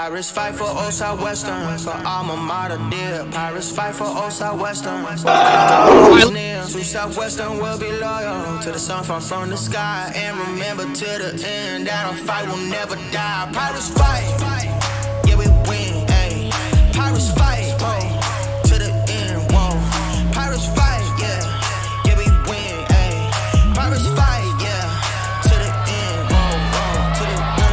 Pirates fight for old Southwestern, for alma mater dear. Pirates fight for old Southwestern, to Southwestern will be loyal to the sun from the sky. And remember to the end that a fight will never die. Pirates fight, yeah we win, ayy. Pirates fight, whoa, to the end, whoa. Pirates fight, yeah we win, ayy. Pirates fight, yeah, to the end, whoa, to the end.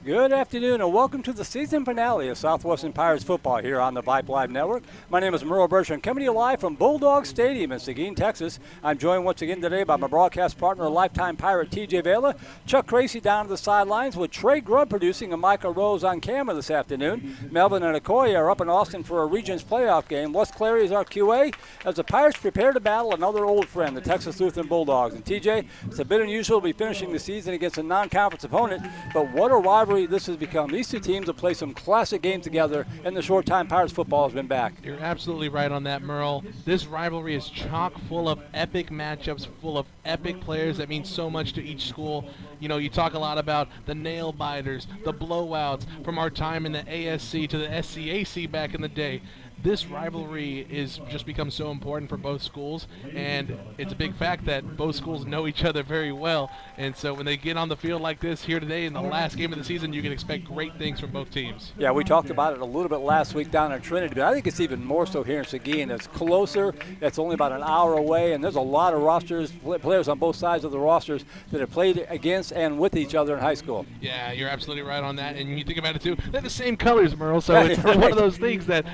Good afternoon and welcome to the season finale of Southwestern Pirates football here on the Vype Live Network. My name is Merle Bertrand, coming to you live from Bulldog Stadium in Seguin, Texas. I'm joined once again today by my broadcast partner, lifetime Pirate TJ Vela, Chuck Tracy down to the sidelines with Trey Grubb producing and Michael Rose on camera this afternoon. Melvin and Okoye are up in Austin for a Regions playoff game. Wes Clary is our QA as the Pirates prepare to battle another old friend, the Texas Lutheran Bulldogs. And TJ, it's a bit unusual to be finishing the season against a non-conference opponent, but what a rivalry this has become. These two teams have played some classic games together in the short time Pirates football has been back. You're absolutely right on that, Merle. This rivalry is chock full of epic matchups, full of epic players that mean so much to each school. You know, you talk a lot about the nail biters, the blowouts from our time in the ASC to the SCAC back in the day. This rivalry is just become so important for both schools, and it's a big fact that both schools know each other very well. And so when they get on the field like this here today in the last game of the season, you can expect great things from both teams. Yeah, we talked about it a little bit last week down in Trinity, but I think it's even more so here in Seguin. It's closer. It's only about an hour away, and there's a lot of players on both sides of the rosters that have played against and with each other in high school. Yeah, you're absolutely right on that. And you think about it, too, they're the same colors, Merle, so it's one of those things that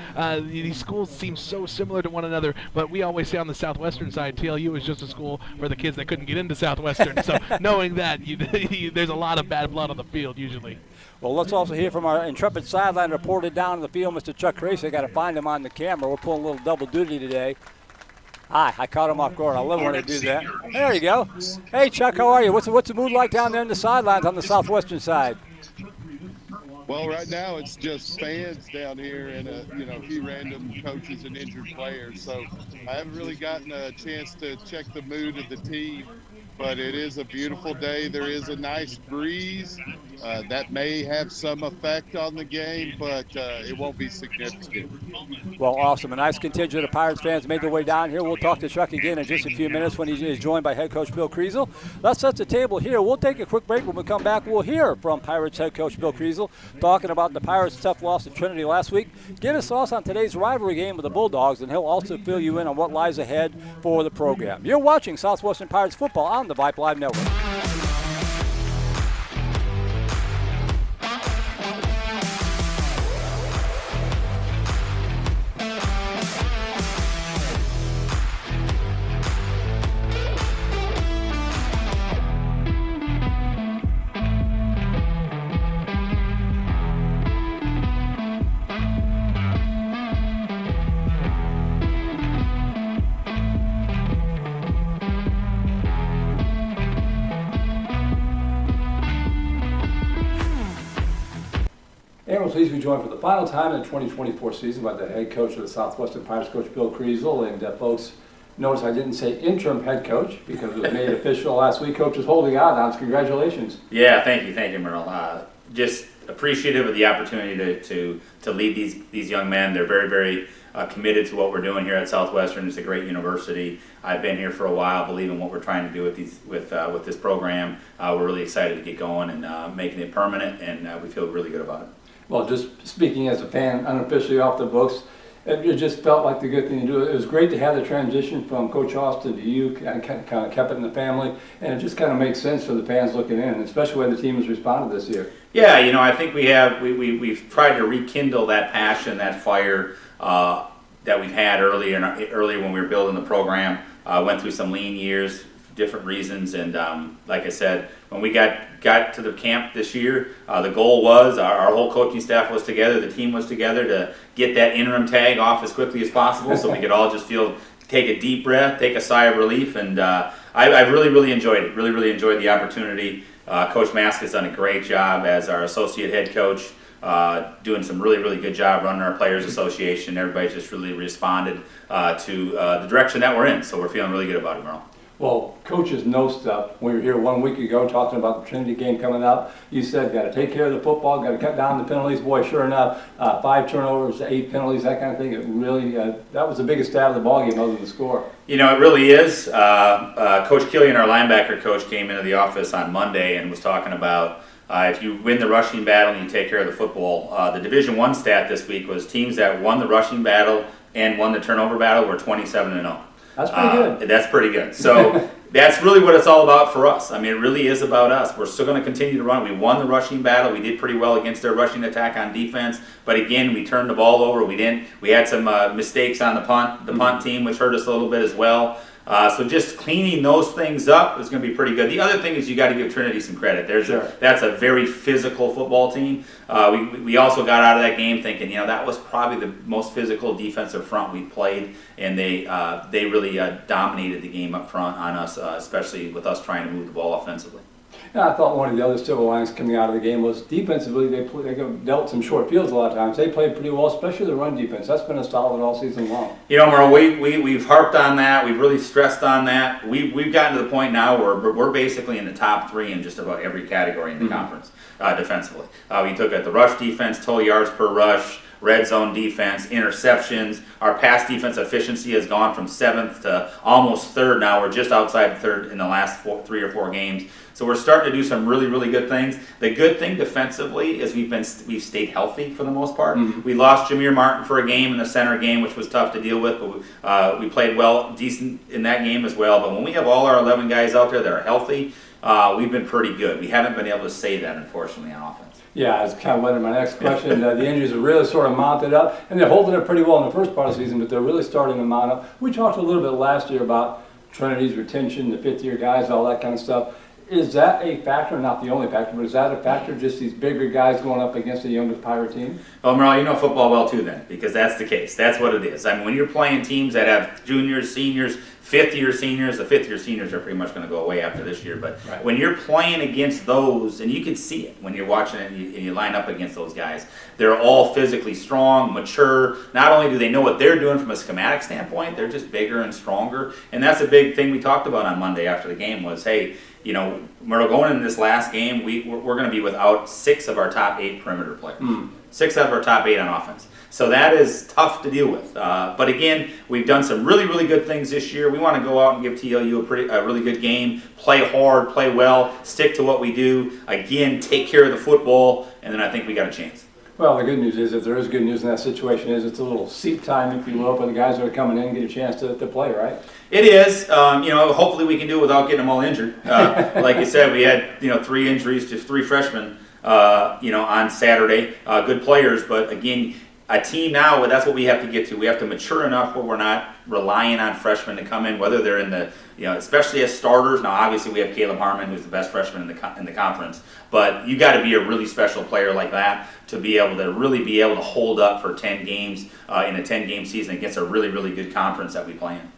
these schools seem so similar to one another, but we always say on the Southwestern side, TLU is just a school for the kids that couldn't get into Southwestern. So knowing that, there's a lot of bad blood on the field usually. Well, let's also hear from our intrepid sideline reporter down in the field, Mr. Chuck Tracy. I got to find him on the camera. We're pulling a little double duty today. Hi, I caught him off guard. I love when they do that. There you go. Hey, Chuck, how are you? What's the mood like down there in the sidelines on the Southwestern side? Well, right now it's just fans down here and a few random coaches and injured players. So I haven't really gotten a chance to check the mood of the team, but it is a beautiful day. There is a nice breeze. That may have some effect on the game, but it won't be significant. Well, awesome. A nice contingent of Pirates fans made their way down here. We'll talk to Chuck again in just a few minutes when he is joined by head coach Bill Kriesel. That sets the table here. We'll take a quick break. When we come back, we'll hear from Pirates head coach Bill Kriesel talking about the Pirates' tough loss to Trinity last week. Get his thoughts on today's rivalry game with the Bulldogs, and he'll also fill you in on what lies ahead for the program. You're watching Southwestern Pirates football on the Vype Live Network. And we're pleased to be joined for the final time in the 2024 season by the head coach of the Southwestern Pirates, Coach Bill Kriesel. And folks, notice I didn't say interim head coach because it was made official last week. Coach is holding out now. Congratulations. Yeah, thank you, Merle. Just appreciative of the opportunity to lead these young men. They're very, very committed to what we're doing here at Southwestern. It's a great university. I've been here for a while, believe in what we're trying to do with this program. We're really excited to get going and making it permanent, and we feel really good about it. Well, just speaking as a fan, unofficially off the books, it just felt like the good thing to do. It was great to have the transition from Coach Austin to you, and kind of kept it in the family, and it just kind of makes sense for the fans looking in, especially when the team has responded this year. Yeah, I think we've tried to rekindle that passion, that fire that we've had earlier when we were building the program. Went through some lean years different reasons. And like I said, when we got to the camp this year, the goal was our whole coaching staff was together, the team was together to get that interim tag off as quickly as possible, so we could all just take a deep breath, take a sigh of relief, and I've really enjoyed it. Really enjoyed the opportunity. Coach Mask has done a great job as our associate head coach, doing some really good job running our Players Association. Everybody's just really responded to the direction that we're in, so we're feeling really good about it, Merle. Well, coaches know stuff. We were here 1 week ago talking about the Trinity game coming up. You said got to take care of the football, got to cut down the penalties. Boy, sure enough, 5 turnovers, 8 penalties, that kind of thing. It really, that was the biggest stat of the ballgame other than the score. You know, it really is. Coach Killian, our linebacker coach, came into the office on Monday and was talking about if you win the rushing battle and you take care of the football. The Division I stat this week was teams that won the rushing battle and won the turnover battle were 27-0. That's pretty good. That's pretty good. So that's really what it's all about for us. I mean, it really is about us. We're still going to continue to run. We won the rushing battle. We did pretty well against their rushing attack on defense. But again, we turned the ball over. We had some mistakes on the punt team, which hurt us a little bit as well. So just cleaning those things up is going to be pretty good. The other thing is you got to give Trinity some credit. That's a very physical football team. We also got out of that game thinking, that was probably the most physical defensive front we played, and they really dominated the game up front on us, especially with us trying to move the ball offensively. And I thought one of the other silver linings coming out of the game was defensively they dealt some short fields a lot of times. They played pretty well, especially the run defense. That's been a solid all season long. Merle, we've harped on that. We've really stressed on that. We've gotten to the point now where we're basically in the top 3 in just about every category in the conference defensively. We took at the rush defense, total yards per rush, red zone defense, interceptions. Our pass defense efficiency has gone from 7th to almost 3rd now. We're just outside 3rd in the last 3 or 4 games. So we're starting to do some really good things. The good thing defensively is we've stayed healthy for the most part. We lost Jameer Martin for a game in the center game, which was tough to deal with, but we played well, decent in that game as well. But when we have all our 11 guys out there that are healthy, we've been pretty good. We haven't been able to say that, unfortunately, on offense. Yeah, I was kind of led to my next question. The injuries have really sort of mounted up, and they're holding it pretty well in the first part of the season, but they're really starting to mount up. We talked a little bit last year about Trinity's retention, the 5th-year guys, all that kind of stuff. Is that a factor? Not the only factor, but is that a factor, just these bigger guys going up against the youngest Pirate team? Well, Merle, you know football well too then, because that's the case. That's what it is. I mean, when you're playing teams that have juniors, seniors, 5th-year seniors, the 5th-year seniors are pretty much going to go away after this year. But when you're playing against those, and you can see it when you're watching it and you line up against those guys, they're all physically strong, mature. Not only do they know what they're doing from a schematic standpoint, they're just bigger and stronger. And that's a big thing we talked about on Monday after the game was, hey, Merle, going into this last game, we're going to be without 6 of our top 8 perimeter players. 6 out of our top 8 on offense. So that is tough to deal with. But again, we've done some really good things this year. We want to go out and give TLU a really good game, play hard, play well, stick to what we do. Again, take care of the football, and then I think we got a chance. Well, the good news is, if there is good news in that situation, is it's a little seat time, if you will, for the guys that are coming in and get a chance to play, right? It is. Hopefully we can do it without getting them all injured. Like you said, we had 3 injuries to 3 freshmen, on Saturday. Good players, but again, a team now, that's what we have to get to. We have to mature enough where we're not relying on freshmen to come in, whether they're in the, especially as starters. Now, obviously, we have Caleb Harmon, who's the best freshman in the conference. But you got to be a really special player like that to be able to hold up for 10 games in a 10-game season against a really good conference that we play in.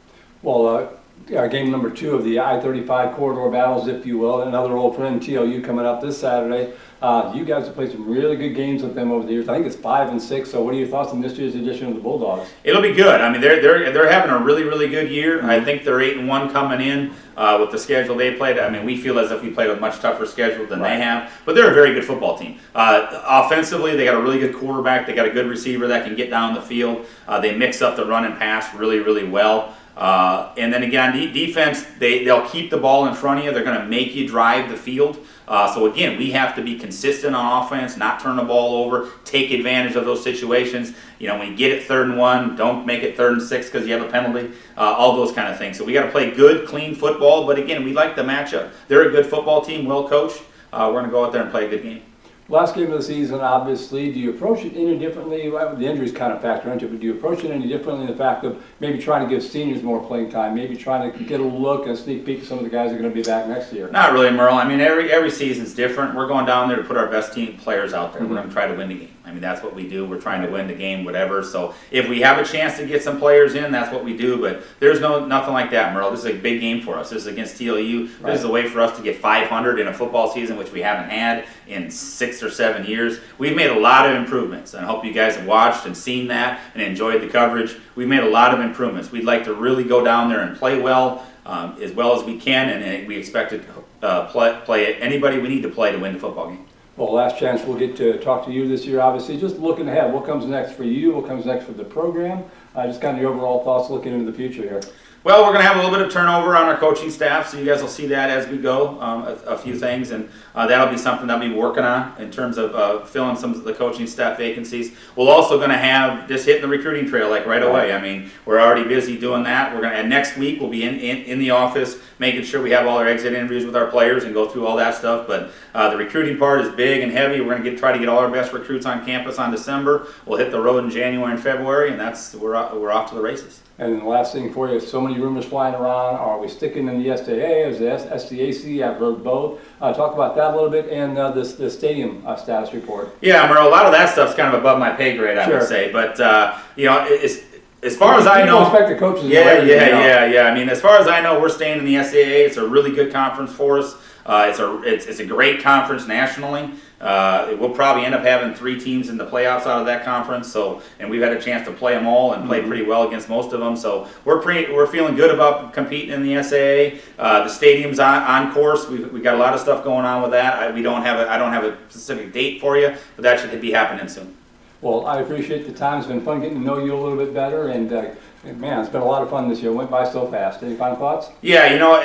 Well, game number 2 of the I-35 corridor battles, if you will, another old friend, TLU, coming up this Saturday. You guys have played some really good games with them over the years. I think it's 5 and 6. So, what are your thoughts on this year's edition of the Bulldogs? It'll be good. I mean, they're having a really good year. I think they're 8-1 coming in with the schedule they played. I mean, we feel as if we played a much tougher schedule than they have. But they're a very good football team. Offensively, they got a really good quarterback. They got a good receiver that can get down the field. They mix up the run and pass really well. And then again, defense, they'll keep the ball in front of you. They're going to make you drive the field. So again, we have to be consistent on offense, not turn the ball over, take advantage of those situations. When you get it 3rd and 1, don't make it 3rd and 6 because you have a penalty. All those kind of things. So we got to play good, clean football. But again, we like the matchup. They're a good football team, well coached. We're going to go out there and play a good game. Last game of the season, obviously. Do you approach it any differently? Well, the injuries kind of factor into it, but do you approach it any differently in the fact of maybe trying to give seniors more playing time, maybe trying to get a look and sneak peek at some of the guys that are going to be back next year? Not really, Merle. I mean, every season's different. We're going down there to put our best team players out there. We're going to try to win the game. I mean, that's what we do. We're trying to win the game, whatever. So if we have a chance to get some players in, that's what we do. But there's nothing like that, Merle. This is a big game for us. This is against TLU. Right. This is a way for us to get 500 in a football season, which we haven't had in 6 or 7 years. We've made a lot of improvements, and I hope you guys have watched and seen that and enjoyed the coverage. We've made a lot of improvements. We'd like to really go down there and play well as we can, and we expect to play anybody we need to play to win the football game. Well, last chance we'll get to talk to you this year, obviously. Just looking ahead, what comes next for you? What comes next for the program? Just kind of your overall thoughts looking into the future here. Well, we're going to have a little bit of turnover on our coaching staff, so you guys will see that as we go, a few things, and that'll be something I'll be working on in terms of filling some of the coaching staff vacancies. We're also going to have this hitting the recruiting trail like right away. I mean, we're already busy doing that. And next week we'll be in the office making sure we have all our exit interviews with our players and go through all that stuff. But the recruiting part is big and heavy. We're going to try to get all our best recruits on campus on December. We'll hit the road in January and February, and we're off to the races. And the last thing for you, so many rumors flying around. Are we sticking in the SAA? Is the SDAC? I've heard both. Talk about that a little bit, and the stadium status report. Yeah, Merle, a lot of that stuff's kind of above my pay grade, I would say. But, as far as I know, respect the coaches. Yeah. I mean, as far as I know, we're staying in the SAA. It's a really good conference for us. It's a great conference nationally. We'll probably end up having 3 teams in the playoffs out of that conference. And we've had a chance to play them all and play pretty well against most of them. So we're feeling good about competing in the SAA. The stadium's on course. We got a lot of stuff going on with that. I don't have a specific date for you, but that should be happening soon. Well, I appreciate the time. It's been fun getting to know you a little bit better, and man, it's been a lot of fun this year. It went by so fast. Any final thoughts? Yeah,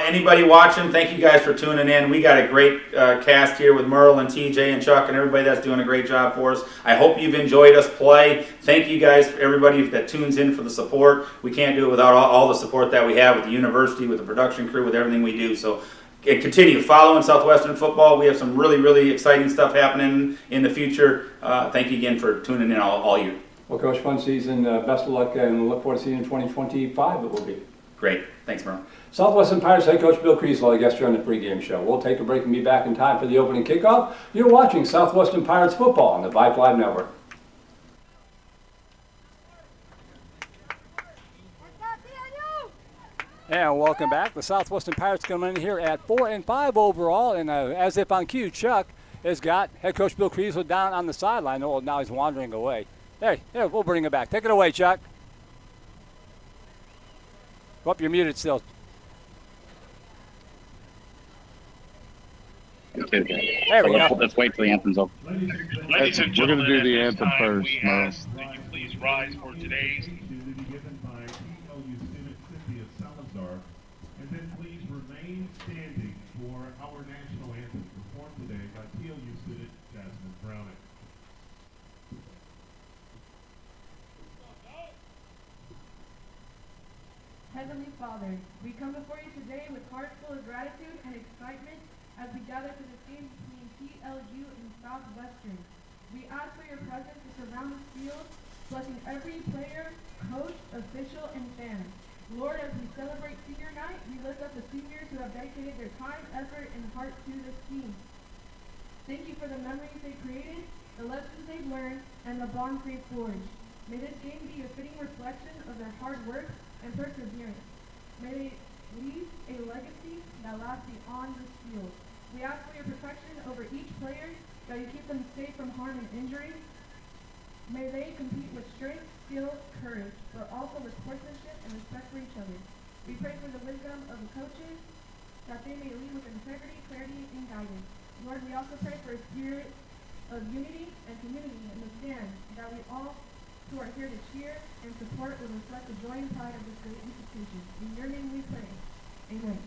anybody watching, thank you guys for tuning in. We got a great cast here with Merle and TJ and Chuck and everybody that's doing a great job for us. I hope you've enjoyed us play. Thank you guys, everybody that tunes in for the support. We can't do it without all the support that we have with the university, with the production crew, with everything we do. So continue following Southwestern football. We have some really, really exciting stuff happening in the future. Thank you again for tuning in all year. Well, Coach, fun season. Best of luck, and we'll look forward to seeing you in 2025. It will be. Great. Thanks, Merle. Southwestern Pirates head coach Bill Kriesel, I guess, during the pregame show. We'll take a break and be back in time for the opening kickoff. You're watching Southwestern Pirates football on the Vype Live Network. And welcome back. The Southwestern Pirates come in here at 4-5 overall, and as if on cue, Chuck has got head coach Bill Kriesel down on the sideline. Oh, now he's wandering away. Hey, we'll bring him back. Take it away, Chuck. Oh, you're muted still. There we go. Let's wait till the anthem's over. Ladies and gentlemen, we're going to do the anthem first. We ask that you please rise for today's. And then please remain standing for our national anthem performed today by TLU student Jasmine Browning. Heavenly Father, we come before you today with hearts full of gratitude and excitement as we gather for this game between TLU and Southwestern. We ask for your presence to surround this field, blessing every player, coach, official, and fan. Lord, as we celebrate senior night, we lift up the seniors who have dedicated their time, effort, and heart to this team. Thank you for the memories they created, the lessons they've learned, and the bonds they've forged. May this game be a fitting reflection of their hard work and perseverance. May they leave a legacy that lasts beyond this field. We ask for your protection over each player, that you keep them safe from harm and injury. May they compete with strength, skill, courage, but also with sportsmanship and respect for each other. We pray for the wisdom of the coaches, that they may lead with integrity, clarity, and guidance. Lord, we also pray for a spirit of unity and community in the stand, that we all who are here to cheer and support will reflect the joy and pride of this great institution. In your name we pray. Amen.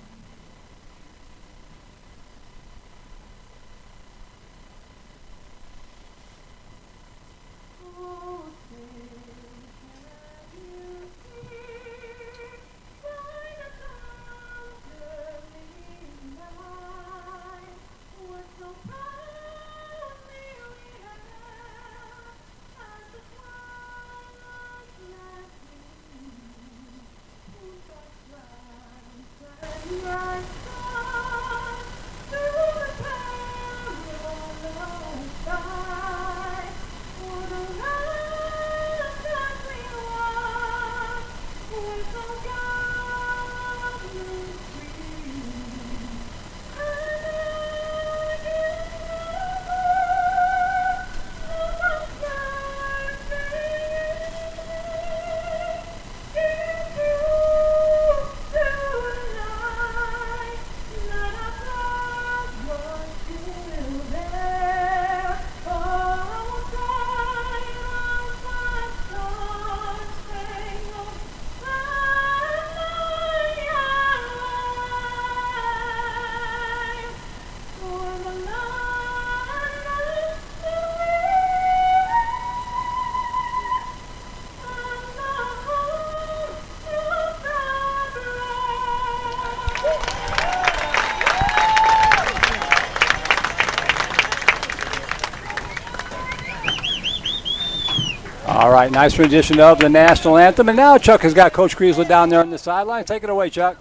All right, nice rendition of the national anthem. And now Chuck has got Coach Kriesler down there on the sideline. Take it away, Chuck.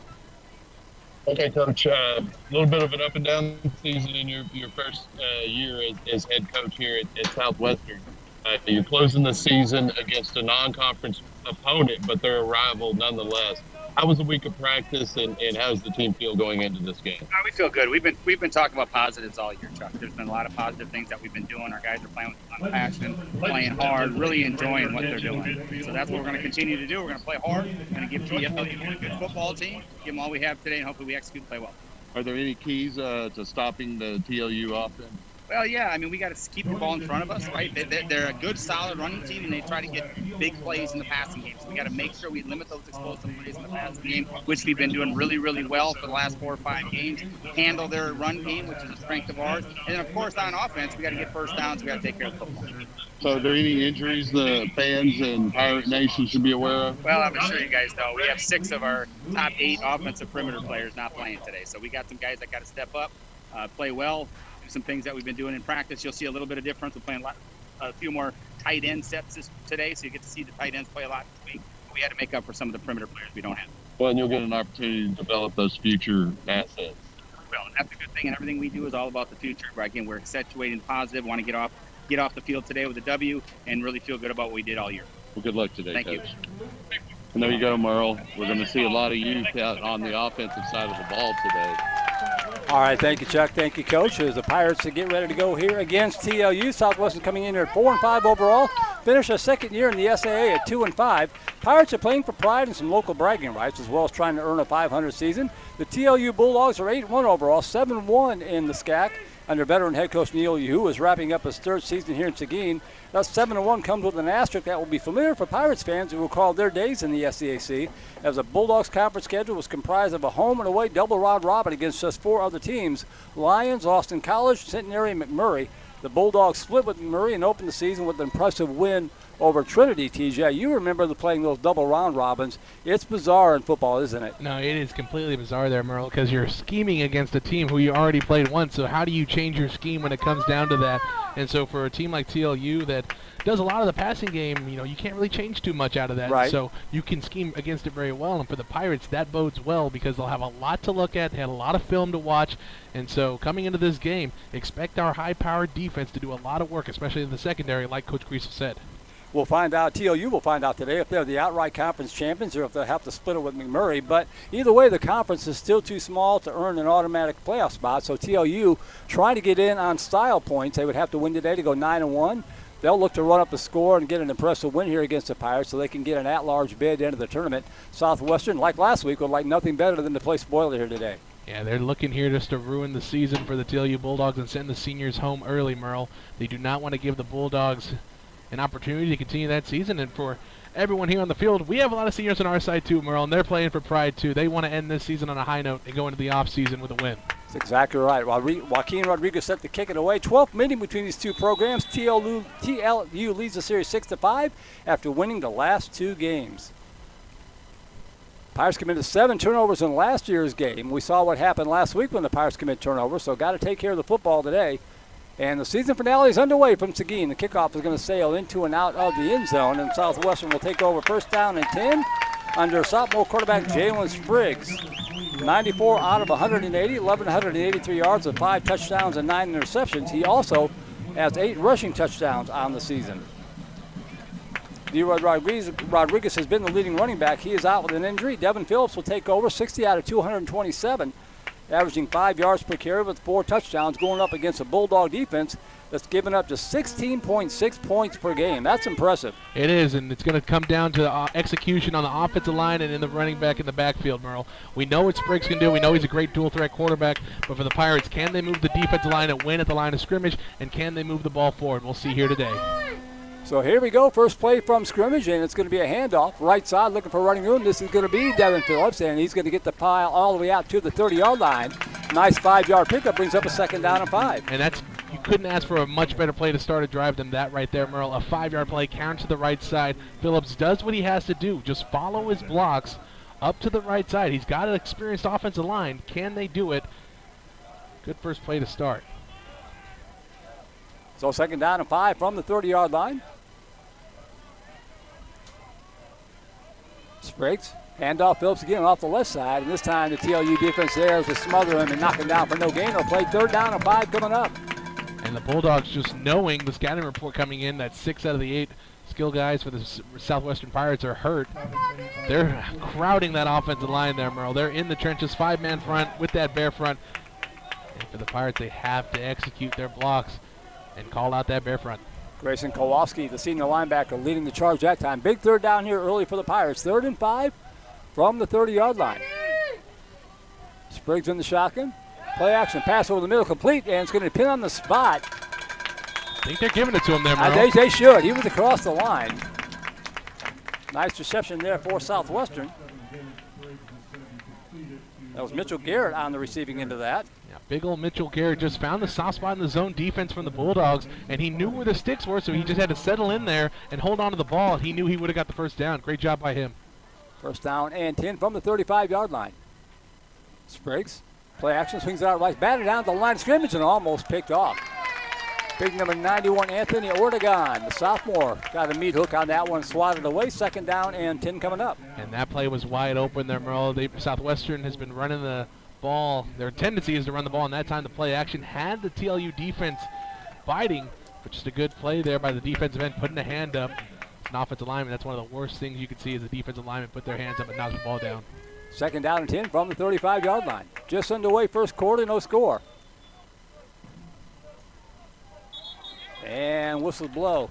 Okay, Coach. A little bit of an up and down season in your first year as head coach here at Southwestern. You're closing the season against a non-conference opponent, but they're a rival nonetheless. How was the week of practice, and how does the team feel going into this game? We feel good. We've been talking about positives all year, Chuck. There's been a lot of positive things that we've been doing. Our guys are playing with a lot of passion, playing hard, really enjoying what they're doing. So that's what we're going to continue to do. We're going to play hard. We're going to give TLU a good football team, give them all we have today, and hopefully we execute and play well. Are there any keys to stopping the TLU offense? Well, yeah, I mean, we got to keep the ball in front of us, right? They're a good, solid running team, and they try to get big plays in the passing game. So we got to make sure we limit those explosive plays in the passing game, which we've been doing really, really well for the last 4 or 5 games. Handle their run game, which is a strength of ours. And then, of course, on offense, we got to get first downs. We got to take care of the football. So are there any injuries the fans and Pirate Nation should be aware of? Well, I'm sure you guys know we have 6 of our top 8 offensive perimeter players not playing today. So we got some guys that got to step up, play well, some things that we've been doing in practice. You'll see a little bit of difference. We're playing a few more tight end sets today, so you get to see the tight ends play a lot this week. But we had to make up for some of the perimeter players we don't have. Well, and you'll get an opportunity to develop those future assets. Well, and that's a good thing, and everything we do is all about the future. But again, we're accentuating positive, want to get off the field today with a W, and really feel good about what we did all year. Well, good luck today, Thank Coach. you. And there you go, Merle. We're going to see a lot of youth out on the offensive side of the ball today. All right, thank you, Chuck. Thank you, Coach. As the Pirates to get ready to go here against TLU. Southwestern coming in here at 4-5 overall. Finish a second year in the SAA at 2-5. Pirates are playing for pride and some local bragging rights, as well as trying to earn a 500 season. The TLU Bulldogs are 8-1 overall, 7-1 in the SCAC. Under veteran head coach Neil Yu, who is wrapping up his 3rd season here in Seguin. That 7-1 comes with an asterisk that will be familiar for Pirates fans who recall their days in the SCAC, as the Bulldogs conference schedule was comprised of a home and away double round robin against just 4 other teams: Lions, Austin College, Centenary, and McMurray. The Bulldogs split with McMurray and opened the season with an impressive win over Trinity. TJ, you remember playing those double round robins. It's bizarre in football, isn't it? No, it is completely bizarre there, Merle, because you're scheming against a team who you already played once. So how do you change your scheme when it comes down to that? And so for a team like TLU that does a lot of the passing game, you can't really change too much out of that. Right. So you can scheme against it very well. And for the Pirates, that bodes well because they'll have a lot to look at. They had a lot of film to watch. And so coming into this game, expect our high-powered defense to do a lot of work, especially in the secondary, like Coach Kriesler said. We'll find out. TLU will find out today if they're the outright conference champions or if they'll have to split it with McMurray. But either way, the conference is still too small to earn an automatic playoff spot. So TLU trying to get in on style points. They would have to win today to go 9-1. They'll look to run up the score and get an impressive win here against the Pirates so they can get an at-large bid into the tournament. Southwestern, like last week, would like nothing better than to play spoiler here today. Yeah, they're looking here just to ruin the season for the TLU Bulldogs and send the seniors home early, Merle. They do not want to give the Bulldogs an opportunity to continue that season. And for everyone here on the field, we have a lot of seniors on our side too, Merle, and they're playing for pride too. They want to end this season on a high note and go into the offseason with a win. That's exactly right. Joaquin Rodriguez set to kick it away. 12th meeting between these two programs. TLU leads the series 6-5 after winning the last 2 games. Pirates committed 7 turnovers in last year's game. We saw what happened last week when the Pirates commit turnovers, so got to take care of the football today. And the season finale is underway from Seguin. The kickoff is going to sail into and out of the end zone, and Southwestern will take over first down and 10 under sophomore quarterback Jalen Spriggs. 94 out of 180, 1,183 yards with 5 touchdowns and 9 interceptions. He also has 8 rushing touchdowns on the season. Rodriguez has been the leading running back. He is out with an injury. Devin Phillips will take over, 60 out of 227. Averaging 5 yards per carry with 4 touchdowns, going up against a Bulldog defense that's given up just 16.6 points per game. That's impressive. It is, and it's going to come down to execution on the offensive line and in the running back in the backfield, Merle. We know what Spriggs can do. We know he's a great dual-threat quarterback, but for the Pirates, can they move the defensive line and win at the line of scrimmage, and can they move the ball forward? We'll see here today. So here we go, first play from scrimmage, and it's going to be a handoff. Right side looking for running room. This is going to be Devin Phillips, and he's going to get the pile all the way out to the 30-yard line. Nice 5-yard pickup, brings up a second down and 5. And that's, you couldn't ask for a much better play to start a drive than that right there, Merle. A 5-yard play, counter to the right side. Phillips does what he has to do, just follow his blocks up to the right side. He's got an experienced offensive line. Can they do it? Good first play to start. So second down and 5 from the 30-yard line. Spriggs, handoff Phillips again off the left side, and this time the TLU defense there is to smother him and knock him down for no gain. They'll play 3rd down and 5 coming up. And the Bulldogs, just knowing the scouting report coming in that 6 out of the 8 skill guys for the Southwestern Pirates are hurt, they're crowding that offensive line there, Merle. They're in the trenches, 5-man front with that bear front. And for the Pirates, they have to execute their blocks and call out that bear front. Grayson Kowalski, the senior linebacker, leading the charge that time. Big 3rd down here early for the Pirates. 3rd and 5 from the 30-yard line. Spriggs in the shotgun. Play action, pass over the middle, complete, and it's going to pin on the spot. I think they're giving it to him there, Merle. They should. He was across the line. Nice reception there for Southwestern. That was Mitchell Garrett on the receiving end of that. Yeah, big old Mitchell Garrett just found the soft spot in the zone defense from the Bulldogs, and he knew where the sticks were, so he just had to settle in there and hold on to the ball. He knew he would have got the 1st down. Great job by him. 1st down and 10 from the 35-yard line. Spriggs, play action, swings it out right, batted down to the line of scrimmage and almost picked off. Big number 91, Anthony Ortegon, the sophomore, got a meat hook on that one, swatted away. 2nd down and 10 coming up. And that play was wide open there, Merle. Southwestern has been running the ball. Their tendency is to run the ball, and that time the play action had the TLU defense biting, but just a good play there by the defensive end, putting a hand up. It's an offensive lineman. That's one of the worst things you could see is a defensive lineman put their hands up and knock the ball down. 2nd down and 10 from the 35-yard line. Just underway, 1st quarter, no score. And whistle blow.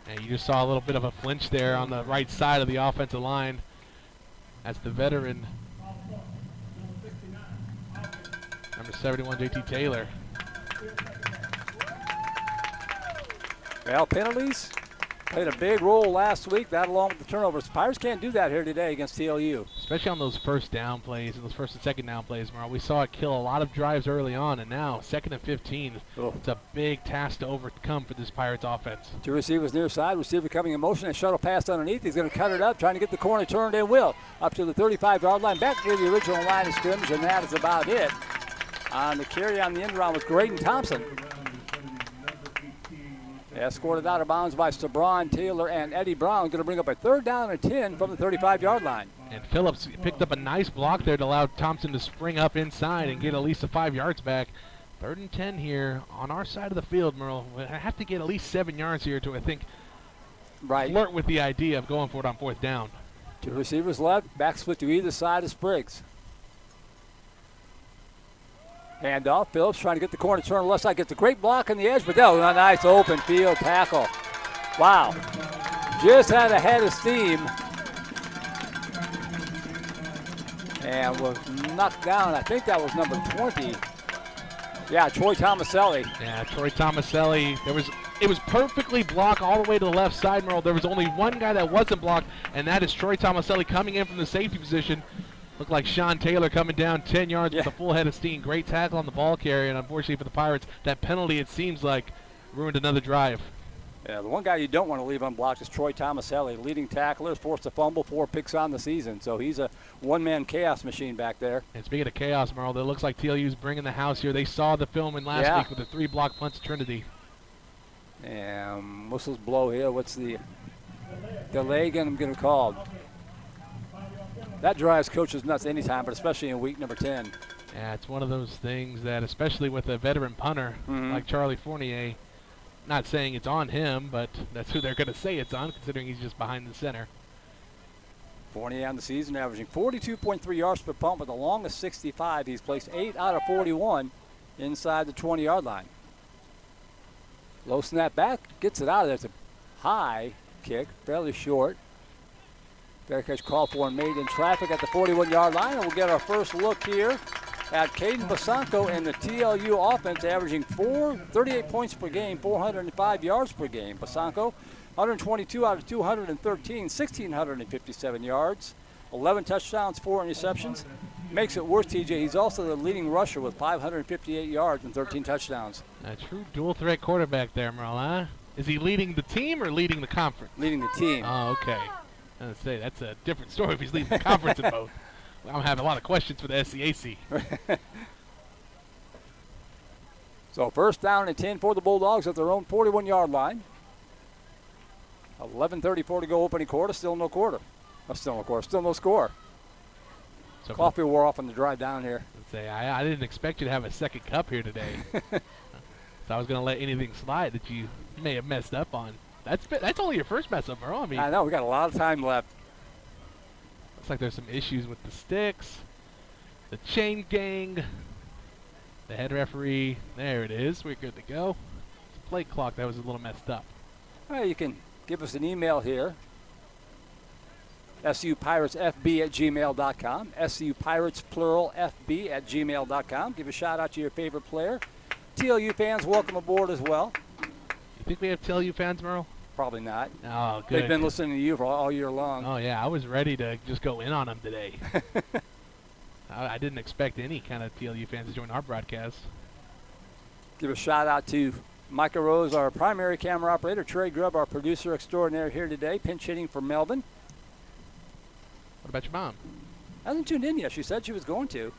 And you just saw a little bit of a flinch there on the right side of the offensive line as the veteran, number 71, JT Taylor. Well, penalties played a big role last week, that along with the turnovers. Pirates can't do that here today against TLU. Especially on those 1st down plays and those 1st and 2nd down plays, Merle. We saw it kill a lot of drives early on, and now 2nd and 15. It's a big task to overcome for this Pirates offense. 2 receivers near side, receiver coming in motion, and shuttle pass underneath. He's going to cut it up, trying to get the corner turned and will. Up to the 35-yard line, back to the original line of scrimmage, and that is about it. On the carry on the end round was Graydon Thompson. Escorted out of bounds by Sabron, Taylor, and Eddie Brown. Going to bring up a 3rd down and 10 from the 35-yard line. And Phillips picked up a nice block there to allow Thompson to spring up inside and get at least 5 yards back. 3rd and 10 here on our side of the field, Merle. We have to get at least 7 yards here to, I think, flirt with the idea of going for it on 4th down. 2 receivers left, back split to either side of Spriggs. Handoff, Phillips trying to get the corner turn left side, gets a great block on the edge, but that was a nice open field tackle. Wow. Just had a head of steam and was knocked down. I think that was number 20. Yeah, Troy Tomaselli. Yeah, Troy Tomaselli. It was perfectly blocked all the way to the left side, Merle. There was only one guy that wasn't blocked, and that is Troy Tomaselli coming in from the safety position. Looked like Sean Taylor coming down 10 yards with a full head of steam. Great tackle on the ball carrier, and unfortunately for the Pirates, that penalty, it seems like, ruined another drive. Yeah, the one guy you don't want to leave unblocked is Troy Tomaselli, leading tackler, forced a fumble, 4 picks on the season. So he's a one-man chaos machine back there. And speaking of chaos, Merle, it looks like TLU's bringing the house here. They saw the film in last week with the 3-block punt to Trinity. And whistles blow here. What's the delay going to call? That drives coaches nuts anytime, but especially in week number 10. Yeah, it's one of those things that, especially with a veteran punter like Charlie Fournier, not saying it's on him, but that's who they're going to say it's on, considering he's just behind the center. Fournier on the season, averaging 42.3 yards per punt with the longest 65. He's placed 8 out of 41 inside the 20-yard line. Low snap back, gets it out of there. It's a high kick, fairly short. Fair catch called for and made in traffic at the 41-yard line. And we'll get our first look here at Caden Basanko and the TLU offense, averaging 38 points per game, 405 yards per game. Basanko, 122 out of 213, 1,657 yards, 11 touchdowns, 4 interceptions. Makes it worse, TJ. He's also the leading rusher with 558 yards and 13 touchdowns. A true dual-threat quarterback there, Merle, huh? Is he leading the team or leading the conference? Leading the team. Oh, okay. I was going to say, that's a different story if he's leading the conference in both. I'm having a lot of questions for the SCAC. So 1st down and 10 for the Bulldogs at their own 41-yard line. 11:34 to go opening quarter, still no quarter. Still, of course, still no score. So Coffee wore off on the drive down here. Say, I didn't expect you to have a second cup here today. So I was going to let anything slide that you may have messed up on. That's only your first mess up, Merle. I mean, I know, we got a lot of time left. Looks like there's some issues with the sticks, the chain gang, the head referee. There it is. We're good to go. It's a plate clock that was a little messed up. All right, you can give us an email here. SUPiratesFB@gmail.com. SUPirates, plural, FB@gmail.com. Give a shout out to your favorite player. TLU fans, welcome aboard as well. You think we have TLU fans, Merle? Probably not. Oh, good. They've been listening to you for all year long. Oh, yeah. I was ready to just go in on them today. I didn't expect any kind of TLU fans to join our broadcast. Give a shout out to Micah Rose, our primary camera operator, Trey Grubb, our producer extraordinaire here today, pinch hitting for Melvin. What about your mom? Hasn't tuned in yet. She said she was going to.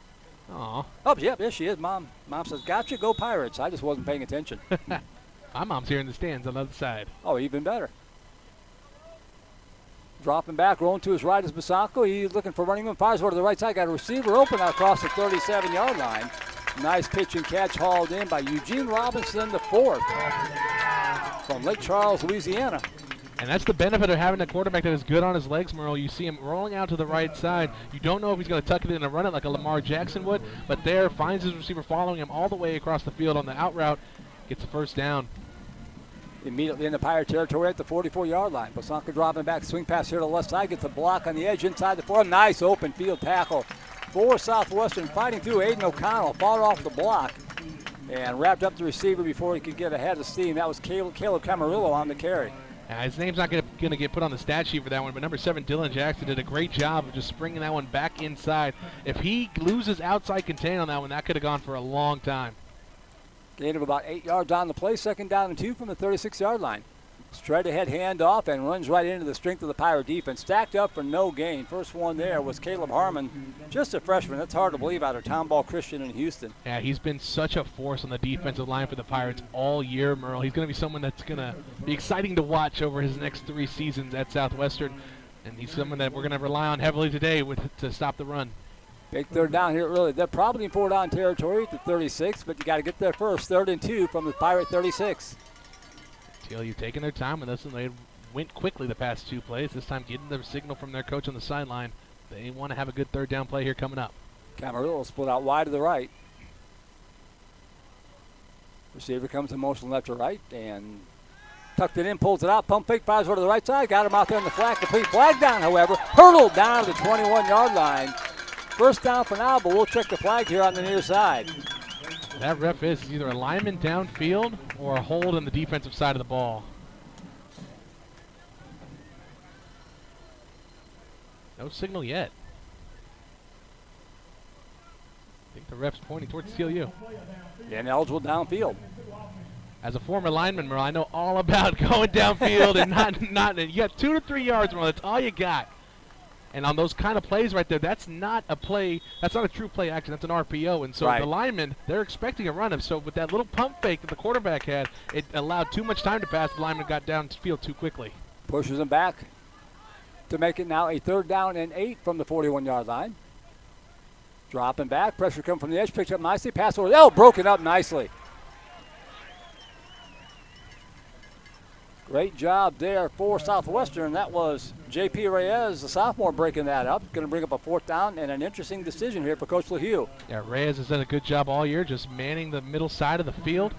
Aw. Oh, yep, yes, she is. Mom says, gotcha, go Pirates. I just wasn't paying attention. My mom's here in the stands on the other side. Oh, even better. Dropping back, rolling to his right is Basanko. He's looking for running room. Fires over to the right side. Got a receiver open across the 37-yard line. Nice pitch and catch hauled in by Eugene Robinson, the fourth, from Lake Charles, Louisiana. And that's the benefit of having a quarterback that is good on his legs, Merle. You see him rolling out to the right side. You don't know if he's going to tuck it in and run it like a Lamar Jackson would, but there finds his receiver following him all the way across the field on the out route. Gets the first down. Immediately in the Pirate territory at the 44-yard line. Basanko dropping back, swing pass here to the left side, gets a block on the edge inside the 4. Nice open field tackle for Southwestern, fighting through Aiden O'Connell, fought off the block and wrapped up the receiver before he could get ahead of steam. That was Caleb Camarillo on the carry. His name's not going to get put on the stat sheet for that one, but number 7, Dylan Jackson, did a great job of just springing that one back inside. If he loses outside contain on that one, that could have gone for a long time. Gain of about 8 yards on the play, second down and 2 from the 36-yard line. Straight ahead handoff and runs right into the strength of the Pirate defense. Stacked up for no gain. First one there was Caleb Harmon, just a freshman. That's hard to believe out of Tomball Christian in Houston. Yeah, he's been such a force on the defensive line for the Pirates all year, Merle. He's going to be someone that's going to be exciting to watch over his next 3 seasons at Southwestern. And he's someone that we're going to rely on heavily today to stop the run. Big third down here early. They're probably in 4-down territory at the 36, but you got to get there first. 3rd and 2 from the Pirate 36. TLU taking their time with this, and they went quickly the past 2 plays. This time getting the signal from their coach on the sideline. They want to have a good third down play here coming up. Camarillo split out wide to the right. Receiver comes in motion left to right and tucked it in, pulls it out, pump fake, fires over to the right side. Got him out there in the flat. Complete flag down, however. Hurdled down to the 21-yard line. First down for now, but we'll check the flag here on the near side. That ref is either a lineman downfield or a hold on the defensive side of the ball. No signal yet. I think the ref's pointing towards TLU. Ineligible downfield. As a former lineman, Merle, I know all about going downfield and not. You got 2 to 3 yards, Merle. That's all you got. And on those kind of plays right there, that's not a play. That's not a true play action. That's an RPO. And so the linemen, they're expecting a run. And so with that little pump fake that the quarterback had, it allowed too much time to pass. The lineman got downfield too quickly. Pushes him back to make it now a 3rd down and 8 from the 41-yard line. Dropping back. Pressure coming from the edge. Picked up nicely. Pass over. Oh, broken up nicely. Great job there for Southwestern. That was J.P. Reyes, the sophomore, breaking that up. Going to bring up a 4th down and an interesting decision here for Coach LaHue. Yeah, Reyes has done a good job all year just manning the middle side of the field.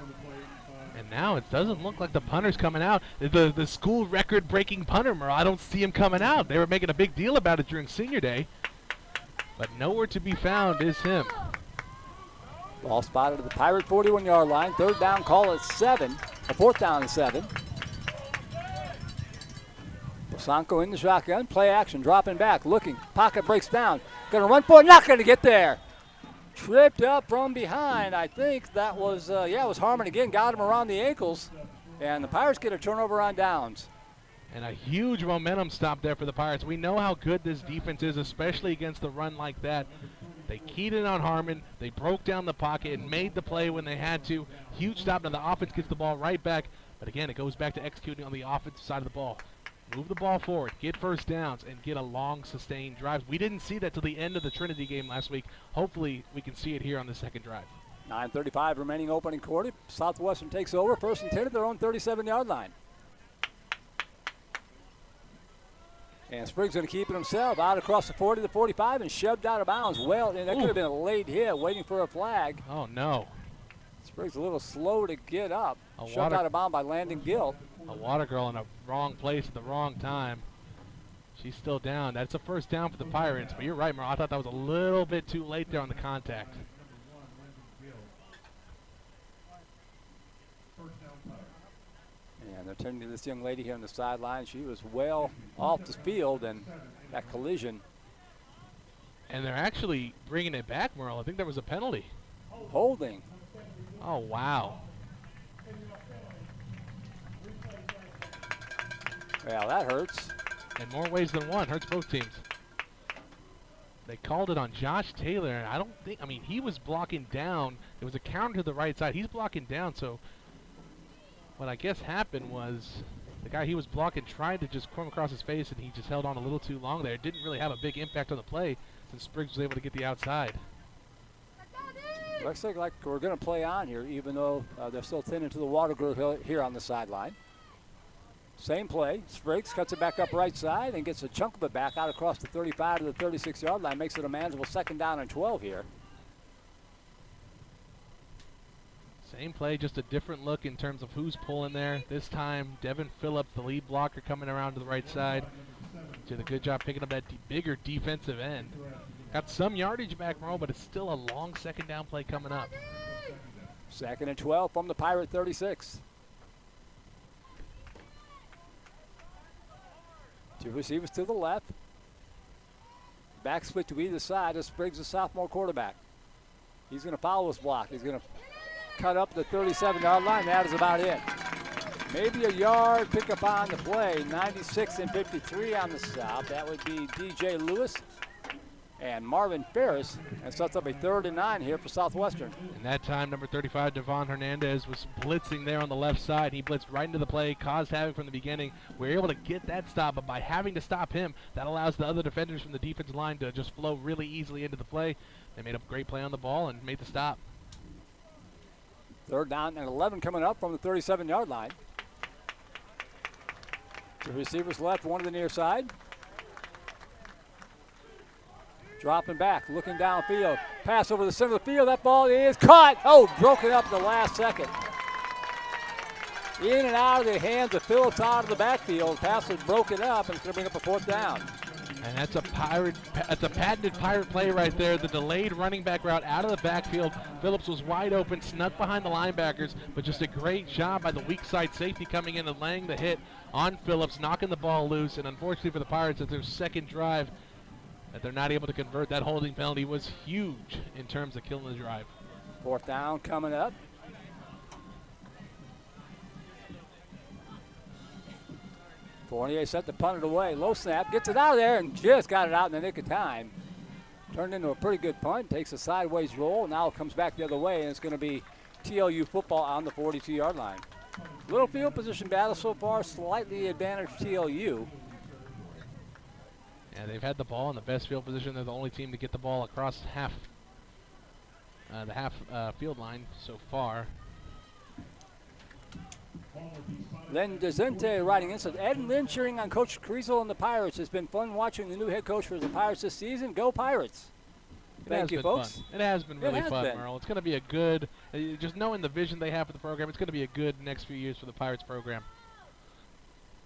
And now it doesn't look like the punter's coming out. The school record-breaking punter, Merle, I don't see him coming out. They were making a big deal about it during senior day. But nowhere to be found is him. Ball spotted at the Pirate 41-yard line. 3rd down call at 7. A 4th down and 7. Basanko in the shotgun, play action, dropping back, looking, pocket breaks down, going to run for it, not going to get there. Tripped up from behind. I think that was, it was Harmon again, got him around the ankles, and the Pirates get a turnover on downs. And a huge momentum stop there for the Pirates. We know how good this defense is, especially against the run like that. They keyed in on Harmon, they broke down the pocket and made the play when they had to. Huge stop, now the offense gets the ball right back, but again, it goes back to executing on the offensive side of the ball. Move the ball forward, get first downs, and get a long, sustained drive. We didn't see that till the end of the Trinity game last week. Hopefully, we can see it here on the second drive. 9:35 remaining opening quarter. Southwestern takes over, 1st and 10 at their own 37-yard line. And Spriggs going to keep it himself out across the 40 to the 45 and shoved out of bounds. Well, and that could have been a late hit waiting for a flag. Oh, no. Spriggs a little slow to get up. Shoved out of bounds by Landon Gill. A water girl in the wrong place at the wrong time. She's still down. That's a first down for the Pirates. But you're right, Merle. I thought that was a little bit too late there on the contact. And they're turning to this young lady here on the sideline. She was well off the field, and that collision. And they're actually bringing it back, Merle. I think there was a penalty. Holding. Oh, wow. Well, that hurts. In more ways than one. Hurts both teams. They called it on Josh Taylor, and I don't think, I mean, he was blocking down. It was a counter to the right side. He's blocking down, so what I guess happened was the guy he was blocking tried to just come across his face, and he just held on a little too long there. It didn't really have a big impact on the play since Spriggs was able to get the outside. Looks like we're going to play on here, even though they're still tending to the water grill here on the sideline. Same play. Spriggs cuts it back up right side and gets a chunk of it back out across the 35 to the 36-yard line. Makes it a manageable 2nd down and 12 here. Same play, just a different look in terms of who's pulling there. This time, Devin Phillips, the lead blocker, coming around to the right side. Did a good job picking up that bigger defensive end. Got some yardage back, Merle, but it's still a long 2nd down play coming up. 2nd and 12 from the Pirate 36. Two receivers to the left. Back split to either side as Spriggs, the sophomore quarterback. He's going to follow his block. He's going to cut up the 37-yard line. That is about it. Maybe a yard pickup on the play. 96 and 53 on the stop. That would be DJ Lewis and Marvin Ferris. And sets up a 3rd and 9 here for Southwestern. And that time, number 35, Devon Hernandez, was blitzing there on the left side. He blitzed right into the play, caused havoc from the beginning. We were able to get that stop, but by having to stop him, that allows the other defenders from the defensive line to just flow really easily into the play. They made a great play on the ball and made the stop. 3rd down and 11 coming up from the 37-yard line. Two receivers left, one to the near side. Dropping back, looking downfield. Pass over the center of the field. That ball is caught. Oh, broken up in the last second. In and out of the hands of Phillips out of the backfield. Pass was broken up, and it's going to bring up a 4th down. And that's a patented Pirate play right there. The delayed running back route out of the backfield. Phillips was wide open, snuck behind the linebackers, but just a great job by the weak side safety coming in and laying the hit on Phillips, knocking the ball loose. And unfortunately for the Pirates, it's their 2nd drive that they're not able to convert. That holding penalty was huge in terms of killing the drive. 4th down coming up. Fournier set to punt it away. Low snap, gets it out of there and just got it out in the nick of time. Turned into a pretty good punt, takes a sideways roll, now it comes back the other way, and it's going to be TLU football on the 42-yard line. Little field position battle so far, slightly advantage TLU. Yeah, they've had the ball in the best field position. They're the only team to get the ball across the half field line so far. Len DeZente writing in says, Ed and Lynn cheering on Coach Creasel and the Pirates. It's been fun watching the new head coach for the Pirates this season. Go Pirates. Thank you, folks. Fun. It has been really fun, Merle. It's going to be a good, just knowing the vision they have for the program, it's going to be a good next few years for the Pirates program.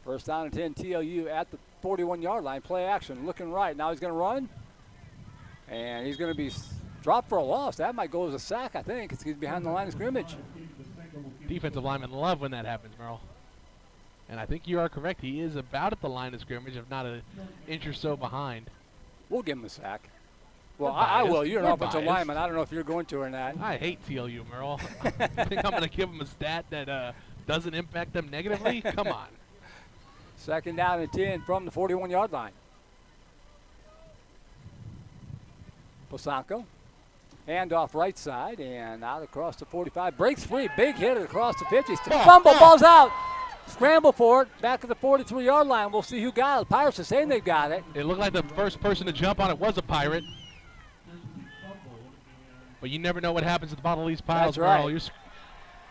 1st down and 10, TLU at the 41-yard line. Play action, looking right. Now he's going to run, and he's going to be dropped for a loss. That might go as a sack, I think. He's behind the line of scrimmage. Defensive linemen love when that happens, Merle. And I think you are correct. He is about at the line of scrimmage, if not an inch or so behind. We'll give him a sack. Well, I will. You're an offensive lineman. I don't know if you're going to or not. I hate TLU, Merle. I think I'm going to give him a stat that doesn't impact them negatively? Come on. 2nd down and 10 from the 41-yard line. Posanco. Handoff right side and out across the 45. Breaks free. Big hit across the 50. Fumble, ball's out. Scramble for it, back at the 43-yard line. We'll see who got it. The Pirates are saying they've got it. It looked like the first person to jump on it was a Pirate. But you never know what happens at the bottom of these piles, That's right. Merle.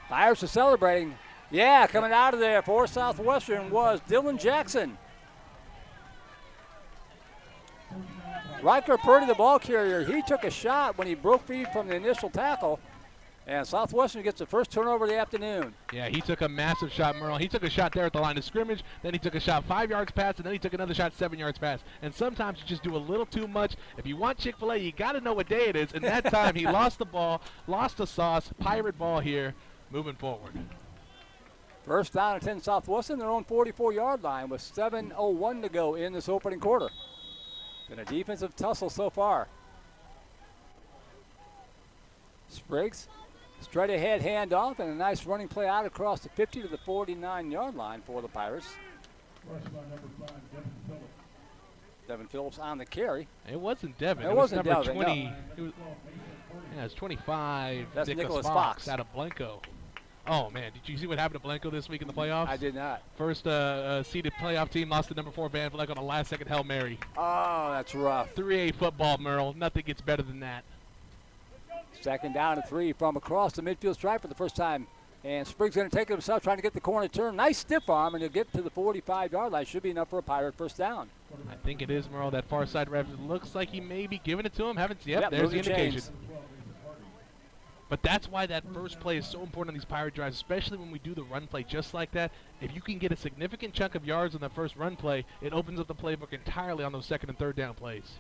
Pirates are celebrating. Yeah, coming out of there for Southwestern was Dylan Jackson. Riker Purdy, the ball carrier, he took a shot when he broke free from the initial tackle. And Southwestern gets the first turnover of the afternoon. Yeah, he took a massive shot, Merle. He took a shot there at the line of scrimmage, then he took a shot 5 yards past, and then he took another shot 7 yards past. And sometimes you just do a little too much. If you want Chick-fil-A, you got to know what day it is. And that time he lost the ball, lost the sauce, Pirate ball here, moving forward. First down at 10 Southwestern, their own 44-yard line with 7:01 to go in this opening quarter. Been a defensive tussle so far. Spriggs, straight ahead handoff, and a nice running play out across the 50 to the 49-yard line for the Pirates. Devin Phillips on the carry. It wasn't Devin. It wasn't number Devin, 20. no. It was 25. That's Nicholas Fox out of Blanco. Oh, man, did you see what happened to Blanco this week in the playoffs? I did not. First seeded playoff team lost to number 4 Van Vleck on a last-second Hail Mary. Oh, that's rough. 3A football, Merle. Nothing gets better than that. Second down and 3 from across the midfield stripe for the first time. And Spriggs going to take it himself, trying to get the corner turn. Nice stiff arm, and he'll get to the 45-yard line. Should be enough for a Pirate first down. I think it is, Merle. That far side ref looks like he may be giving it to him. Yep, Yep, there's the indication. chains. But that's why that first play is so important on these Pirate drives, especially when we do the run play just like that. If you can get a significant chunk of yards on the first run play, it opens up the playbook entirely on those second and third down plays.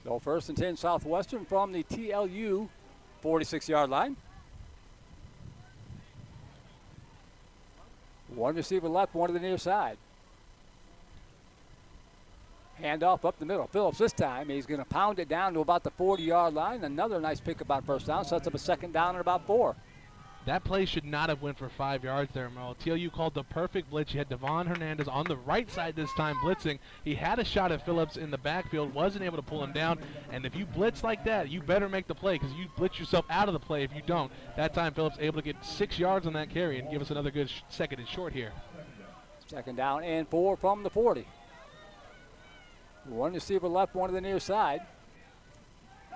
So first and 10 Southwestern from the TLU 46-yard line. One receiver left, one to the near side. Handoff up the middle. Phillips this time, he's going to pound it down to about the 40-yard line. Another nice pickup on first down. Sets up a second down and about 4. That play should not have went for 5 yards there, Merle. TLU called the perfect blitz. You had Devon Hernandez on the right side this time blitzing. He had a shot at Phillips in the backfield, wasn't able to pull him down. And if you blitz like that, you better make the play because you blitz yourself out of the play if you don't. That time Phillips able to get 6 yards on that carry and give us another good second and short here. Second down and 4 from the 40. One receiver left, one to the near side.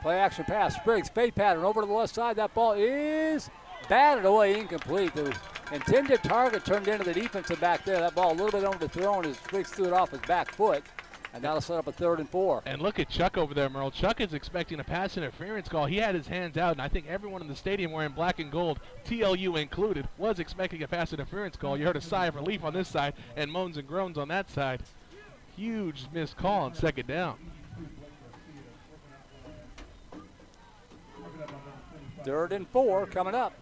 Play action pass. Spriggs, fade pattern over to the left side. That ball is batted away, incomplete. The intended target turned into the defensive back there. That ball a little bit underthrown as Spriggs threw it off his back foot. And that'll set up a 3rd and 4. And look at Chuck over there, Merle. Chuck is expecting a pass interference call. He had his hands out, and I think everyone in the stadium wearing black and gold, TLU included, was expecting a pass interference call. You heard a sigh of relief on this side and moans and groans on that side. Huge missed call on second down. 3rd and 4 coming up.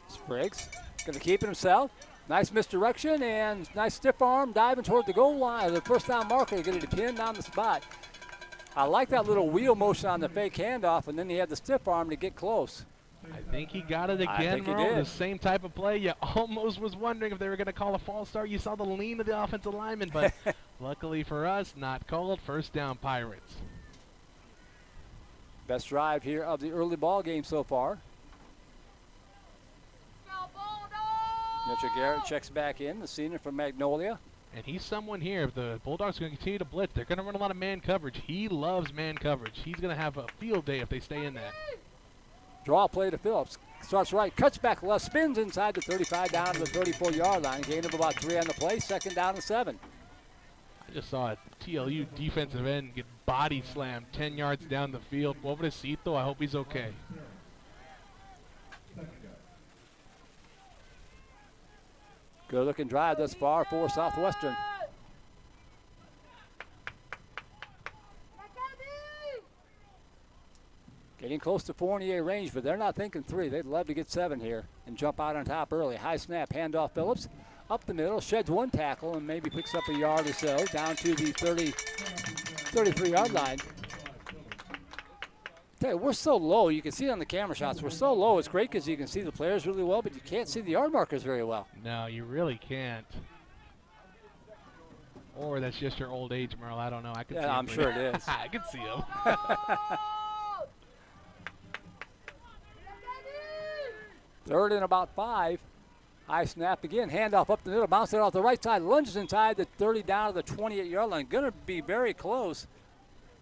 Spriggs going to keep it himself. Nice misdirection and nice stiff arm diving toward the goal line. The first down marker getting it pinned on the spot. I like that little wheel motion on the fake handoff, and then he had the stiff arm to get close. I think he got it again, Merle. The same type of play. You almost was wondering if they were going to call a false start. You saw the lean of the offensive lineman, but luckily for us, not called. First down, Pirates. Best drive here of the early ball game so far. Mitchell Garrett checks back in, the senior from Magnolia. And he's someone here. If the Bulldogs are going to continue to blitz, they're going to run a lot of man coverage. He loves man coverage. He's going to have a field day if they stay in that. Draw play to Phillips. Starts right, cuts back left, spins inside the 35 down to the 34-yard line. Gain of about 3 on the play, second down and 7. I just saw a TLU defensive end get body slammed 10 yards down the field. Pobrecito, I hope he's okay. Good looking drive thus far for Southwestern. Getting close to 4-in-the-A range, but they're not thinking 3. They'd love to get 7 here and jump out on top early. High snap, handoff Phillips. Up the middle, sheds 1 tackle and maybe picks up a yard or so down to the 33-yard line. Tell you, we're so low. You can see it on the camera shots. We're so low. It's great because you can see the players really well, but you can't see the yard markers very well. No, you really can't. Or that's just your old age, Merle. I don't know. I can see Yeah, him. I'm sure it is. I can see him. 3rd and about 5. High snap again. Handoff up the middle. Bounce it off the right side. Lunges inside the 30 down to the 28-yard line. Going to be very close.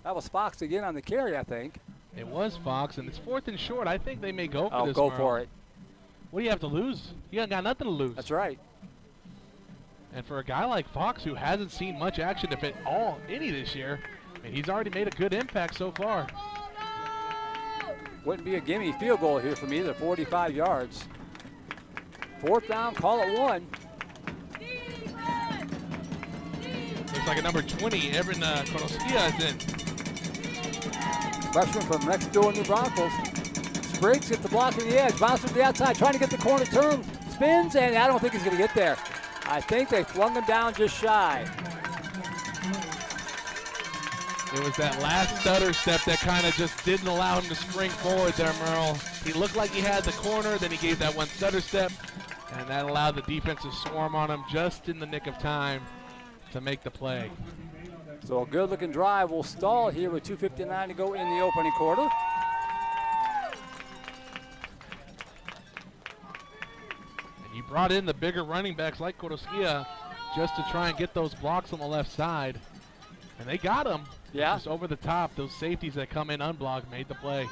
That was Fox again on the carry, I think. It was Fox, and it's 4th and short. I think they may go for this, Go Merle. for it. What do you have to lose? You ain't got nothing to lose. That's right. And for a guy like Fox, who hasn't seen much action, if at all, any this year, I mean, he's already made a good impact so far. Wouldn't be a gimme field goal here from either. 45 yards. 4th down, call it 1. Looks like a number 20, Evan Koroskia is in. Freshman from next door, New Braunfels. Spriggs gets the block on the edge. Bounces to the outside, trying to get the corner turn. Spins, and I don't think he's going to get there. I think they flung him down just shy. It was that last stutter step that kind of just didn't allow him to spring forward there, Merle. He looked like he had the corner, then he gave that one stutter step, and that allowed the defense to swarm on him just in the nick of time to make the play. So a good-looking drive will stall here with 2:59 to go in the opening quarter. And you brought in the bigger running backs like Koroskia just to try and get those blocks on the left side. And they got him. Yeah. Just over the top. Those safeties that come in unblocked made the play.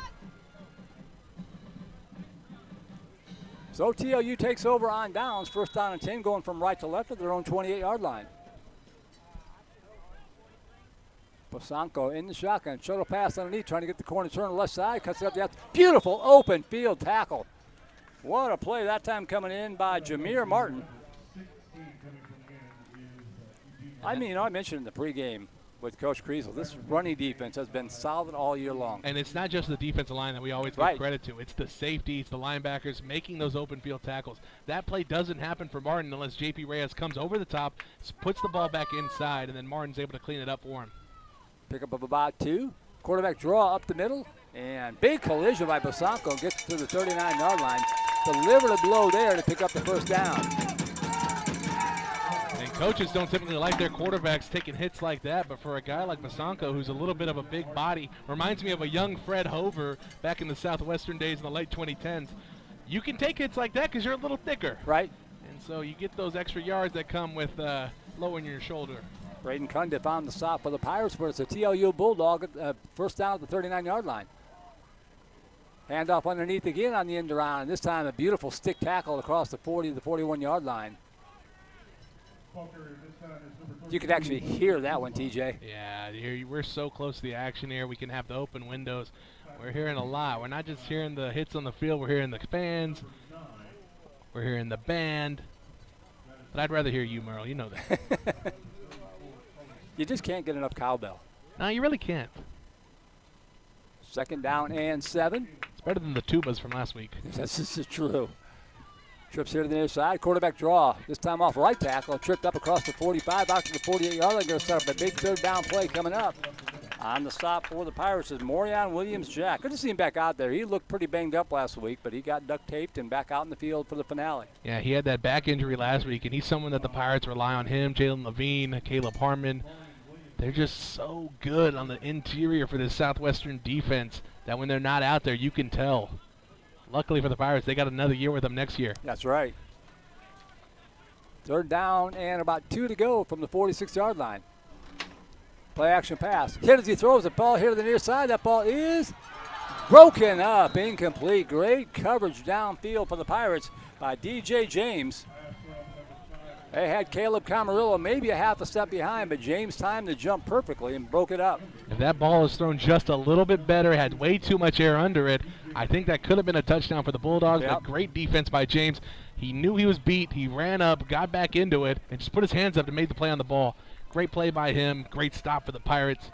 So TLU takes over on downs. 1st down and 10, going from right to left at their own 28-yard line. Bosanko in the shotgun. Shuttle pass underneath, trying to get the corner turn to the left side. Cuts it up the outside. Beautiful open field tackle. What a play that time coming in by Jameer Martin. I mean, I mentioned in the pregame with Coach Kriesel, this running defense has been solid all year long. And it's not just the defensive line that we always give credit to. It's the safeties, the linebackers making those open field tackles. That play doesn't happen for Martin unless J.P. Reyes comes over the top, puts the ball back inside, and then Martin's able to clean it up for him. Pick up of about 2. Quarterback draw up the middle. And big collision by Bosanko. Gets to the 39-yard line. Delivered a blow there to pick up the 1st down. And coaches don't typically like their quarterbacks taking hits like that, but for a guy like Bosanko, who's a little bit of a big body, reminds me of a young Fred Hover back in the Southwestern days in the late 2010s. You can take hits like that because you're a little thicker. Right. And so you get those extra yards that come with lowering your shoulder. Braden Cundiff found the stop for the Pirates, but it's a TLU Bulldog 1st down at the 39-yard line. Handoff underneath again on the end around, and this time a beautiful stick tackle across the 40 to the 41-yard line. You could actually hear that one, TJ. Yeah, we're so close to the action here. We can have the open windows. We're hearing a lot. We're not just hearing the hits on the field. We're hearing the fans. We're hearing the band. But I'd rather hear you, Merle. You know that. You just can't get enough cowbell. No, you really can't. 2nd down and 7. It's better than the tubas from last week. This is true. Trips here to the near side. Quarterback draw. This time off right tackle. Tripped up across the 45 out to the 48-yard line. Going to set up a big 3rd down play coming up. On the stop for the Pirates is Morion Williams-Jack. Good to see him back out there. He looked pretty banged up last week, but he got duct taped and back out in the field for the finale. Yeah, he had that back injury last week, and he's someone that the Pirates rely on him. Jalen Levine, Caleb Harmon. They're just so good on the interior for this Southwestern defense that when they're not out there, you can tell. Luckily for the Pirates, they got another year with them next year. That's right. 3rd down and about 2 to go from the 46-yard line. Play action pass. Hit as he throws the ball here to the near side. That ball is broken up, incomplete. Great coverage downfield for the Pirates by DJ James. They had Caleb Camarillo maybe a half a step behind, but James timed the jump perfectly and broke it up. If that ball is thrown just a little bit better, had way too much air under it, I think that could have been a touchdown for the Bulldogs. But great defense by James. He knew he was beat. He ran up, got back into it, and just put his hands up and made the play on the ball. Great play by him. Great stop for the Pirates.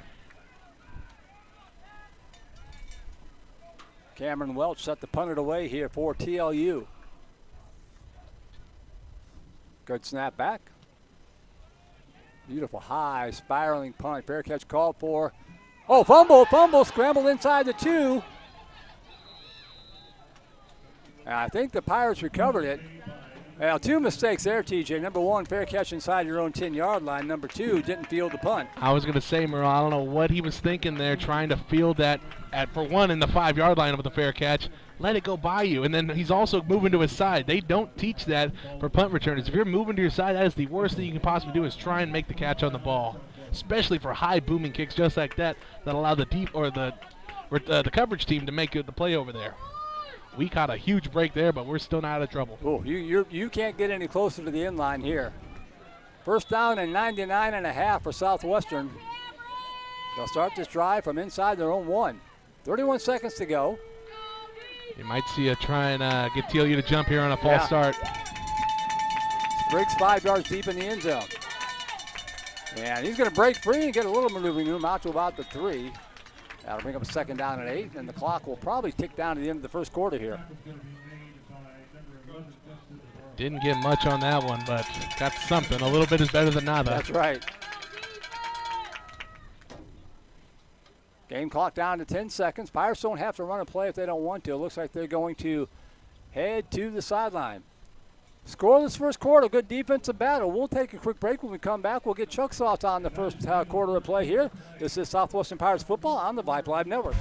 Cameron Welch set the punted away here for TLU. Good snap back. Beautiful high spiraling punt. Fair catch called for. Oh, fumble, scrambled inside the 2. And I think the Pirates recovered it. Well, 2 mistakes there, TJ. Number 1, fair catch inside your own 10-yard line. Number 2, didn't field the punt. I was going to say, Merle, I don't know what he was thinking there, trying to field that for 1 in the 5-yard line with a fair catch. Let it go by you. And then he's also moving to his side. They don't teach that for punt returners. If you're moving to your side, that is the worst thing you can possibly do is try and make the catch on the ball, especially for high booming kicks just like that allow the the coverage team to make the play over there. We caught a huge break there, but we're still not out of trouble. Oh, you can't get any closer to the end line here. First down and 99.5 for Southwestern. They'll start this drive from inside their own 1. 31 seconds to go. You might see you try and get TLU to jump here on a false start. Breaks 5 yards deep in the end zone. And he's going to break free and get a little maneuvering room out to about the 3. That'll bring up a second down and 8, and the clock will probably tick down to the end of the first quarter here. Didn't get much on that one, but got something. A little bit is better than nada. That's right. Game clock down to 10 seconds. Pirates don't have to run a play if they don't want to. It looks like they're going to head to the sideline. Scoreless first quarter, good defensive battle. We'll take a quick break. When we come back, we'll get Chuck's thoughts on the first quarter of play here. This is Southwestern Pirates football on the Vype Live Network.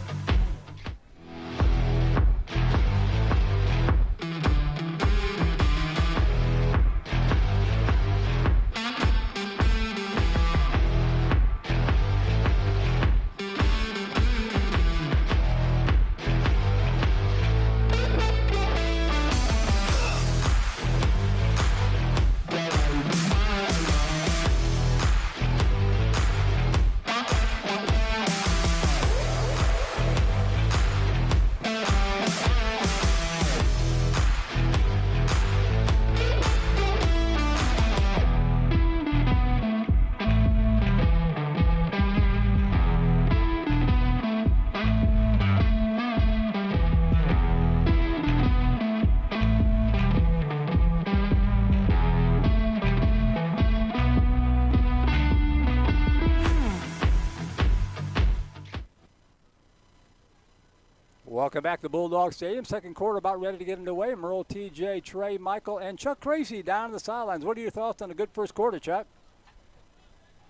Welcome back to Bulldog Stadium. Second quarter about ready to get underway. Merle, TJ, Trey, Michael, and Chuck Crazy down on the sidelines. What are your thoughts on a good first quarter, Chuck?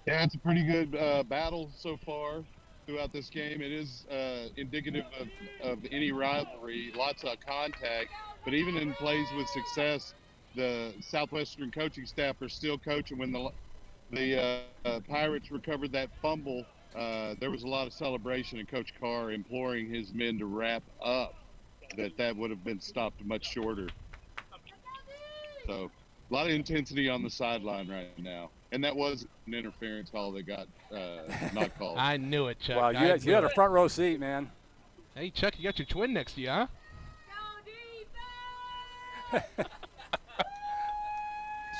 Yeah, it's a pretty good battle so far throughout this game. It is indicative of any rivalry, lots of contact. But even in plays with success, the Southwestern coaching staff are still coaching. When the Pirates recovered that fumble, there was a lot of celebration, and Coach Carr imploring his men to wrap up, that would have been stopped much shorter. So a lot of intensity on the sideline right now. And that was an interference call that got not called. I knew it, Chuck. Well, you had a front row seat, man. Hey, Chuck, you got your twin next to you, huh?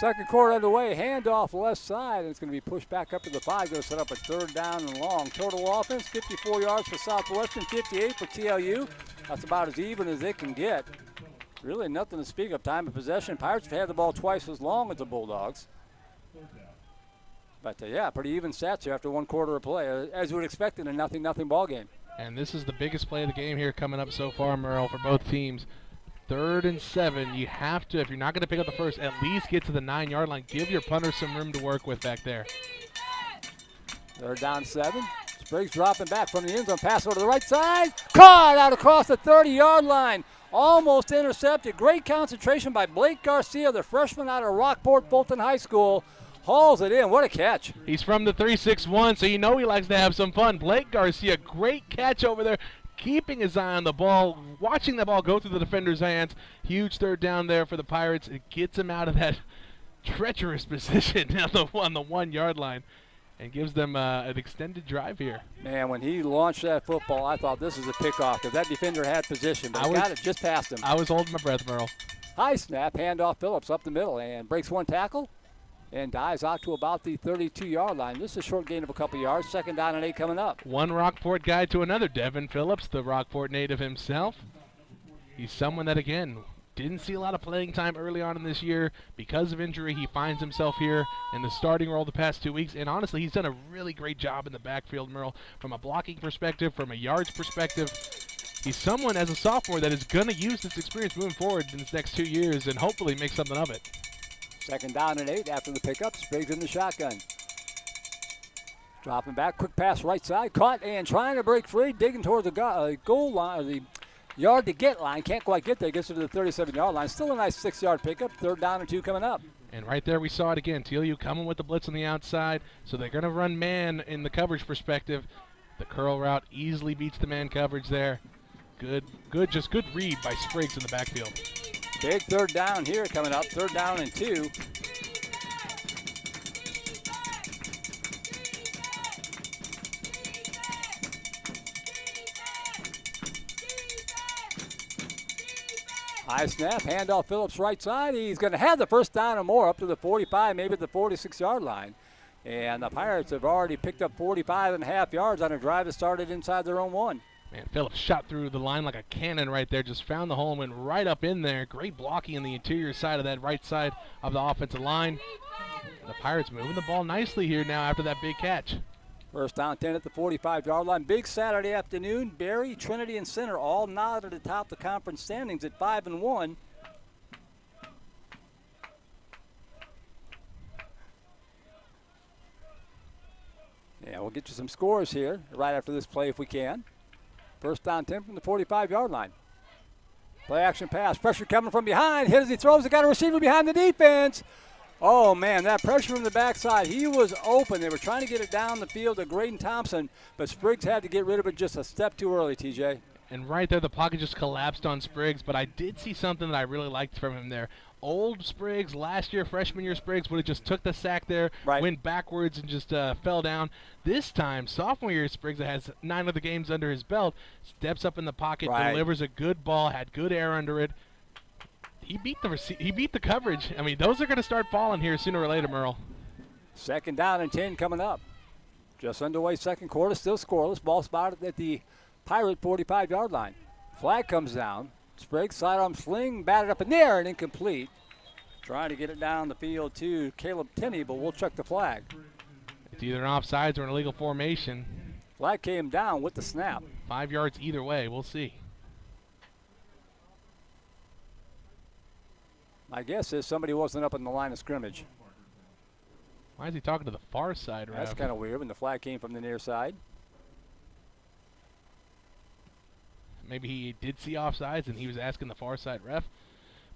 Second quarter underway, handoff left side, and it's going to be pushed back up to the 5. Going to set up a third down and long. Total offense, 54 yards for Southwestern, 58 for TLU. That's about as even as they can get. Really nothing to speak of. Time of possession. Pirates have had the ball twice as long as the Bulldogs. But, yeah, pretty even stats here after one quarter of play, as you would expect in a 0-0 ball game. And this is the biggest play of the game here coming up so far, Merle, for both teams. 3rd and 7. You have to, if you're not going to pick up the first, at least get to the 9-yard line. Give your punter some room to work with back there. 3rd down 7. Spriggs dropping back from the end zone. Pass over to the right side. Caught out across the 30-yard line. Almost intercepted. Great concentration by Blake Garcia, the freshman out of Rockport Fulton High School. Hauls it in. What a catch. He's from the 3-6-1, so you know he likes to have some fun. Blake Garcia, great catch over there. Keeping his eye on the ball, watching the ball go through the defender's hands. Huge 3rd down there for the Pirates. It gets him out of that treacherous position on the 1-yard line and gives them an extended drive here. Man, when he launched that football, I thought this was a pickoff because that defender had position, but got it just past him. I was holding my breath, Merle. High snap, handoff Phillips up the middle and breaks one tackle and dives out to about the 32-yard line. This is a short gain of a couple yards. 2nd down and 8 coming up. One Rockport guy to another. Devin Phillips, the Rockport native himself. He's someone that, again, didn't see a lot of playing time early on in this year. Because of injury, he finds himself here in the starting role the past 2 weeks. And honestly, he's done a really great job in the backfield, Merle, from a blocking perspective, from a yards perspective. he's someone as a sophomore that is going to use this experience moving forward in his next 2 years and hopefully make something of it. 2nd down and 8 after the pickup. Spriggs in the shotgun. Dropping back, quick pass right side, caught and trying to break free, digging towards the goal line, or the yard to get line. Can't quite get there, gets to the 37-yard line. Still a nice 6-yard pickup. 3rd down and 2 coming up. And right there we saw it again. TLU coming with the blitz on the outside, so they're going to run man in the coverage perspective. The curl route easily beats the man coverage there. Good read by Spriggs in the backfield. Big 3rd down here coming up. 3rd down and 2. High snap, handoff Phillips right side. He's going to have the 1st down or more up to the 45, maybe the 46-yard line. And the Pirates have already picked up 45.5 yards on a drive that started inside their own 1. Man, Phillips shot through the line like a cannon right there. Just found the hole and went right up in there. Great blocking in the interior side of that right side of the offensive line. The Pirates moving the ball nicely here now after that big catch. 1st down 10 at the 45-yard line. Big Saturday afternoon. Berry, Trinity, and Center all nodded at the top of the conference standings at 5-1. Yeah, we'll get you some scores here right after this play if we can. 1st down 10 from the 45-yard line. Play action pass. Pressure coming from behind. Hit as he throws it. Got a receiver behind the defense. Oh, man, that pressure from the backside. He was open. They were trying to get it down the field to Graydon Thompson, but Spriggs had to get rid of it just a step too early, TJ. And right there, the pocket just collapsed on Spriggs, but I did see something that I really liked from him there. Old Spriggs, last year, freshman year Spriggs, would have just took the sack there, went backwards and just fell down. This time, sophomore year Spriggs, that has 9 other games under his belt, steps up in the pocket, delivers a good ball, had good air under it. He beat the coverage. I mean, those are going to start falling here sooner or later, Merle. 2nd down and 10 coming up. Just underway 2nd quarter, still scoreless. Ball spotted at the Pirate 45-yard line. Flag comes down. Spriggs sidearm sling, batted up in the air and incomplete. Trying to get it down the field to Caleb Tenney, but we'll check the flag. It's either an offsides or an illegal formation. Flag came down with the snap. 5 yards either way. We'll see. My guess is somebody wasn't up in the line of scrimmage. Why is he talking to the far side, ref? That's kind of weird when the flag came from the near side. Maybe he did see offsides and he was asking the far side ref.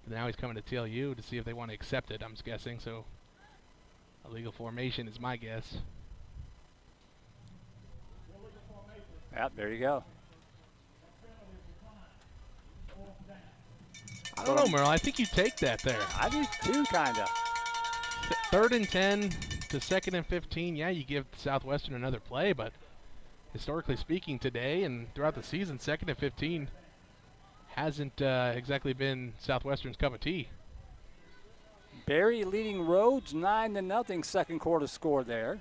But now he's coming to TLU to see if they want to accept it, I'm guessing. So illegal formation is my guess. Yep, there you go. I don't know, Merle. I think you take that there. I do too, kind of. 3rd and 10 to 2nd and 15. Yeah, you give Southwestern another play, but historically speaking today and throughout the season, 2nd and 15 hasn't exactly been Southwestern's cup of tea. Berry leading Rhodes 9-0, 2nd quarter score there.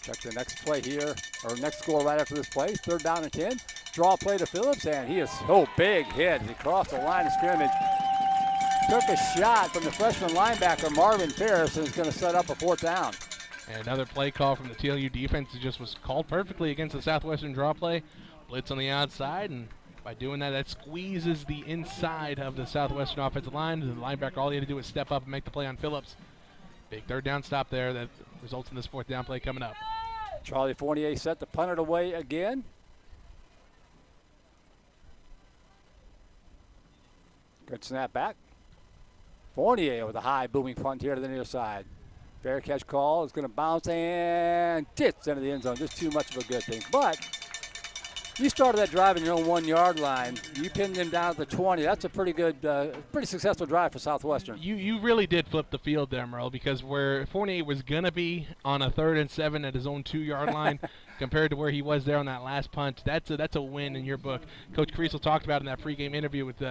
Check the next play here, or next score right after this play. 3rd down and 10. Draw play to Phillips, and he is so big hit. He crossed the line of scrimmage. Took a shot from the freshman linebacker, Marvin Ferris, and is going to set up a 4th down. And another play call from the TLU defense that just was called perfectly against the Southwestern draw play. Blitz on the outside, and by doing that, that squeezes the inside of the Southwestern offensive line. The linebacker, all he had to do was step up and make the play on Phillips. Big 3rd down stop there that results in this 4th down play coming up. Charlie Fournier set to punt it away again. Good snap back. Fournier with a high booming punt here to the near side. Fair catch call is going to bounce and tits into the end zone. Just too much of a good thing. But you started that drive in your own 1-yard line. You pinned them down at the 20. That's a pretty good, pretty successful drive for Southwestern. You really did flip the field there, Merle, because where Fournier was going to be on a 3rd and 7 at his own 2-yard line compared to where he was there on that last punt, that's a win in your book. Coach Creasel talked about in that pregame interview with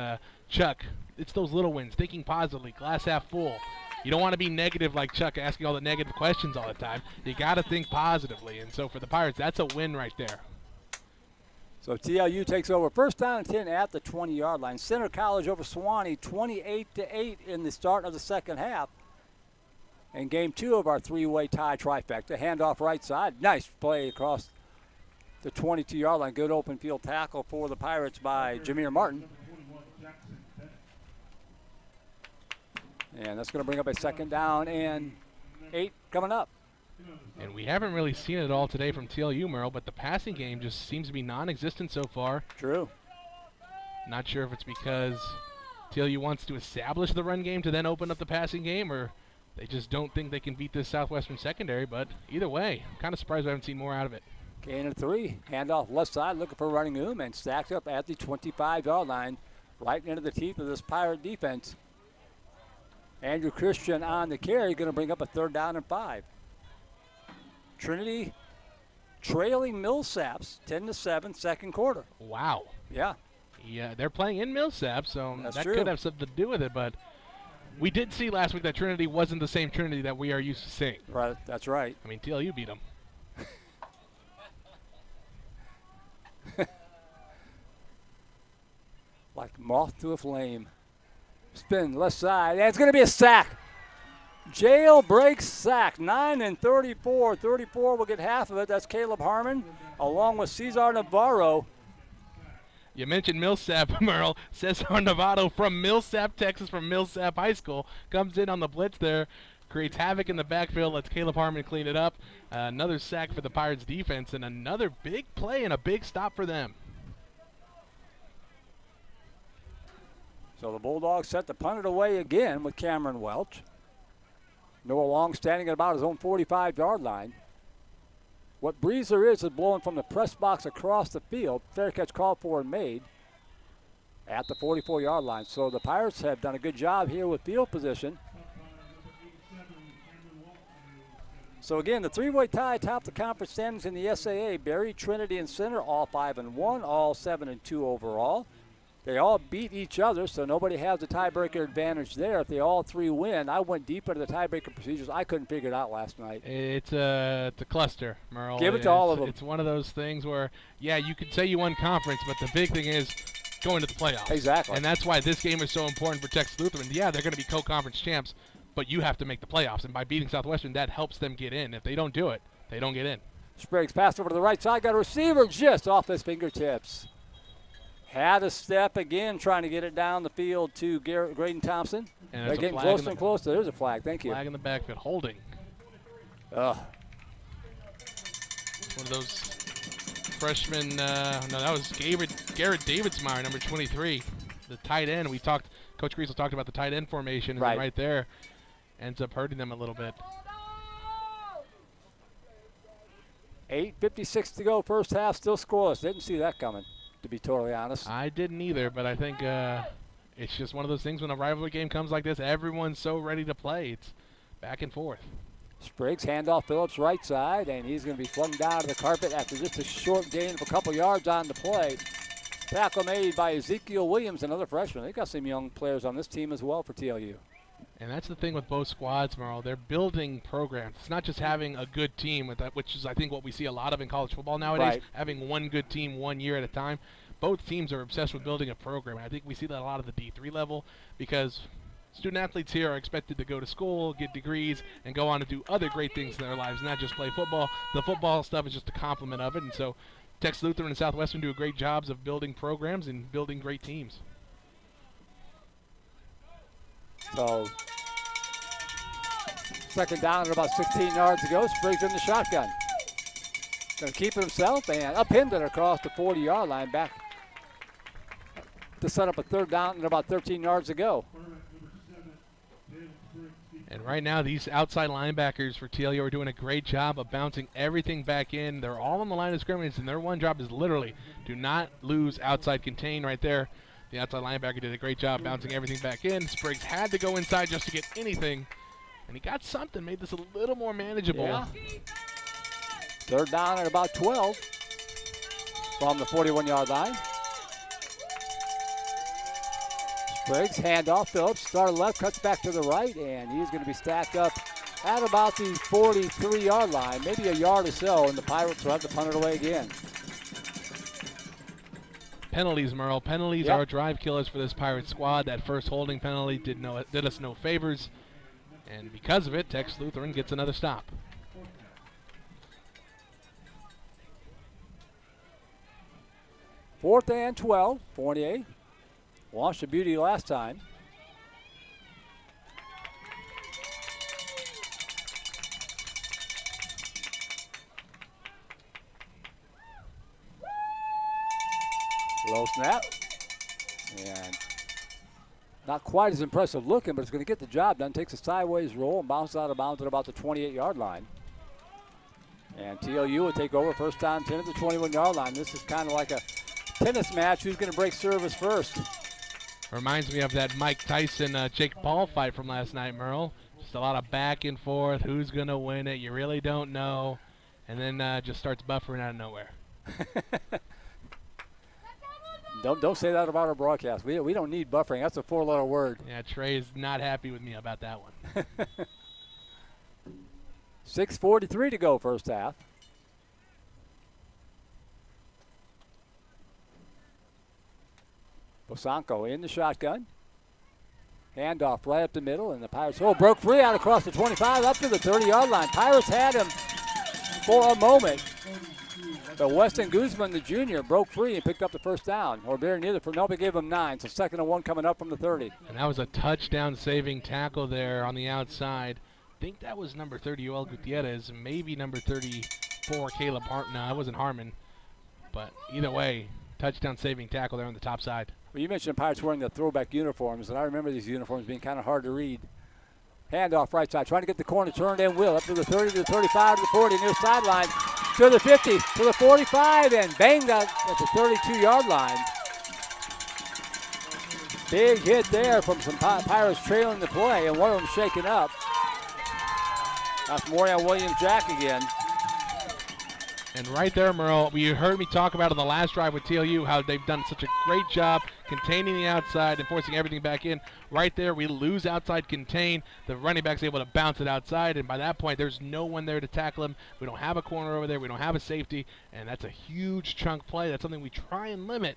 Chuck. It's those little wins, thinking positively, glass half full. You don't want to be negative like Chuck, asking all the negative questions all the time. You got to think positively, and so for the Pirates, that's a win right there. So TLU takes over 1st down and 10 at the 20-yard line. Center College over Sewanee 28-8 in the start of the 2nd half. in game 2 of our three-way tie trifecta. Handoff right side. Nice play across the 22-yard line. Good open field tackle for the Pirates by Jameer Martin. And that's going to bring up a 2nd down and 8 coming up. And we haven't really seen it all today from TLU, Merle, but the passing game just seems to be non-existent so far. True. Not sure if it's because TLU wants to establish the run game to then open up the passing game, or they just don't think they can beat this Southwestern secondary. But either way, I'm kind of surprised we haven't seen more out of it. Gain of 3. Handoff left side, looking for running room, and stacked up at the 25-yard line, right into the teeth of this Pirate defense. Andrew Christian on the carry, going to bring up a 3rd down and 5. Trinity trailing Millsaps 10-7, second quarter. Wow. Yeah. Yeah, they're playing in Millsap, so That's that true. could have something to do with it. But we did see last week that Trinity wasn't the same Trinity that we are used to seeing. Right, that's right. I mean, TLU beat them. Like moth to a flame. Spin left side, and it's going to be a sack. Jailbreak sack, 9 and 34. 34 will get half of it. That's Caleb Harmon, along with Cesar Navarro. You mentioned Millsap, Merle. Cesar Navarro from Millsap, Texas, from Millsap High School, comes in on the blitz there, creates havoc in the backfield, lets Caleb Harmon clean it up. Another sack for the Pirates defense, and another big play and a big stop for them. So the Bulldogs set to punt it away again with Cameron Welch. Noah Long standing at about his own 45-yard line. What breeze there is blowing from the press box across the field. Fair catch called for and made at the 44-yard line. So the Pirates have done a good job here with field position. So again, the three-way tie top the conference standings in the SAA. Berry, Trinity, and Center all 5-1, all 7-2 overall. They all beat each other, so nobody has a tiebreaker advantage there. If they all 3 win, I went deep into the tiebreaker procedures. I couldn't figure it out last night. It's a cluster, Merle. Give it to all of them. It's one of those things where, yeah, you could say you won conference, but the big thing is going to the playoffs. Exactly. And that's why this game is so important for Texas Lutheran. Yeah, they're going to be co-conference champs, but you have to make the playoffs. And by beating Southwestern, that helps them get in. If they don't do it, they don't get in. Spriggs passed over to the right side. Got a receiver just off his fingertips. Had a step again trying to get it down the field to Graydon Thompson. And they're getting closer and closer. There's a flag. Thank you. Flag in the backfield. Holding. Ugh. One of those freshmen. No, that was Garrett Davidsmeyer, number 23. The tight end. Coach Griesel talked about the tight end formation. And right there ends up hurting them a little bit. 8:56 to go. First half still scoreless. Didn't see that coming, to be totally honest. I didn't either, but I think it's just one of those things when a rivalry game comes like this, everyone's so ready to play. It's back and forth. Spriggs, handoff Phillips right side, and he's going to be flung down to the carpet after just a short gain of a couple yards on the play. Tackle made by Ezekiel Williams, another freshman. They've got some young players on this team as well for TLU. And that's the thing with both squads, Merle. They're building programs. It's not just having a good team, which is, I think, what we see a lot of in college football nowadays, having one good team 1 year at a time. Both teams are obsessed with building a program. I think we see that a lot at the D3 level because student-athletes here are expected to go to school, get degrees, and go on to do other great things in their lives, not just play football. The football stuff is just a complement of it, and so Texas Lutheran and Southwestern do great jobs of building programs and building great teams. So, second down at about 16 yards to go. Spriggs in the shotgun. Going to keep it himself and upend it across the 40-yard line back to set up a third down and about 13 yards to go. And right now, these outside linebackers for TLU are doing a great job of bouncing everything back in. They're all on the line of scrimmage, and their one job is literally do not lose outside contain right there. The outside linebacker did a great job bouncing everything back in. Spriggs had to go inside just to get anything, and he got something, made this a little more manageable. Yeah. Third down at about 12 from the 41-yard line. Spriggs, handoff, Phillips, started left, cuts back to the right, and he's going to be stacked up at about the 43-yard line, maybe a yard or so, and the Pirates will have to punt it away again. Penalties, Merle. Penalties are drive killers for this Pirate squad. That first holding penalty did us no favors. And because of it, Texas Lutheran gets another stop. Fourth and 12, Fournier. Launched a beauty last time. Low snap. And not quite as impressive looking, but it's going to get the job done. Takes a sideways roll and bounces out of bounds at about the 28-yard line. And TLU will take over first down 10 at the 21-yard line. This is kind of like a tennis match. Who's going to break service first? Reminds me of that Mike Tyson, Jake Paul fight from last night, Merle. Just a lot of back and forth. Who's going to win it? You really don't know. And then just starts buffering out of nowhere. Don't say that about our broadcast. We don't need buffering. That's a four-letter word. Yeah, Trey is not happy with me about that one. 6:43 to go first half. Bosanko in the shotgun. Handoff right up the middle, and the Pirates broke free out across the 25 up to the 30-yard line. Pirates had him for a moment. But Weston Guzman, the junior, broke free and picked up the first down. Or very near they gave him 9, so 2nd and 1 coming up from the 30. And that was a touchdown-saving tackle there on the outside. I think that was number 30, Joel Gutierrez, maybe number 34, Caleb Harmon. No, that wasn't Harmon. But either way, touchdown-saving tackle there on the top side. Well, you mentioned the Pirates wearing the throwback uniforms, and I remember these uniforms being kind of hard to read. Handoff right side, trying to get the corner turned in. Will up to the 30, to the 35, to the 40, near sideline, to the 50, to the 45, and banged out at the 32-yard line. Big hit there from some Pirates trailing the play, and one of them shaken up. That's Morian Williams-Jack again. And right there, Merle, you heard me talk about on the last drive with TLU how they've done such a great job containing the outside and forcing everything back in. Right there, we lose outside contain. The running back's able to bounce it outside, and by that point, there's no one there to tackle him. We don't have a corner over there. We don't have a safety, and that's a huge chunk play. That's something we try and limit.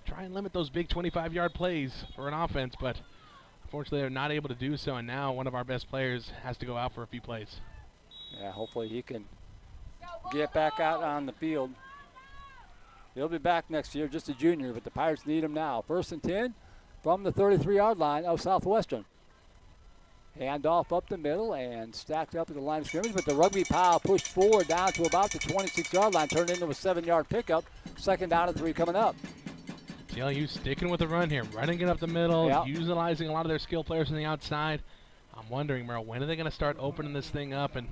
Try and limit those big 25-yard plays for an offense, but unfortunately, they're not able to do so, and now one of our best players has to go out for a few plays. Yeah, hopefully he can get back out on the field. He'll be back next year, just a junior, but the Pirates need him now. 1st and 10 from the 33-yard line of Southwestern. Handoff up the middle and stacked up at the line of scrimmage, but the rugby pile pushed forward down to about the 26-yard line, turned into a 7-yard pickup. 2nd down and 3 coming up. TLU sticking with the run here, running it up the middle, yep, utilizing a lot of their skill players on the outside. I'm wondering, Merle, when are they going to start opening this thing up and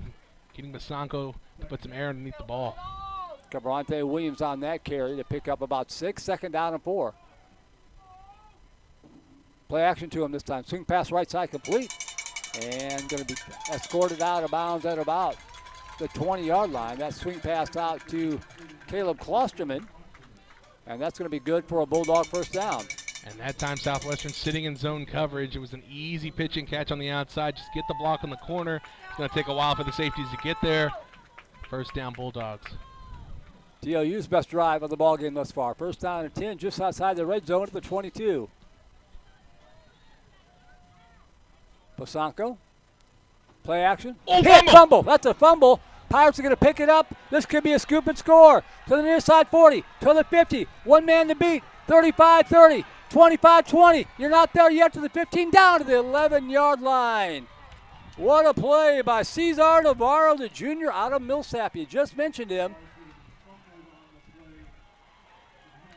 getting Bosanko to put some air underneath the ball? Cabrante Williams on that carry to pick up about 6, 2nd down and 4. Play action to him this time. Swing pass right side complete. And going to be escorted out of bounds at about the 20-yard line. That swing pass out to Caleb Klosterman. And that's going to be good for a Bulldog first down. And that time Southwestern sitting in zone coverage. It was an easy pitch and catch on the outside. Just get the block on the corner. It's going to take a while for the safeties to get there. First down, Bulldogs. TLU's best drive of the ballgame thus far. 1st down and 10 just outside the red zone at the 22. Bosanko. Play action. Oh, hit, fumble. That's a fumble. Pirates are going to pick it up. This could be a scoop and score. To the near side 40, to the 50. One man to beat. 35-30, 25-20. You're not there yet to the 15, down to the 11-yard line. What a play by Cesar Navarro, the junior out of Millsap. You just mentioned him.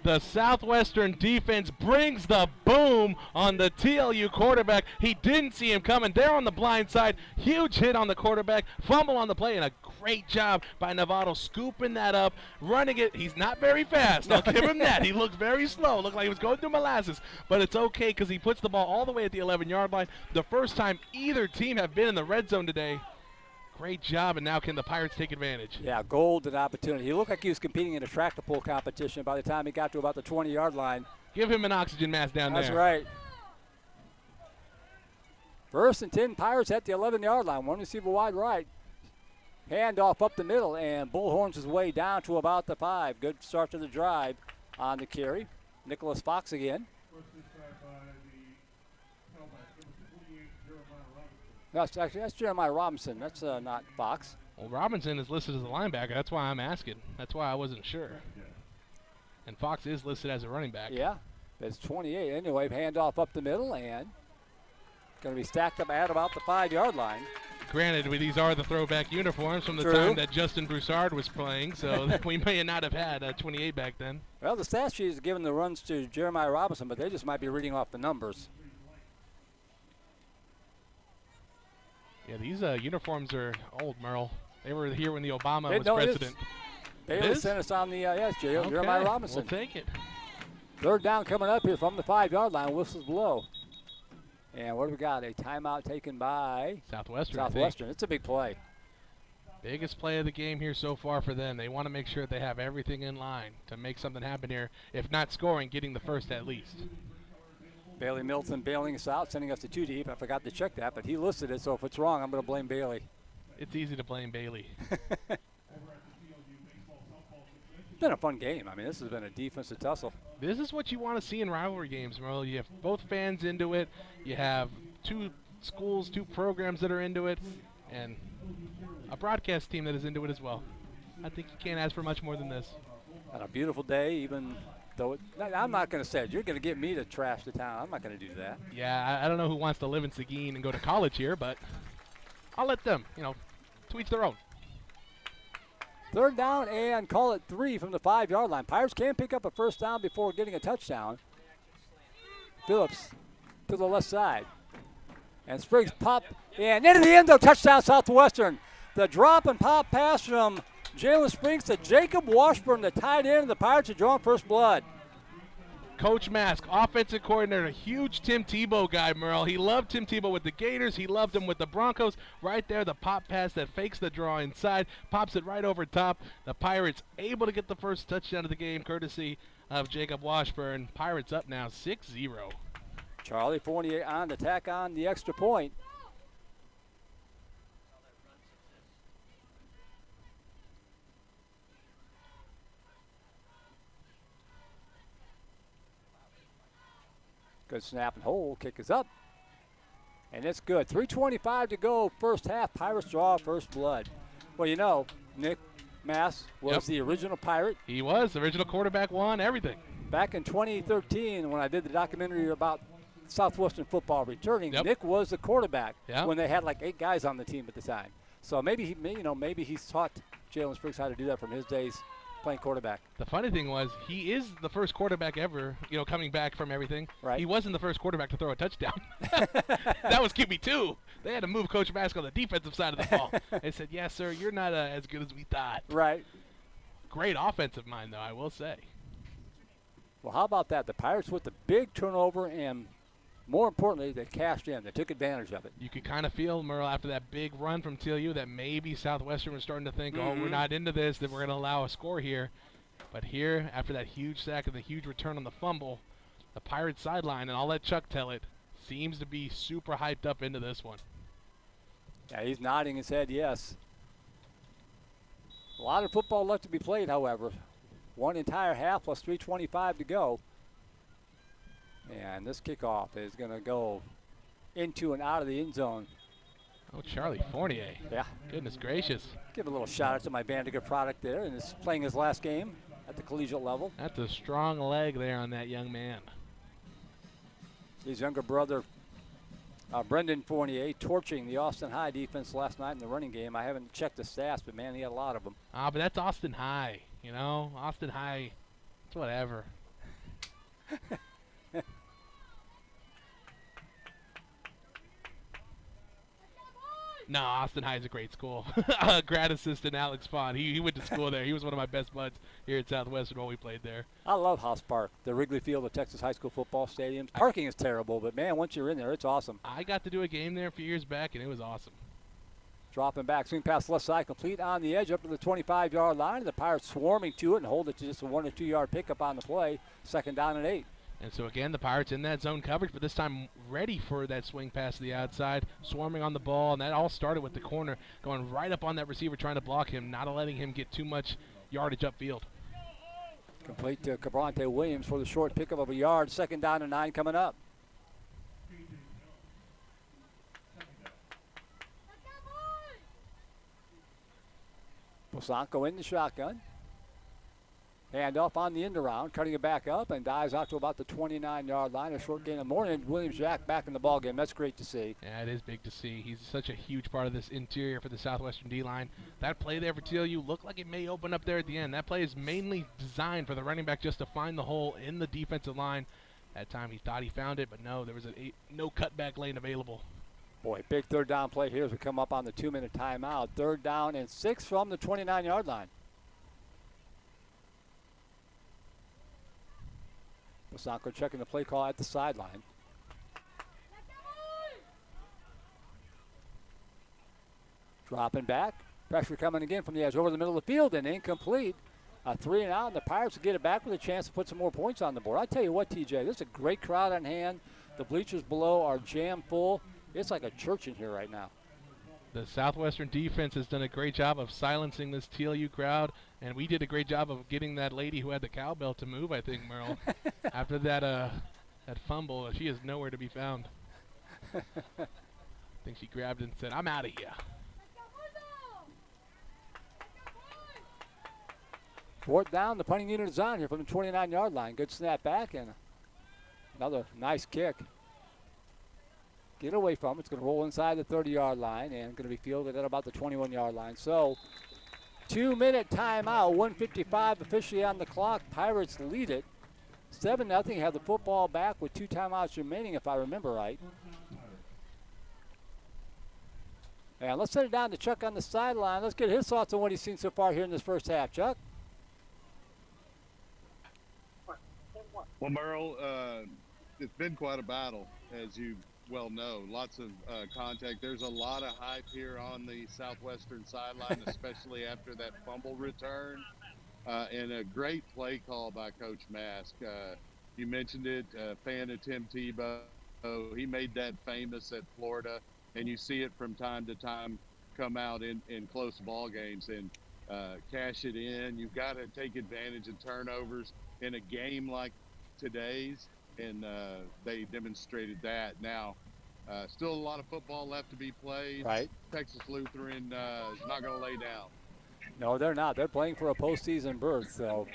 The Southwestern defense brings the boom on the TLU quarterback. He didn't see him coming. There on the blind side. Huge hit on the quarterback. Fumble on the play, and a great job by Navarro scooping that up, running it. He's not very fast. I'll give him that. He looked very slow. Looked like he was going through molasses. But it's okay because he puts the ball all the way at the 11-yard line. The first time either team have been in the red zone today. Great job, and now can the Pirates take advantage? Yeah, golden opportunity. He looked like he was competing in a tractor pull competition by the time he got to about the 20-yard line. Give him an oxygen mask down there. That's right. 1st and 10, Pirates at the 11-yard line. One receiver wide right. Handoff up the middle, and Bullhorns his way down to about the 5. Good start to the drive on the carry. Nicholas Fox again. That's Jeremiah Robinson. That's not Fox. Well, Robinson is listed as a linebacker. That's why I'm asking. That's why I wasn't sure. And Fox is listed as a running back. Yeah, it's 28. Anyway, handoff up the middle and going to be stacked up at about the 5-yard line. Granted, these are the throwback uniforms from the time that Justin Broussard was playing, so we may not have had a 28 back then. Well, the stat sheet is giving the runs to Jeremiah Robinson, but they just might be reading off the numbers. Yeah, these uniforms are old, Merle. They were here when the Obama was president. Bailey sent us on the, Jeremiah Robinson. We'll take it. 3rd down coming up here from the 5-yard line. Whistles blow. And what do we got? A timeout taken by Southwestern. It's a big play. Biggest play of the game here so far for them. They want to make sure they have everything in line to make something happen here. If not scoring, getting the first at least. Bailey Milton bailing us out, sending us to 2 deep. I forgot to check that, but he listed it, so if it's wrong, I'm going to blame Bailey. It's easy to blame Bailey. It's been a fun game. I mean, this has been a defensive tussle. This is what you want to see in rivalry games, Merle. You have both fans into it. You have 2 schools, 2 programs that are into it, and a broadcast team that is into it as well. I think you can't ask for much more than this. On a beautiful day, even though I'm not going to say it. You're going to get me to trash the town. I'm not going to do that. Yeah, I don't know who wants to live in Seguin and go to college here, but I'll let them, to each their own. 3rd down and call it 3 from the 5-yard line. Pirates can pick up a 1st down before getting a touchdown. Phillips to the left side. And Spriggs pop and into the end zone. Touchdown Southwestern. The drop and pop pass from Jalen Spriggs to Jacob Washburn, the tight end, and the Pirates are drawing first blood. Coach Mask, offensive coordinator, a huge Tim Tebow guy, Merle. He loved Tim Tebow with the Gators. He loved him with the Broncos. Right there, the pop pass that fakes the draw inside, pops it right over top. The Pirates able to get the first touchdown of the game, courtesy of Jacob Washburn. Pirates up now 6-0. Charlie Fournier on to tack on the extra point. Good snap and hold. Kick is up. And it's good. 3:25 to go. First half. Pirates draw first blood. Well, Nick Mass was the original Pirate. He was. The original quarterback, won everything. Back in 2013, when I did the documentary about Southwestern football returning, Nick was the quarterback when they had like 8 guys on the team at the time. So maybe he's taught Jalen Spriggs how to do that from his days playing quarterback. The funny thing was, he is the first quarterback ever, coming back from everything. Right. He wasn't the first quarterback to throw a touchdown. That was QB2. They had to move Coach Mask on the defensive side of the ball. They said, yes, sir, you're not as good as we thought. Right. Great offensive mind, though, I will say. Well, how about that? The Pirates with the big turnover, and more importantly, they cashed in. They took advantage of it. You could kind of feel, Merle, after that big run from TLU that maybe Southwestern was starting to think, oh, we're not into this, that we're going to allow a score here. But here, after that huge sack and the huge return on the fumble, the Pirates sideline, and I'll let Chuck tell it, seems to be super hyped up into this one. Yeah, he's nodding his head yes. A lot of football left to be played, however. One entire half plus 3:25 to go. And this kickoff is going to go into and out of the end zone. Oh, Charlie Fournier. Yeah. Goodness gracious. Give a little shout out to my Bandicoot product there, and is playing his last game at the collegiate level. That's a strong leg there on that young man. His younger brother, Brendan Fournier, torching the Austin High defense last night in the running game. I haven't checked the stats, but man, he had a lot of them. But that's Austin High, Austin High, it's whatever. No, Austin High is a great school. Grad assistant Alex Fon. He went to school there. He was one of my best buds here at Southwestern while we played there. I love House Park, the Wrigley Field of Texas high school football stadiums. Parking is terrible, but man, once you're in there, it's awesome. I got to do a game there a few years back, and it was awesome. Dropping back, swing pass left side, complete on the edge up to the 25-yard line. The Pirates swarming to it and hold it to just a 1 or 2 yard pickup on the play. 2nd down and 8. And so again, the Pirates in that zone coverage, but this time ready for that swing pass to the outside, swarming on the ball, and that all started with the corner going right up on that receiver, trying to block him, not letting him get too much yardage upfield. Complete to Cabrante Williams for the short pickup of a yard. 2nd down and 9 coming up. Posanko in the shotgun. Handoff on the end around, cutting it back up and dives out to about the 29-yard line. A short gain of more, and Williams Jack back in the ballgame. That's great to see. Yeah, it is big to see. He's such a huge part of this interior for the Southwestern D-line. That play there for TLU looked like it may open up there at the end. That play is mainly designed for the running back just to find the hole in the defensive line. That time he thought he found it, but no, there was no cutback lane available. Boy, big third down play here as we come up on the 2-minute timeout. 3rd down and 6 from the 29-yard line. Posanko checking the play call at the sideline. Dropping back. Pressure coming again from the edge over the middle of the field and incomplete. A 3 and out, and the Pirates will get it back with a chance to put some more points on the board. I tell you what, TJ, this is a great crowd on hand. The bleachers below are jam full. It's like a church in here right now. The Southwestern defense has done a great job of silencing this TLU crowd, and we did a great job of getting that lady who had the cowbell to move, I think, Merle. After that fumble, she is nowhere to be found. I think she grabbed it and said, "I'm out of here." 4th down, the punting unit is on here from the 29-yard line. Good snap back and another nice kick. Get away from it. It's going to roll inside the 30-yard line and going to be fielded at about the 21-yard line. So 2-minute timeout, 1:55 officially on the clock. Pirates lead it 7-0. Have the football back with 2 timeouts remaining, if I remember right. And let's send it down to Chuck on the sideline. Let's get his thoughts on what he's seen so far here in this first half. Chuck? Well, Merle, it's been quite a battle, as you well know. Lots of contact. There's a lot of hype here on the Southwestern sideline, especially after that fumble return. And a great play call by Coach Mask. You mentioned it, fan of Tim Tebow. He made that famous at Florida, and you see it from time to time come out in close ball games and cash it in. You've got to take advantage of turnovers in a game like today's, and they demonstrated that. Now, still a lot of football left to be played. Right. Texas Lutheran is not going to lay down. No, they're not. They're playing for a postseason berth. So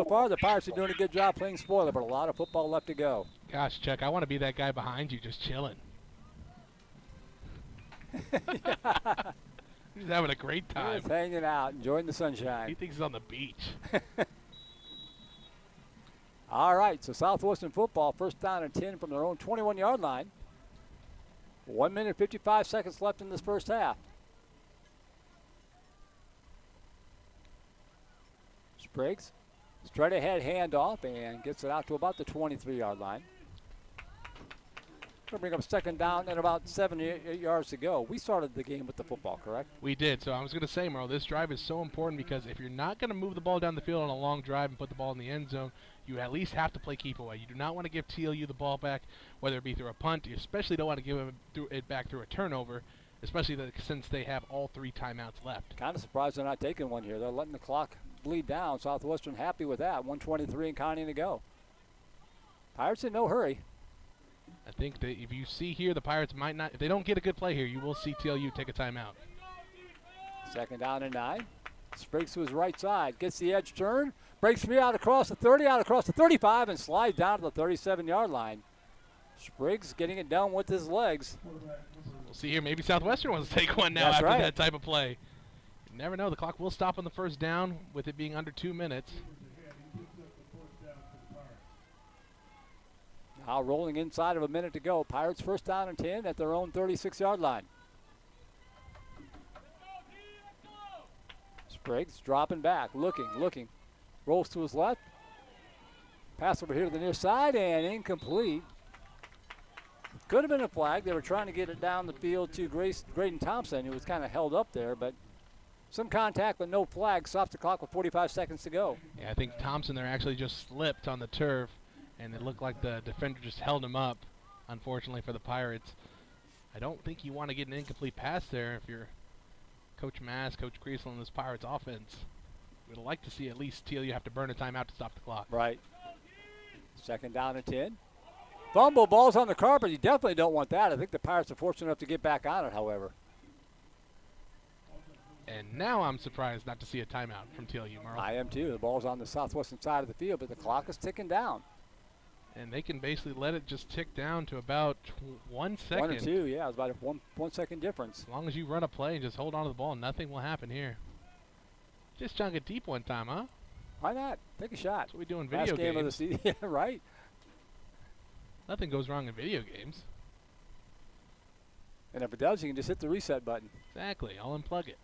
far, the Pirates are doing a good job playing spoiler, but a lot of football left to go. Gosh, Chuck, I want to be that guy behind you just chilling. He's having a great time. He's hanging out, enjoying the sunshine. He thinks he's on the beach. All right, so Southwestern football, 1st down and 10 from their own 21-yard line. 1 minute, 55 seconds left in this first half. Spriggs, straight ahead handoff and gets it out to about the 23-yard line. Going to bring up 2nd down and about 7 yards to go. We started the game with the football, correct? We did. So I was going to say, Merle, this drive is so important because if you're not going to move the ball down the field on a long drive and put the ball in the end zone, you at least have to play keep away. You do not want to give TLU the ball back, whether it be through a punt. You especially don't want to give it back through a turnover, especially since they have all 3 timeouts left. Kind of surprised they're not taking one here. They're letting the clock bleed down. Southwestern happy with that. 1:23 and counting to go. Pirates in no hurry. I think that if you see here, the Pirates might not, if they don't get a good play here, you will see TLU take a timeout. 2nd down and 9. Spriggs to his right side, gets the edge turn, breaks free out across the 30, out across the 35, and slides down to the 37-yard line. Spriggs getting it done with his legs. We'll see here, maybe Southwestern wants to take one now after that type of play. You never know, the clock will stop on the 1st down with it being under 2 minutes. Now rolling inside of a minute to go. Pirates 1st down and 10 at their own 36-yard line. Spriggs dropping back, looking. Rolls to his left. Pass over here to the near side and incomplete. Could have been a flag. They were trying to get it down the field to Graydon Thompson, who was kind of held up there, but some contact but no flag. Stops the clock with 45 seconds to go. Yeah, I think Thompson there actually just slipped on the turf, and it looked like the defender just held him up, unfortunately for the Pirates. I don't think you want to get an incomplete pass there if you're Coach Mass, Coach Creasel, and this Pirates offense. We'd like to see at least TLU have to burn a timeout to stop the clock. Right. 2nd down and 10. Fumble, ball's on the carpet. You definitely don't want that. I think the Pirates are fortunate enough to get back on it, however. And now I'm surprised not to see a timeout from TLU, Merle. I am too. The ball's on the southwestern side of the field, but the clock is ticking down. And they can basically let it just tick down to about 1 second. 1 or 2, yeah. It's about a 1 second difference. As long as you run a play and just hold on to the ball, nothing will happen here. Just chunk it deep one time, huh? Why not? Take a shot. That's what we do in video Last game games. of the season. Yeah, right. Nothing goes wrong in video games. And if it does, you can just hit the reset button. Exactly. I'll unplug it.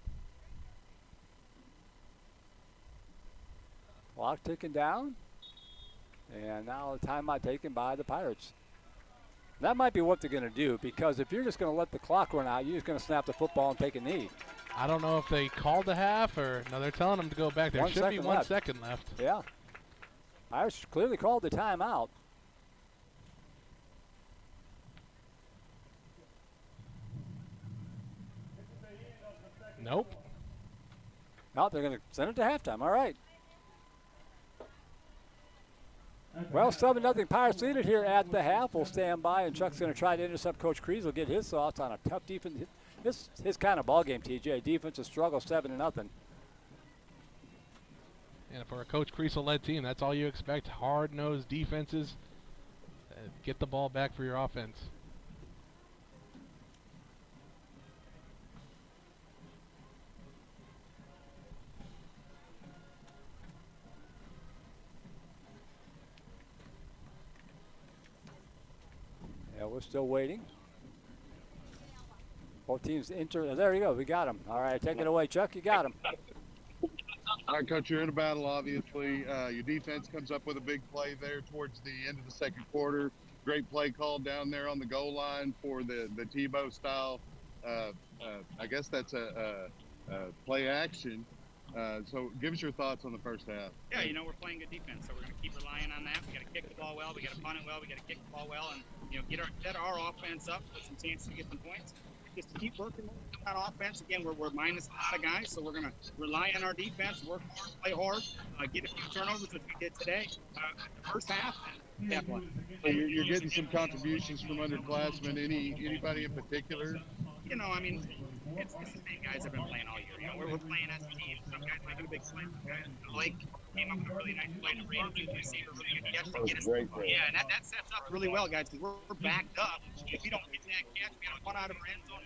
Clock ticking down. And now the timeout taken by the Pirates. That might be what they're going to do, because if you're just going to let the clock run out, you're just going to snap the football and take a knee. I don't know if they called the half or no, they're telling them to go back. There should be 1 second left. Yeah. Pirates clearly called the timeout. Nope. No, they're going to send it to halftime. All right. Well, 7-0 Pirates lead it here at the half. We'll stand by, and Chuck's going to try to intercept Coach Kreisel, get his thoughts on a tough defense. His kind of ball game, TJ. Defensive struggle, 7-0. And for a Coach Kreisel-led team, that's all you expect. Hard-nosed defenses. Get the ball back for your offense. Yeah, we're still waiting. Both teams enter. There you go. We got him. All right, take it away, Chuck. You got him. All right, Coach, you're in a battle, obviously. Your defense comes up with a big play there towards the end of the second quarter. Great play called down there on the goal line for the Tebow style. I guess that's a play action. So give us your thoughts on the first half. Yeah, you know, we're playing good defense, so we're going to keep relying on that. We got to kick the ball well, we got to punt it well, we got to kick the ball well, and, you know, set our offense up with some chances to get some points. Just to keep working on offense. Again, we're minus a lot of guys, so we're going to rely on our defense, work hard, play hard, get a few turnovers, which we did today. The first half, definitely. So you're getting some contributions from underclassmen. Anybody in particular? You know, I mean, it's the same guys that have been playing all year. You know, we're playing as a team. Some guys making a big play. Blake came up with a really nice play to Brandon, the receiver, really good catch to get us. Yeah, and that sets up really well, guys, because we're backed up. If we don't get that catch, we got one out of our end zone.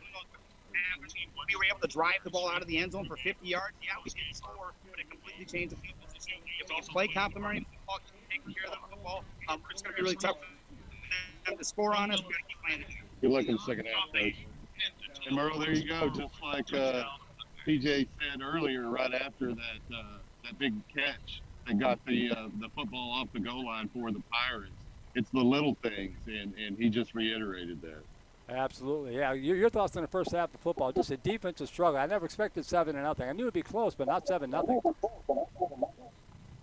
We were able to drive the ball out of the end zone for 50 yards. Yeah, we didn't score, but it completely changed the field position. If we can play complementary football, taking care of the football, it's going to be really tough for them to score on us. We got to keep playing it. Good luck in the second half, Coach. And Merle, there you go. Just like PJ said earlier, right after that big catch that got the football off the goal line for the Pirates. It's the little things, and he just reiterated that. Absolutely, yeah. Your thoughts on the first half of football? Just a defensive struggle. I never expected 7-0. I knew it'd be close, but not 7-0.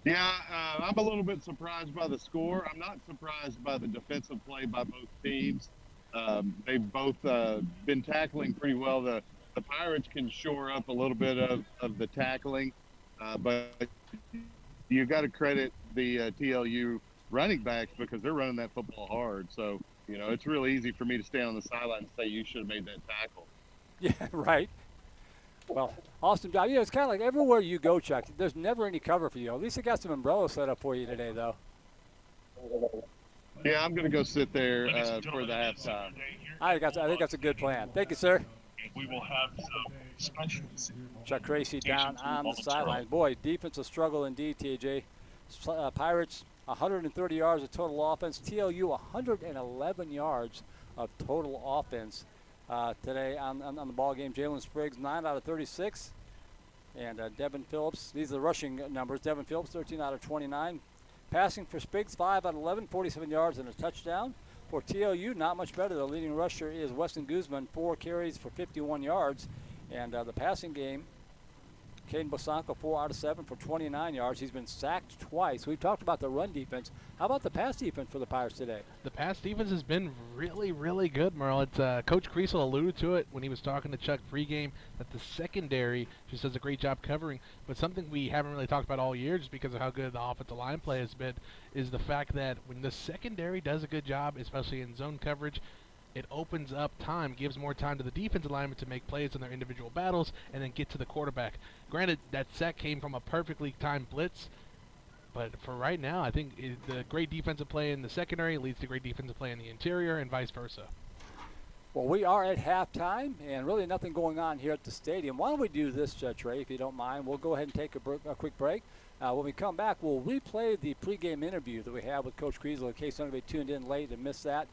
Yeah, I'm a little bit surprised by the score. I'm not surprised by the defensive play by both teams. They've both been tackling pretty well. The Pirates can shore up a little bit of the tackling, but you've got to credit the TLU running backs because they're running that football hard. So, you know, it's real easy for me to stand on the sideline and say you should have made that tackle. Yeah, right. Well, awesome job. You know, it's kind of like everywhere you go, Chuck, there's never any cover for you. At least they got some umbrellas set up for you today, though. Yeah, I'm going to go sit there for the halftime. I think that's a good plan. Thank you, sir. We will have some specials. Chuck Tracy down on the sideline. Boy, defensive struggle indeed, TJ. Pirates, 130 yards of total offense. TLU, 111 yards of total offense today on the ball game. Jalen Spriggs, 9 out of 36. And Devin Phillips, these are the rushing numbers. Devin Phillips, 13 out of 29. Passing for Spriggs, 5 out of 11, 47 yards and a touchdown. For TLU, not much better. The leading rusher is Weston Guzman, 4 carries for 51 yards. And the passing game, Caden Bosanko, 4 out of 7 for 29 yards. He's been sacked twice. We've talked about the run defense. How about the pass defense for the Pirates today? The pass defense has been really, really good, Merle. It's, Coach Kreisel alluded to it when he was talking to Chuck pregame, that the secondary just does a great job covering. But something we haven't really talked about all year, just because of how good the offensive line play has been, is the fact that when the secondary does a good job, especially in zone coverage, it opens up time, gives more time to the defensive linemen to make plays in their individual battles and then get to the quarterback. Granted, that sack came from a perfectly timed blitz, but for right now, I think the great defensive play in the secondary leads to great defensive play in the interior and vice versa. Well, we are at halftime, and really nothing going on here at the stadium. Why don't we do this, Trey, if you don't mind? We'll go ahead and take a quick break. When we come back, we'll replay the pregame interview that we had with Coach Kriesel in case somebody tuned in late and missed that,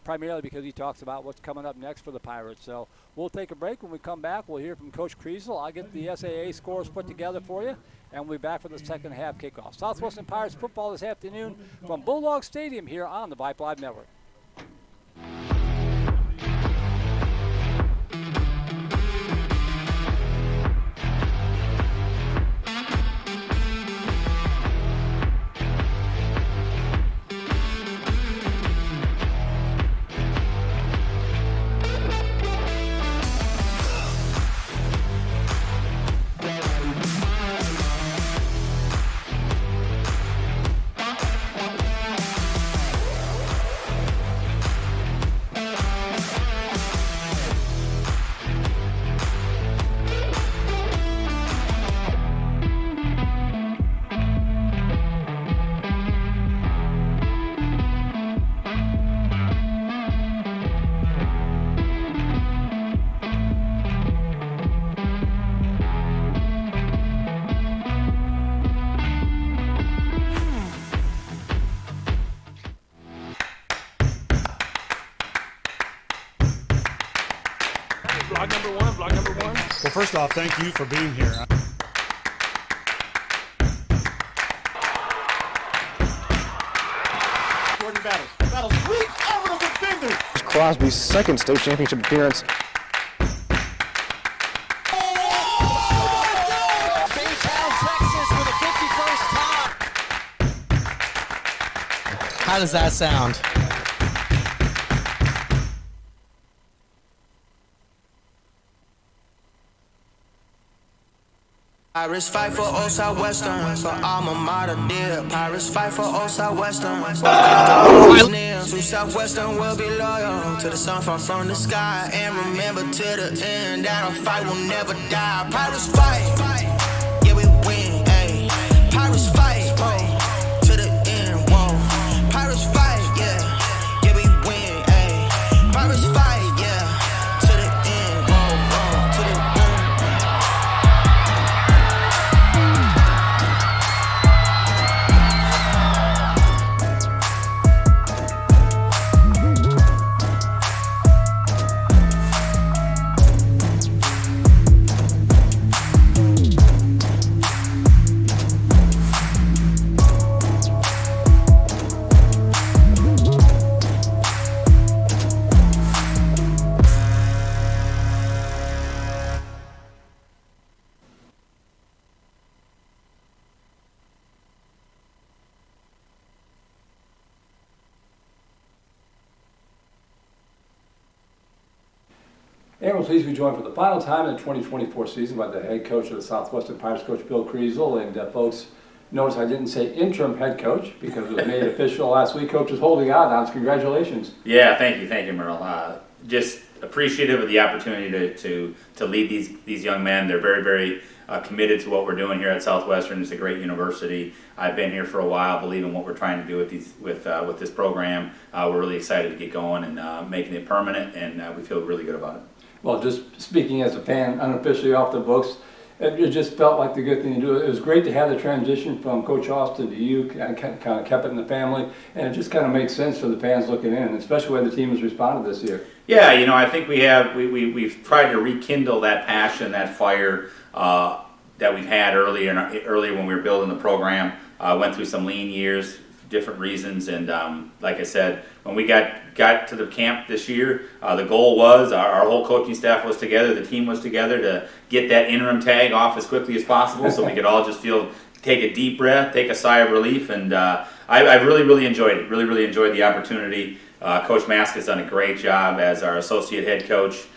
primarily because he talks about what's coming up next for the Pirates. So we'll take a break. When we come back, we'll hear from Coach Kriesel. I'll get the SAA scores put together for you, and we'll be back for the second half kickoff. Southwestern Pirates football this afternoon from Bulldog Stadium here on the Vype Live Network. Vlog number one. Well, first off, thank you for being here. Jordan Battles reach over the defender. Crosby's second state championship appearance. Baytown, Texas with a 51st top. How does that sound? Pirates fight for old Southwestern, for alma mater dear. Pirates fight for old Southwestern, to Southwestern will be loyal to the sun from the sky. And remember to the end that our fight will never die. Pirates fight, yeah we win, ayy. Pirates fight, to the end, whoa. Pirates fight, yeah we win, ayy. Pirates fight, yeah, to the end, whoa, to the end. And we're pleased to be joined for the final time in the 2024 season by the head coach of the Southwestern Pirates, Coach Bill Kriesel. And folks, notice I didn't say interim head coach because it was made official last week. Coach is holding out now. Congratulations. Yeah, thank you, Merle. Just appreciative of the opportunity to lead these young men. They're very, very committed to what we're doing here at Southwestern. It's a great university. I've been here for a while, believe in what we're trying to do with this program. We're really excited to get going and making it permanent, and we feel really good about it. Well, just speaking as a fan, unofficially off the books, it just felt like the good thing to do. It was great to have the transition from Coach Austin to you, kind of kept it in the family, and it just kind of makes sense for the fans looking in, especially when the team has responded this year. Yeah, I think we've tried to rekindle that passion, that fire that we've had earlier when we were building the program. Went through some lean years, different reasons, and like I said, when we got to the camp this year, the goal was our whole coaching staff was together, the team was together to get that interim tag off as quickly as possible, so we could all just take a deep breath, take a sigh of relief, and I really enjoyed it. Really enjoyed the opportunity. Coach Mask has done a great job as our associate head coach,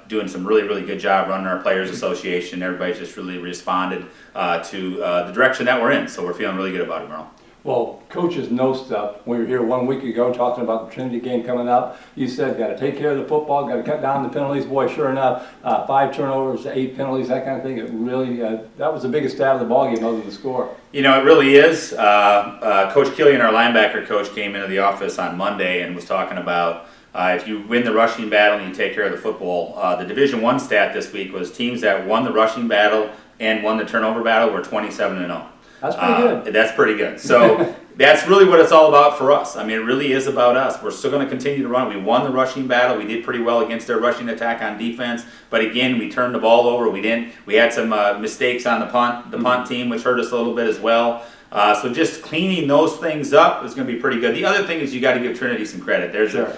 doing some really good job running our Players Association. Everybody's just really responded to the direction that we're in, so we're feeling really good about it, Merle. Well, coaches know stuff. We were here 1 week ago talking about the Trinity game coming up. You said got to take care of the football, got to cut down the penalties. Boy, sure enough, 5 turnovers, 8 penalties, that kind of thing. It really, that was the biggest stat of the ball game other than the score. You know, it really is. Coach Killian, our linebacker coach, came into the office on Monday and was talking about if you win the rushing battle and you take care of the football. The Division I stat this week was teams that won the rushing battle and won the turnover battle were 27-0. That's pretty good. That's pretty good. So that's really what it's all about for us. I mean, it really is about us. We're still going to continue to run. We won the rushing battle. We did pretty well against their rushing attack on defense. But again, we turned the ball over. We had some mistakes on the punt team, which hurt us a little bit as well. So just cleaning those things up is going to be pretty good. The other thing is you got to give Trinity some credit.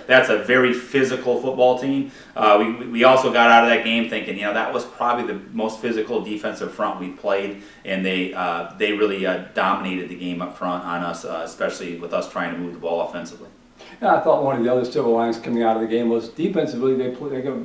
That's a very physical football team. We also got out of that game thinking, you know, that was probably the most physical defensive front we played, and they really dominated the game up front on us, especially with us trying to move the ball offensively. And I thought one of the other silver linings coming out of the game was defensively they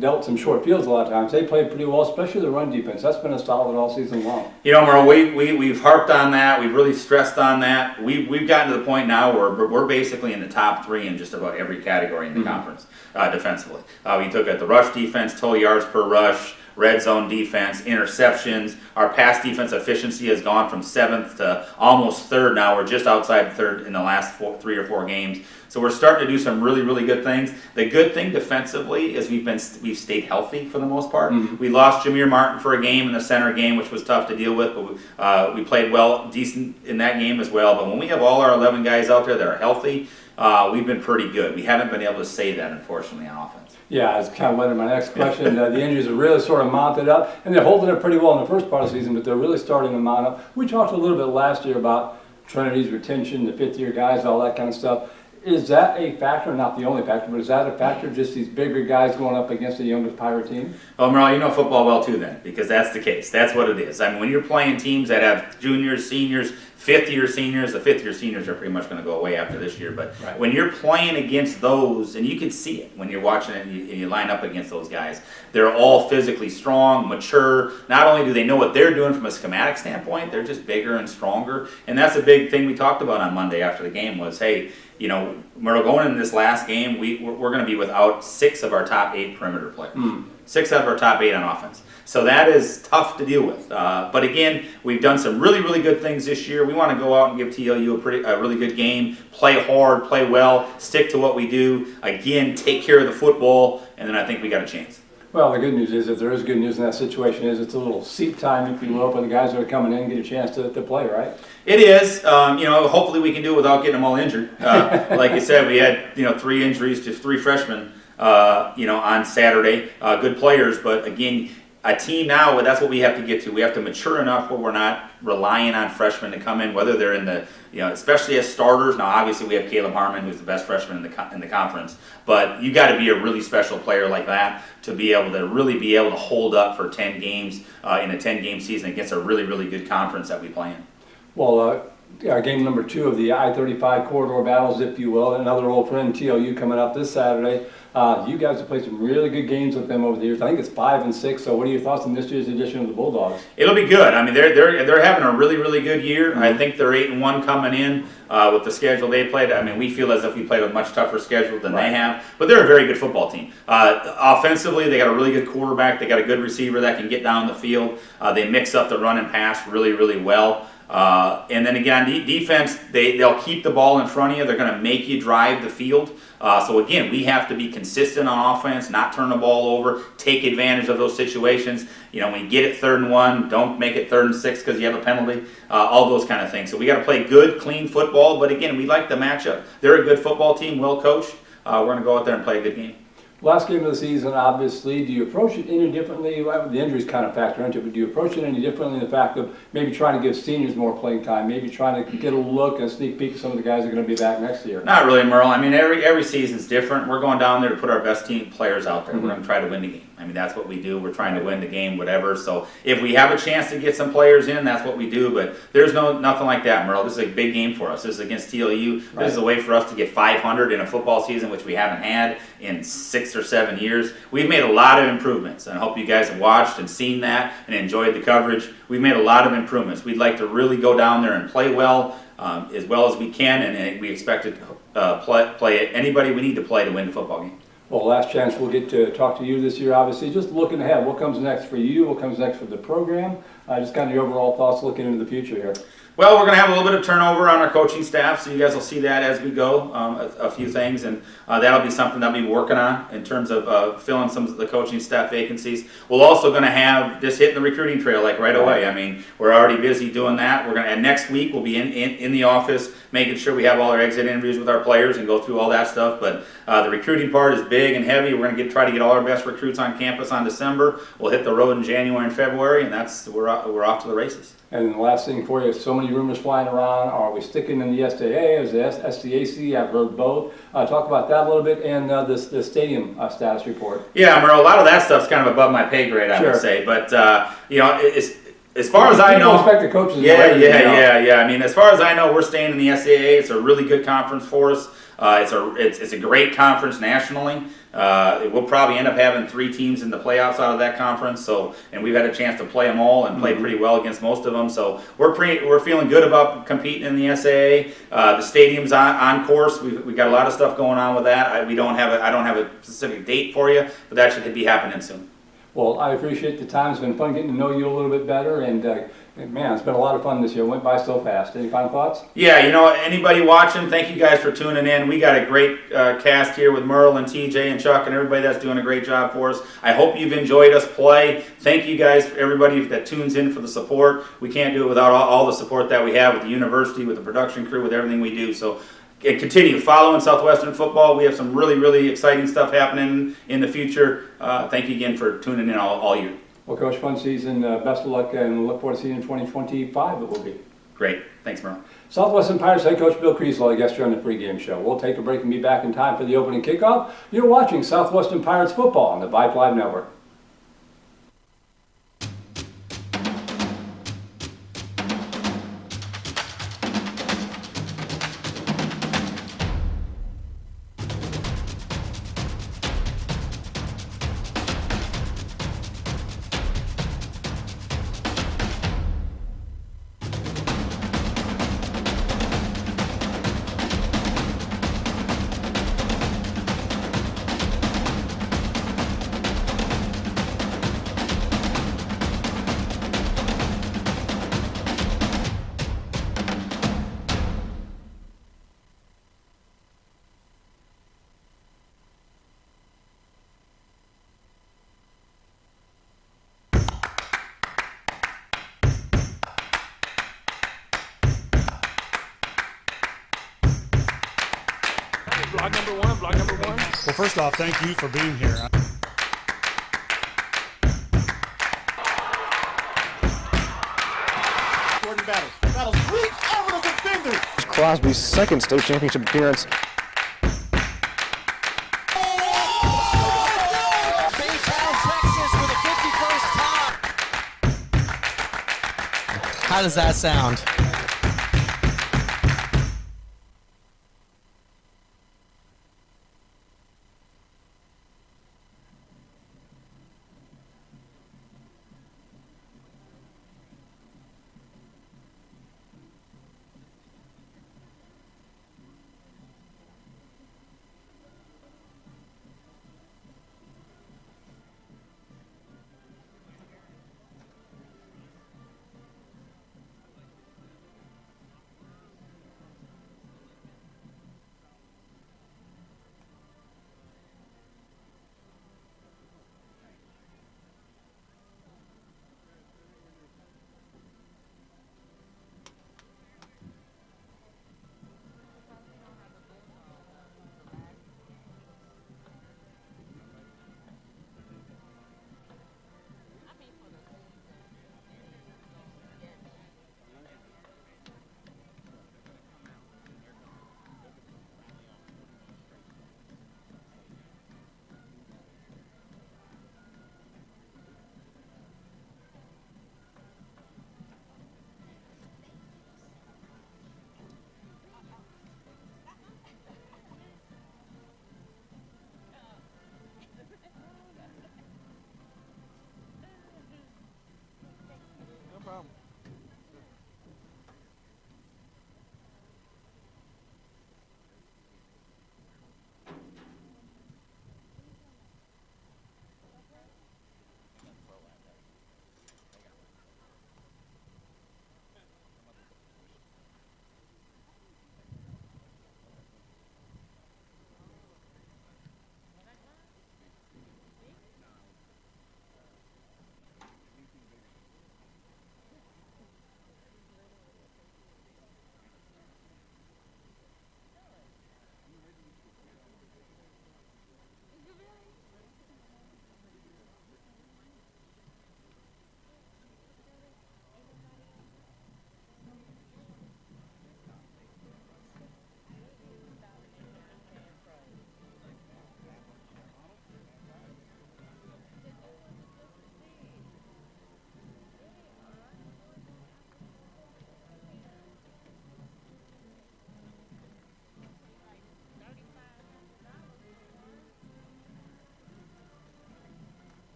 dealt some short fields a lot of times. They played pretty well, especially the run defense. That's been a solid all season long. You know, Merle, we've harped on that. We've really stressed on that. We've gotten to the point now where we're basically in the top 3 in just about every category in the conference defensively. We took at the rush defense, total yards per rush, red zone defense, interceptions. Our pass defense efficiency has gone from 7th to almost 3rd now. We're just outside 3rd in the last 3 or 4 games. So we're starting to do some really, really good things. The good thing defensively is we've stayed healthy for the most part. We lost Jameer Martin for a game in the center game, which was tough to deal with, but we played well, decent in that game as well. But when we have all our 11 guys out there that are healthy, we've been pretty good. We haven't been able to say that, unfortunately, on offense. Yeah, I was kind of led to my next question. The injuries have really sort of mounted up, and they're holding it pretty well in the first part of the season, but they're really starting to mount up. We talked a little bit last year about Trinity's retention, the 5th-year guys, all that kind of stuff. Is that a factor? Not the only factor, but is that a factor, just these bigger guys going up against the youngest Pirate team? Well, Merle, you know football well too then, because that's the case. That's what it is. I mean, when you're playing teams that have juniors, seniors, 5th-year seniors, the 5th-year seniors are pretty much going to go away after this year. But when you're playing against those, and you can see it when you're watching it and you line up against those guys, they're all physically strong, mature. Not only do they know what they're doing from a schematic standpoint, they're just bigger and stronger. And that's a big thing we talked about on Monday after the game was, hey, you know, we're going in this last game, we're going to be without 6 of our top 8 perimeter players. 6 out of our top 8 on offense. So that is tough to deal with. But again, we've done some really, really good things this year. We want to go out and give TLU a really good game, play hard, play well, stick to what we do. Again, take care of the football, and then I think we got a chance. Well, the good news is, if there is good news in that situation, is it's a little seat time, if you will, for the guys that are coming in and get a chance to play, right? It is. You know, hopefully we can do it without getting them all injured. Like you said, we had 3 injuries to 3 freshmen. On Saturday, good players, but again, a team now, that's what we have to get to. We have to mature enough where we're not relying on freshmen to come in, whether they're in the, especially as starters. Now, obviously, we have Caleb Harmon, who's the best freshman in the conference, but you got to be a really special player like that to be able to hold up for 10 games in a 10-game season against a really, really good conference that we play in. Well, game number 2 of the I-35 corridor battles, if you will, and another old friend, TLU, coming up this Saturday. You guys have played some really good games with them over the years. I think it's 5 and 6. So, what are your thoughts on this year's edition of the Bulldogs? It'll be good. I mean, they're having a really, really good year. I think they're 8-1 coming in with the schedule they played. I mean, we feel as if we played a much tougher schedule than they have. But they're a very good football team. Offensively, they got a really good quarterback. They got a good receiver that can get down the field. They mix up the run and pass really, really well. And then again, defense, they'll keep the ball in front of you. They're going to make you drive the field. So again, we have to be consistent on offense, not turn the ball over, take advantage of those situations. When you get it 3rd and 1, don't make it 3rd and 6 because you have a penalty. All those kind of things. So we got to play good, clean football. But again, we like the matchup. They're a good football team, well coached. We're going to go out there and play a good game. Last game of the season, obviously. Do you approach it any differently? Well, the injuries kind of factor into it, but do you approach it any differently in the fact of maybe trying to give seniors more playing time, maybe trying to get a look and a sneak peek at some of the guys that are going to be back next year? Not really, Merle. I mean, every season's different. We're going down there to put our best team players out there. We're going to try to win the game. I mean, that's what we do. We're trying to win the game, whatever. So if we have a chance to get some players in, that's what we do. But there's nothing like that, Merle. This is a big game for us. This is against TLU. Right. This is a way for us to get 500 in a football season, which we haven't had in 6 or 7 years. We've made a lot of improvements, and I hope you guys have watched and seen that and enjoyed the coverage. We've made a lot of improvements. We'd like to really go down there and play well as we can, and we expect to play anybody we need to play to win the football game. Well, last chance we'll get to talk to you this year, obviously. Just looking ahead, what comes next for you? What comes next for the program? Just kind of your overall thoughts looking into the future here. Well, we're going to have a little bit of turnover on our coaching staff, so you guys will see that as we go, a few things, and that'll be something that I'll be working on in terms of filling some of the coaching staff vacancies. We're also going to have this hitting the recruiting trail like right away. I mean, we're already busy doing that. And next week we'll be in the office making sure we have all our exit interviews with our players and go through all that stuff. But the recruiting part is big and heavy. We're going to try to get all our best recruits on campus on December. We'll hit the road in January and February, and we're off to the races. And the last thing for you, so many rumors flying around. Are we sticking in the SAA? Is the SDAC? I've heard both. Talk about that a little bit, and the stadium status report. Yeah, Merle, a lot of that stuff's kind of above my pay grade, I would say. But as far as I know, respect the coaches. Yeah. I mean, as far as I know, we're staying in the SAA. It's a really good conference for us. It's a great conference nationally. We'll probably end up having 3 teams in the playoffs out of that conference. And we've had a chance to play them all and play pretty well against most of them. So we're feeling good about competing in the SAA. The stadium's on course. We got a lot of stuff going on with that. I don't have a specific date for you, but that should be happening soon. Well, I appreciate the time. It's been fun getting to know you a little bit better, and man, it's been a lot of fun this year. It went by so fast. Any final thoughts? Yeah, anybody watching, thank you guys for tuning in. We got a great cast here with Merle and TJ and Chuck and everybody that's doing a great job for us. I hope you've enjoyed us play. Thank you guys, everybody that tunes in for the support. We can't do it without all the support that we have with the university, with the production crew, with everything we do. So continue following Southwestern football. We have some really, really exciting stuff happening in the future. Thank you again for tuning in all year. Well, Coach, fun season. Best of luck, and we'll look forward to seeing you in 2025. It will be. Great. Thanks, Merle. Southwestern Pirates head coach Bill Kriesel, I guess, here on the pregame show. We'll take a break and be back in time for the opening kickoff. You're watching Southwestern Pirates football on the Vype Live Network. Vlog number one. Well, first off, thank you for being here. Jordan Battles leaps over the defender. Crosby's second state championship appearance. How does that sound?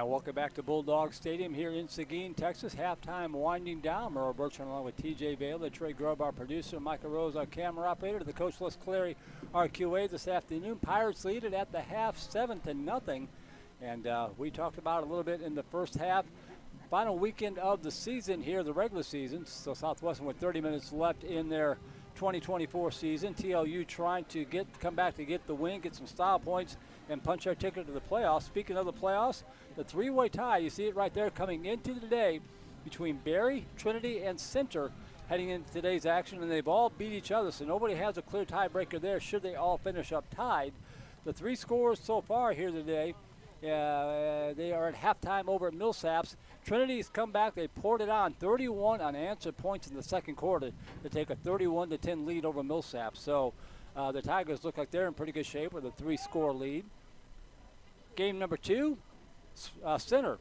And welcome back to Bulldog Stadium here in Seguin, Texas. Halftime winding down. Merle Bertrand along with TJ Vela, Trey Grubb, our producer, Michael Rose, our camera operator, the coach Les Clary, our QA this afternoon. Pirates lead it at the half 7-0. And we talked about it a little bit in the first half. Final weekend of the season here, the regular season. So Southwestern with 30 minutes left in their 2024 season. TLU trying to come back to get the win, get some style points, and punch our ticket to the playoffs. Speaking of the playoffs, the three-way tie, you see it right there coming into the day between Berry, Trinity, and Center heading into today's action, and they've all beat each other, so nobody has a clear tiebreaker there should they all finish up tied. The three scores so far here today, they are at halftime over at Millsaps. Trinity's come back. They poured it on 31 unanswered points in the second quarter to take a 31-10 lead over Millsaps. So the Tigers look like they're in pretty good shape with a 3-score lead. Game number 2, Center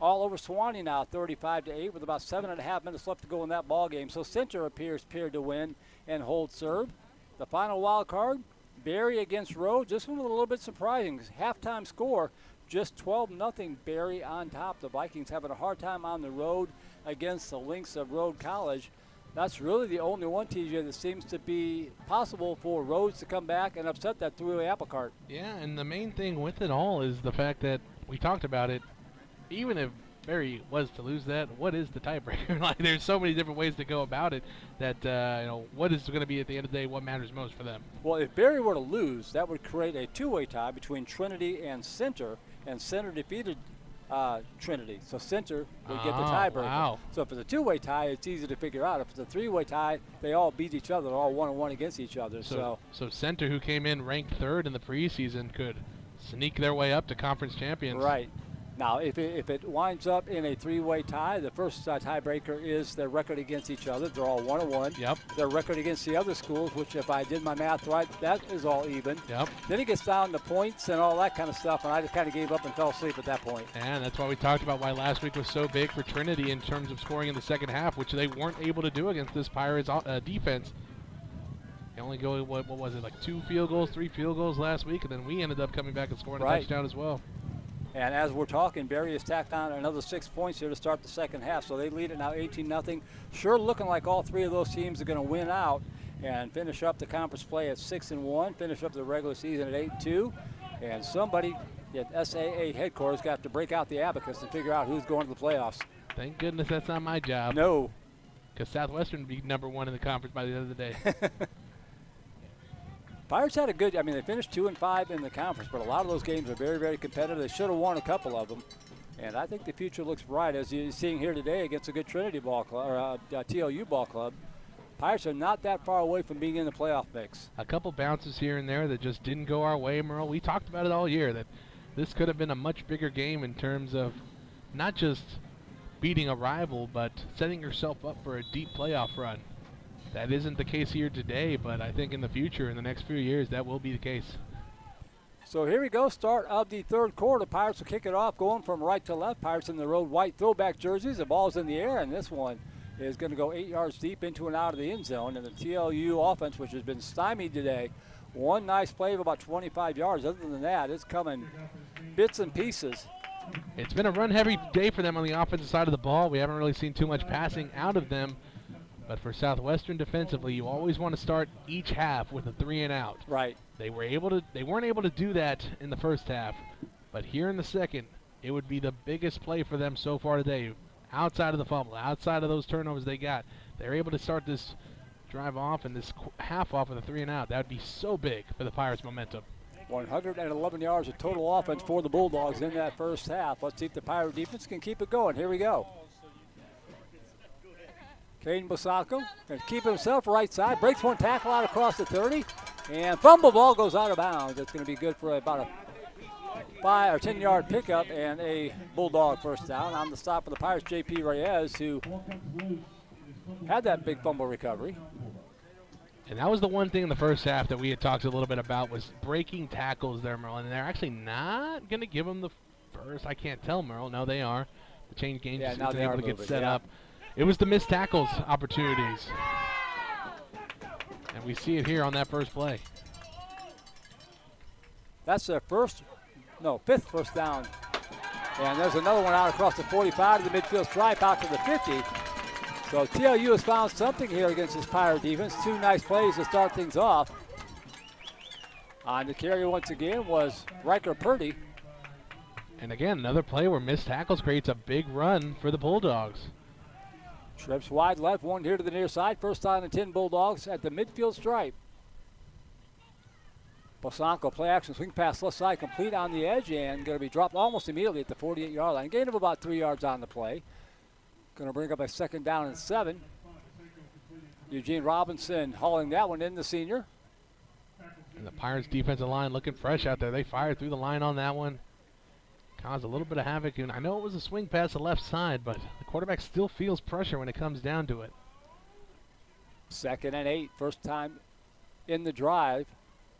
all over Sewanee now, 35-8 with about 7.5 minutes left to go in that ball game. So Center appears to win and hold serve. The final wild card, Berry against Rhodes. This one was a little bit surprising. Halftime score, just 12-0 Berry on top. The Vikings having a hard time on the road against the Lynx of Rhodes College. That's really the only one, TJ, that seems to be possible for Rhodes to come back and upset that three-way apple cart. Yeah, and the main thing with it all is the fact that we talked about it. Even if Berry was to lose that, what is the tiebreaker? Like, there's so many different ways to go about it that, what is going to be at the end of the day what matters most for them? Well, if Berry were to lose, that would create a two-way tie between Trinity and Center defeated Trinity. So Center would get the tiebreaker. Wow. So if it's a two-way tie, it's easy to figure out. If it's a three-way tie, they all beat each other. They're all 1-1 against each other. So Center, who came in ranked 3rd in the preseason, could sneak their way up to conference champions. Right. Now, if it winds up in a three-way tie, the first tiebreaker is their record against each other. They're all 1-1. Yep. Their record against the other schools, which if I did my math right, that is all even. Yep. Then it gets down to points and all that kind of stuff, and I just kind of gave up and fell asleep at that point. And that's why we talked about why last week was so big for Trinity in terms of scoring in the second half, which they weren't able to do against this Pirates defense. They only go, what was it, like 2 field goals, 3 field goals last week, and then we ended up coming back and scoring a touchdown as well. And as we're talking, Berry has tacked on another 6 points here to start the second half. So they lead it now 18-0. Sure looking like all 3 of those teams are going to win out and finish up the conference play at 6-1, finish up the regular season at 8-2. And somebody at SAA headquarters got to break out the abacus and figure out who's going to the playoffs. Thank goodness that's not my job. No. Because Southwestern would be #1 in the conference by the end of the day. Pirates had a good, they finished 2-5 in the conference, but a lot of those games are very, very competitive. They should have won a couple of them. And I think the future looks bright, as you're seeing here today against a good Trinity ball club, or TLU ball club. Pirates are not that far away from being in the playoff mix. A couple bounces here and there that just didn't go our way, Merle. We talked about it all year, that this could have been a much bigger game in terms of not just beating a rival, but setting yourself up for a deep playoff run. That isn't the case here today, but I think in the future, in the next few years, that will be the case. So here we go, start of the third quarter. Pirates will kick it off, going from right to left. Pirates in the road white throwback jerseys. The ball's in the air, and this one is going to go 8 yards deep into and out of the end zone. And the TLU offense, which has been stymied today, one nice play of about 25 yards. Other than that, it's coming bits and pieces. It's been a run-heavy day for them on the offensive side of the ball. We haven't really seen too much passing out of them. But for Southwestern defensively, you always want to start each half with a 3-and-out. Right. They weren't able to do that in the first half, but here in the second, it would be the biggest play for them so far today. Outside of the fumble, outside of those turnovers they got, they're able to start this drive off and this half off with a 3-and-out. That would be so big for the Pirates' momentum. 111 yards of total offense for the Bulldogs in that first half. Let's see if the Pirate defense can keep it going. Here we go. Caden Basacco can keep himself right side, breaks one tackle out across the 30, and fumble ball goes out of bounds. It's going to be good for about a 5 or 10 yard pickup and a Bulldog first down. On the stop of the Pirates, J.P. Reyes, who had that big fumble recovery. And that was the one thing in the first half that we had talked a little bit about, was breaking tackles there, Merle. And they're actually not going to give them the first. I can't tell, Merle. No, they are. The change games is able to get set up. It was the missed tackles opportunities. And we see it here on that first play. That's their fifth first down And there's another one out across the 45 to the midfield stripe out to the 50. So TLU has found something here against this Pirate defense. Two nice plays to start things off. On the carry once again was Riker Purdy. And again, another play where missed tackles creates a big run for the Bulldogs. Trips wide left, one here to the near side. First down and 10 Bulldogs at the midfield stripe. Bosanko play action swing pass left side complete on the edge and going to be dropped almost immediately at the 48-yard line. Gain of about 3 yards on the play. Going to bring up a second down and 7. Eugene Robinson hauling that one in, the senior. And the Pirates defensive line looking fresh out there. They fired through the line on that one. Caused a little bit of havoc. And I know it was a swing pass the left side, but the quarterback still feels pressure when it comes down to it. 2nd and 8. First time in the drive.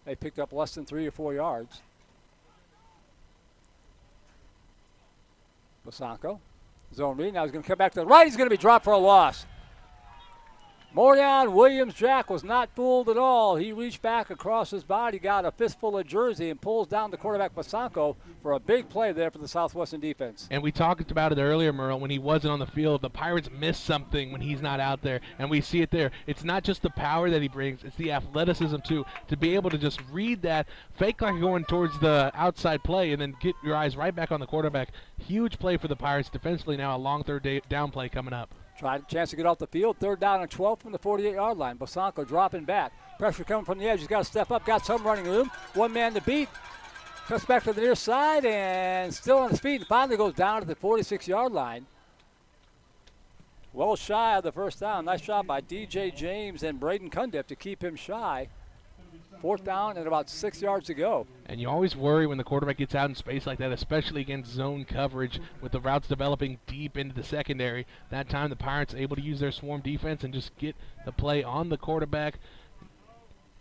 They picked up less than 3 or 4 yards. Bosanko. Zone read. Now he's going to come back to the right. He's going to be dropped for a loss. Morion Williams-Jack was not fooled at all. He reached back across his body, got a fistful of jersey, and pulls down the quarterback Bosanko for a big play there for the Southwestern defense. And we talked about it earlier, Merle, when he wasn't on the field. The Pirates miss something when he's not out there, and we see it there. It's not just the power that he brings, it's the athleticism, too, to be able to just read that, fake like you're going towards the outside play, and then get your eyes right back on the quarterback. Huge play for the Pirates defensively now, a long third down play coming up. Tried a chance to get off the field. 3rd down and 12 from the 48-yard line. Bosanko dropping back. Pressure coming from the edge. He's got to step up. Got some running room. One man to beat. Cuts back to the near side and still on his feet. And finally goes down to the 46-yard line. Well shy of the first down. Nice job by DJ James and Braden Cundiff to keep him shy. 4th down and about 6 yards to go. And you always worry when the quarterback gets out in space like that, especially against zone coverage with the routes developing deep into the secondary. That time the Pirates able to use their swarm defense and just get the play on the quarterback.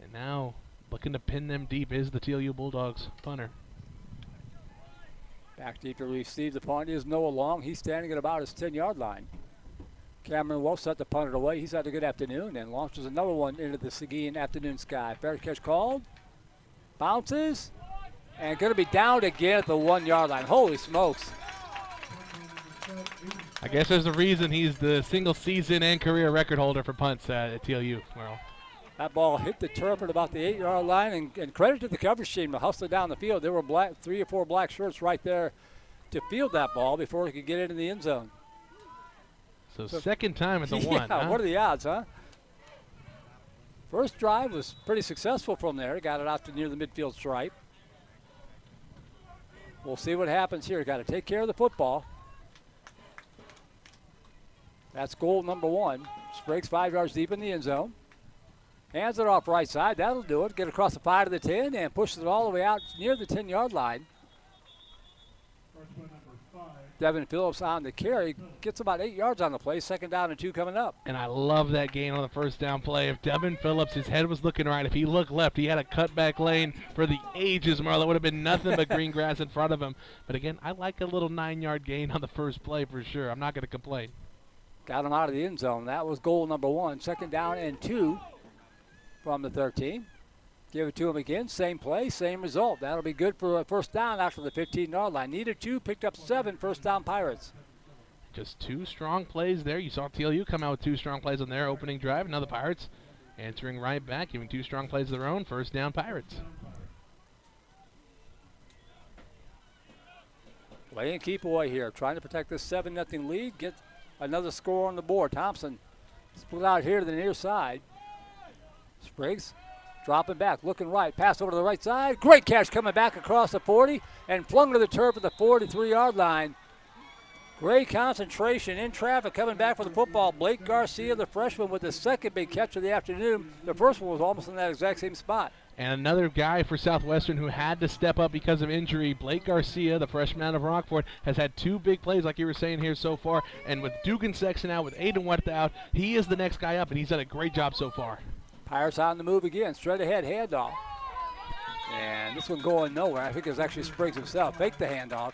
And now looking to pin them deep is the TLU Bulldogs punter. Back deep to receive the punt is Noah Long. He's standing at about his 10-yard line. Cameron Wolf set the punter away. He's had a good afternoon and launches another one into the Seguin afternoon sky. Fair catch called. Bounces. And going to be down again at the 1-yard line. Holy smokes. I guess there's a reason he's the single season and career record holder for punts at TLU, Merle. That ball hit the turf at about the 8-yard line, and credit to the coverage team to hustle down the field. There were 3 or 4 black shirts right there to field that ball before he could get it in the end zone. So second time at the yeah, 1, huh? What are the odds, huh? First drive was pretty successful from there. Got it out to near the midfield stripe. We'll see what happens here. Got to take care of the football. That's goal number 1. Spriggs 5 yards deep in the end zone. Hands it off right side. That'll do it. Get across the 5 to the 10 and pushes it all the way out near the 10-yard line. Devin Phillips on the carry. Gets about 8 yards on the play. 2nd down and 2 coming up. And I love that gain on the first down play. If Devin Phillips, his head was looking right. If he looked left, he had a cutback lane for the ages, Marla. Would have been nothing but green grass in front of him. But again, I like a little 9-yard gain on the first play for sure. I'm not going to complain. Got him out of the end zone. That was goal number 1. 2nd down and 2 from the 13. Give it to him again. Same play, same result. That'll be good for a first down after the 15-yard line. Needed 2, picked up 7. First down Pirates. Just 2 strong plays there. You saw TLU come out with 2 strong plays on their opening drive. Now the Pirates answering right back, giving 2 strong plays of their own. First down Pirates. Play and keep away here. Trying to protect this 7-0 lead. Get another score on the board. Thompson split out here to the near side. Spriggs dropping back, looking right. Pass over to the right side. Great catch coming back across the 40 and flung to the turf at the 43-yard line. Great concentration in traffic coming back for the football. Blake Garcia, the freshman, with the second big catch of the afternoon. The first one was almost in that exact same spot. And another guy for Southwestern who had to step up because of injury, Blake Garcia, the freshman out of Rockford, has had 2 big plays like you were saying here so far. And with Dugan Sexton out, with Aiden Huerta out, he is the next guy up, and he's done a great job so far. Pirates on the move again. Straight ahead handoff. And this one going nowhere. I think it was actually Spriggs himself. Faked the handoff.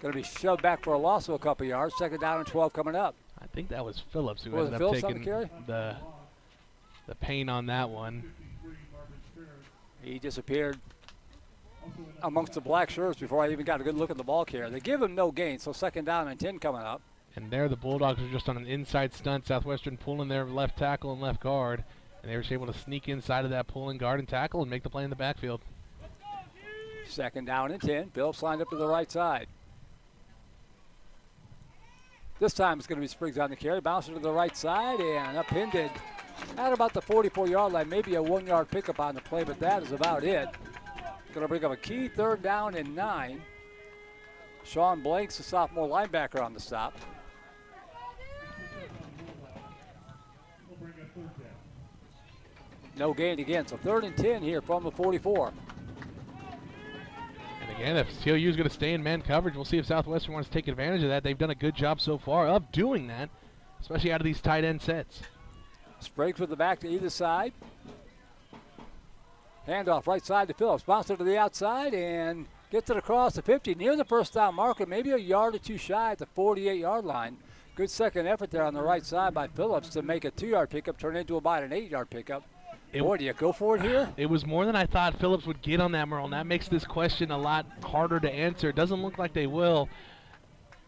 Going to be shoved back for a loss of a couple yards. 2nd down and 12 coming up. I think that was Phillips who Was ended it up Phillips on taking the pain on that one. He disappeared amongst the black shirts before I even got a good look at the ball carrier. They give him no gain, so 2nd down and 10 coming up. And there the Bulldogs are just on an inside stunt. Southwestern pulling their left tackle and left guard. And they were able to sneak inside of that pulling guard and tackle and make the play in the backfield. 2nd down and 10. Phillips lined up to the right side. This time it's going to be Spriggs on the carry. Bouncer to the right side and upended at about the 44-yard line. Maybe a 1-yard pickup on the play, but that is about it. Going to bring up a key 3rd down and 9. Sean Blanks, the sophomore linebacker, on the stop. No gain again, so 3rd and 10 here from the 44. And again, if TOU is going to stay in man coverage, we'll see if Southwestern wants to take advantage of that. They've done a good job so far of doing that, especially out of these tight end sets. Spriggs with the back to either side. Handoff right side to Phillips. Bouncer to the outside and gets it across the 50, near the 1st down marker, maybe a yard or two shy at the 48-yard line. Good second effort there on the right side by Phillips to make a 2-yard pickup turn into about an 8-yard pickup. Boy, do you go for it here? It was more than I thought Phillips would get on that, Merle, and that makes this question a lot harder to answer. It doesn't look like they will.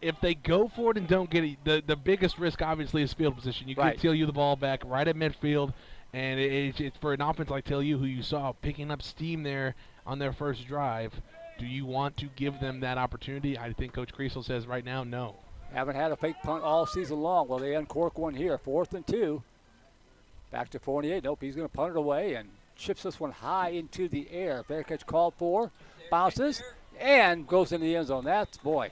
If they go for it and don't get it, the biggest risk obviously is field position. You give TLU the ball back right at midfield, and it's for an offense like TLU, who you saw picking up steam there on their first drive. Do you want to give them that opportunity? I think Coach Creasel says right now, no. Haven't had a fake punt all season long. Well, they uncork one here, 4th and 2. Back to 48. Nope, he's going to punt it away and chips this one high into the air. Fair catch called for, bounces, and goes into the end zone. That's, boy,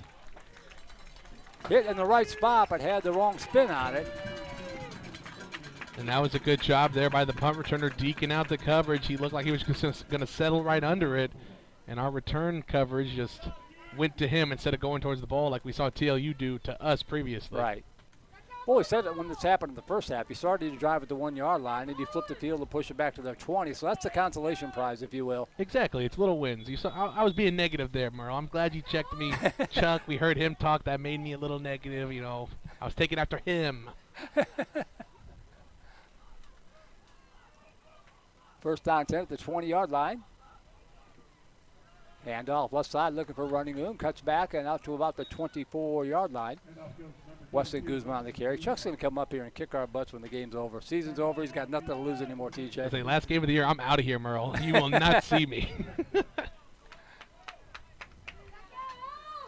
hit in the right spot, but had the wrong spin on it. And that was a good job there by the punt returner, deking out the coverage. He looked like he was going to settle right under it, and our return coverage just went to him instead of going towards the ball like we saw TLU do to us previously. Right. Well, we said that when this happened in the first half, you started to drive at the 1-yard line, and you flipped the field and push it back to their 20. So that's the consolation prize, if you will. Exactly. It's little wins. You saw, I was being negative there, Merle. I'm glad you checked me. Chuck, we heard him talk. That made me a little negative. You know, I was taking after him. 1st down 10 at the 20-yard line. Handoff left side looking for running room. Cuts back and out to about the 24-yard line. Wesley Guzman on the carry. Chuck's going to come up here and kick our butts when the game's over. Season's over. He's got nothing to lose anymore, TJ. Say, last game of the year, I'm out of here, Merle. You will not see me.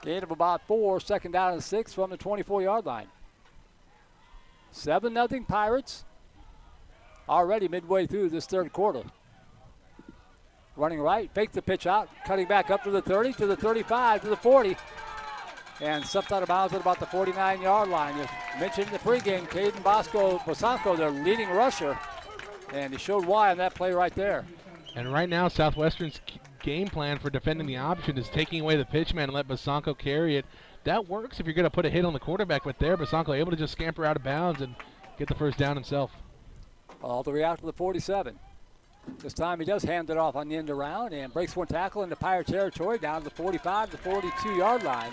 Gain of about 4. 2nd down and 6 from the 24-yard line. 7-0 Pirates. Already midway through this 3rd quarter. Running right, fake the pitch out, cutting back up to the 30, to the 35, to the 40. And stepped out of bounds at about the 49-yard line. You mentioned in the pregame, Caden Bosanko, their leading rusher. And he showed why on that play right there. And right now, Southwestern's game plan for defending the option is taking away the pitch man and let Bosanko carry it. That works if you're going to put a hit on the quarterback, but there, Bosanko able to just scamper out of bounds and get the 1st down himself. All the way out to the 47. This time he does hand it off on the end around and breaks one tackle into Pirate territory down to the 45 to 42-yard line.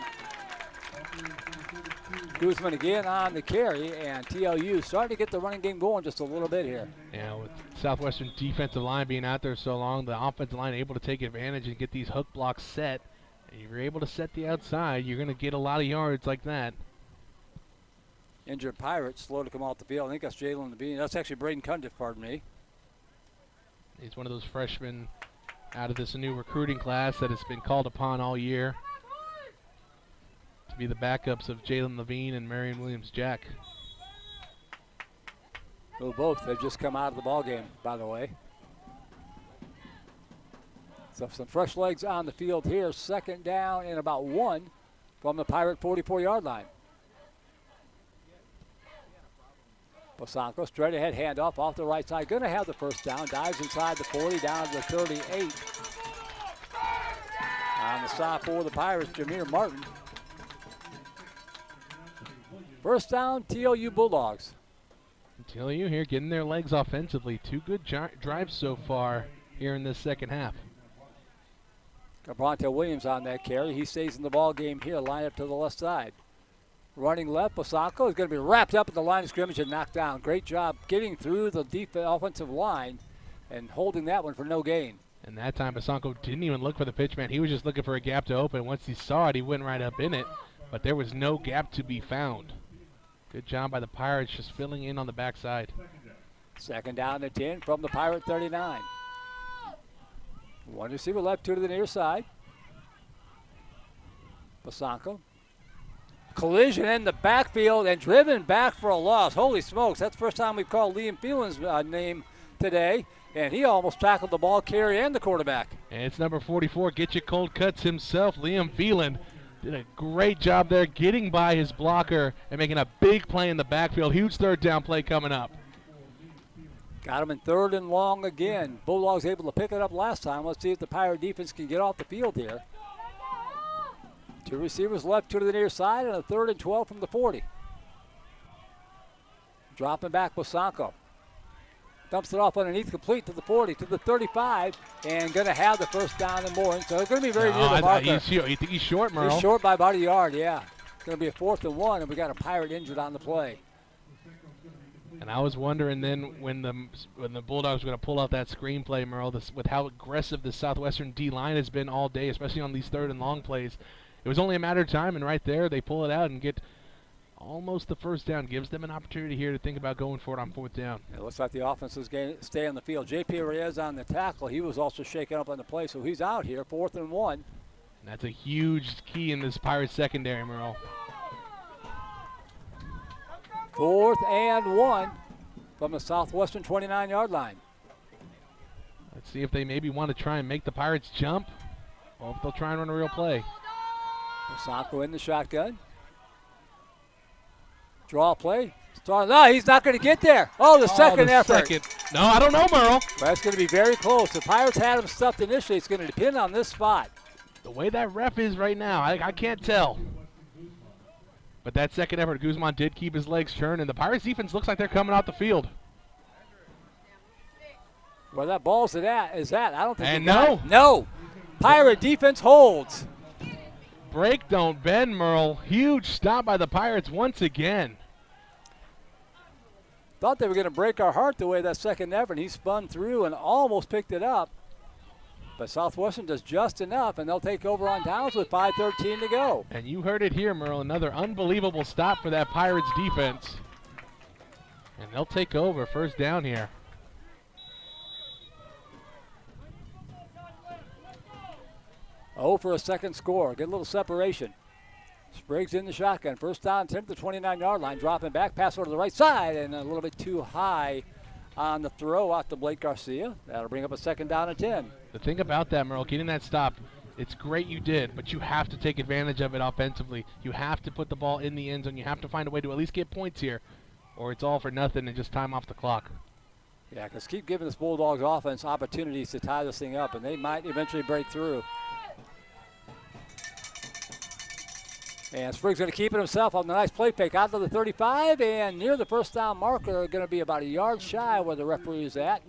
Guzman again on the carry, and TLU starting to get the running game going just a little bit here. Yeah, with Southwestern defensive line being out there so long, the offensive line able to take advantage and get these hook blocks set. And if you're able to set the outside, you're going to get a lot of yards like that. Injured Pirates slow to come off the field. I think that's Jalen Levine. That's actually Braden Cundiff, pardon me. He's one of those freshmen out of this new recruiting class that has been called upon all year to be the backups of Jalen Levine and Marion Williams-Jack. Who both have just come out of the ball game, by the way. So some fresh legs on the field here. 2nd down and about 1 from the Pirate 44-yard line. Bosanko straight ahead handoff off the right side. Going to have the 1st down. Dives inside the 40 down to the 38. On the stop for the Pirates, Jameer Martin. 1st down, TLU Bulldogs. TLU here getting their legs offensively. 2 good drives so far here in this 2nd half. Cabronte Williams on that carry. He stays in the ball game here. Line up to the left side. Running left, Bosanko is going to be wrapped up at the line of scrimmage and knocked down. Great job getting through the offensive line and holding that one for no gain. And that time, Basanko didn't even look for the pitch man. He was just looking for a gap to open. Once he saw it, he went right up in it. But there was no gap to be found. Good job by the Pirates just filling in on the backside. Second down and 10 from the Pirate 39. One receiver left, two to the near side. Basanko. Collision in the backfield and driven back for a loss. Holy smokes, that's the first time we've called Liam Phelan's name today. And he almost tackled the ball carrier and the quarterback. And it's number 44, Get You Cold Cuts himself, Liam Phelan. Did a great job there getting by his blocker and making a big play in the backfield. Huge third down play coming up. Got him in 3rd and long again. Bulldogs able to pick it up last time. Let's see if the Pirate defense can get off the field here. Two receivers left, two to the near side, and a 3rd and 12 from the 40. Dropping back Basanko. Dumps it off underneath, complete to the 40, to the 35, and going to have the first down and more. So it's going to be very near the marker. You think he's short, Merle? He's short by about a yard, yeah. It's going to be a 4th and 1, and we got a Pirate injured on the play. And I was wondering then when the Bulldogs were going to pull out that screenplay, Merle, with how aggressive the Southwestern D-line has been all day, especially on these 3rd and long plays. It was only a matter of time, and right there they pull it out and get almost the first down. Gives them an opportunity here to think about going for it on 4th down. It looks like the offense is going to stay on the field. J.P. Reyes on the tackle. He was also shaken up on the play, so he's out here, 4th and 1. And that's a huge key in this Pirates secondary, Merle. 4th and 1 from the Southwestern 29-yard line. Let's see if they maybe want to try and make the Pirates jump, or if they'll try and run a real play. Basanko in the shotgun. Draw play. Start. No, he's not going to get there. Oh, the second effort. No, I don't know, Merle. But it's going to be very close. The Pirates had him stuffed initially. It's going to depend on this spot. The way that ref is right now, I can't tell. But that second effort, Guzman did keep his legs turned, and the Pirates defense looks like they're coming out the field. Where that ball's is that, I don't think. And no. Pirate defense holds. Break don't bend, Merle. Huge stop by the Pirates once again. Thought they were going to break our heart the way that second effort. He spun through and almost picked it up. But Southwestern does just enough, and they'll take over on downs with 5:13 to go. And you heard it here, Merle. Another unbelievable stop for that Pirates defense. And they'll take over first down here. Oh, for a second score. Get a little separation. Spriggs in the shotgun. First down, 10 to the 29-yard line. Dropping back, pass over to the right side, and a little bit too high on the throw out to Blake Garcia. That'll bring up a second down and 10. The thing about that, Merle, getting that stop, it's great you did, but you have to take advantage of it offensively. You have to put the ball in the end zone. You have to find a way to at least get points here, or it's all for nothing and just time off the clock. Yeah, because keep giving this Bulldogs offense opportunities to tie this thing up, and they might eventually break through. And Spriggs going to keep it himself on the nice play fake out to the 35 and near the first down marker, going to be about a yard shy where the referee is at.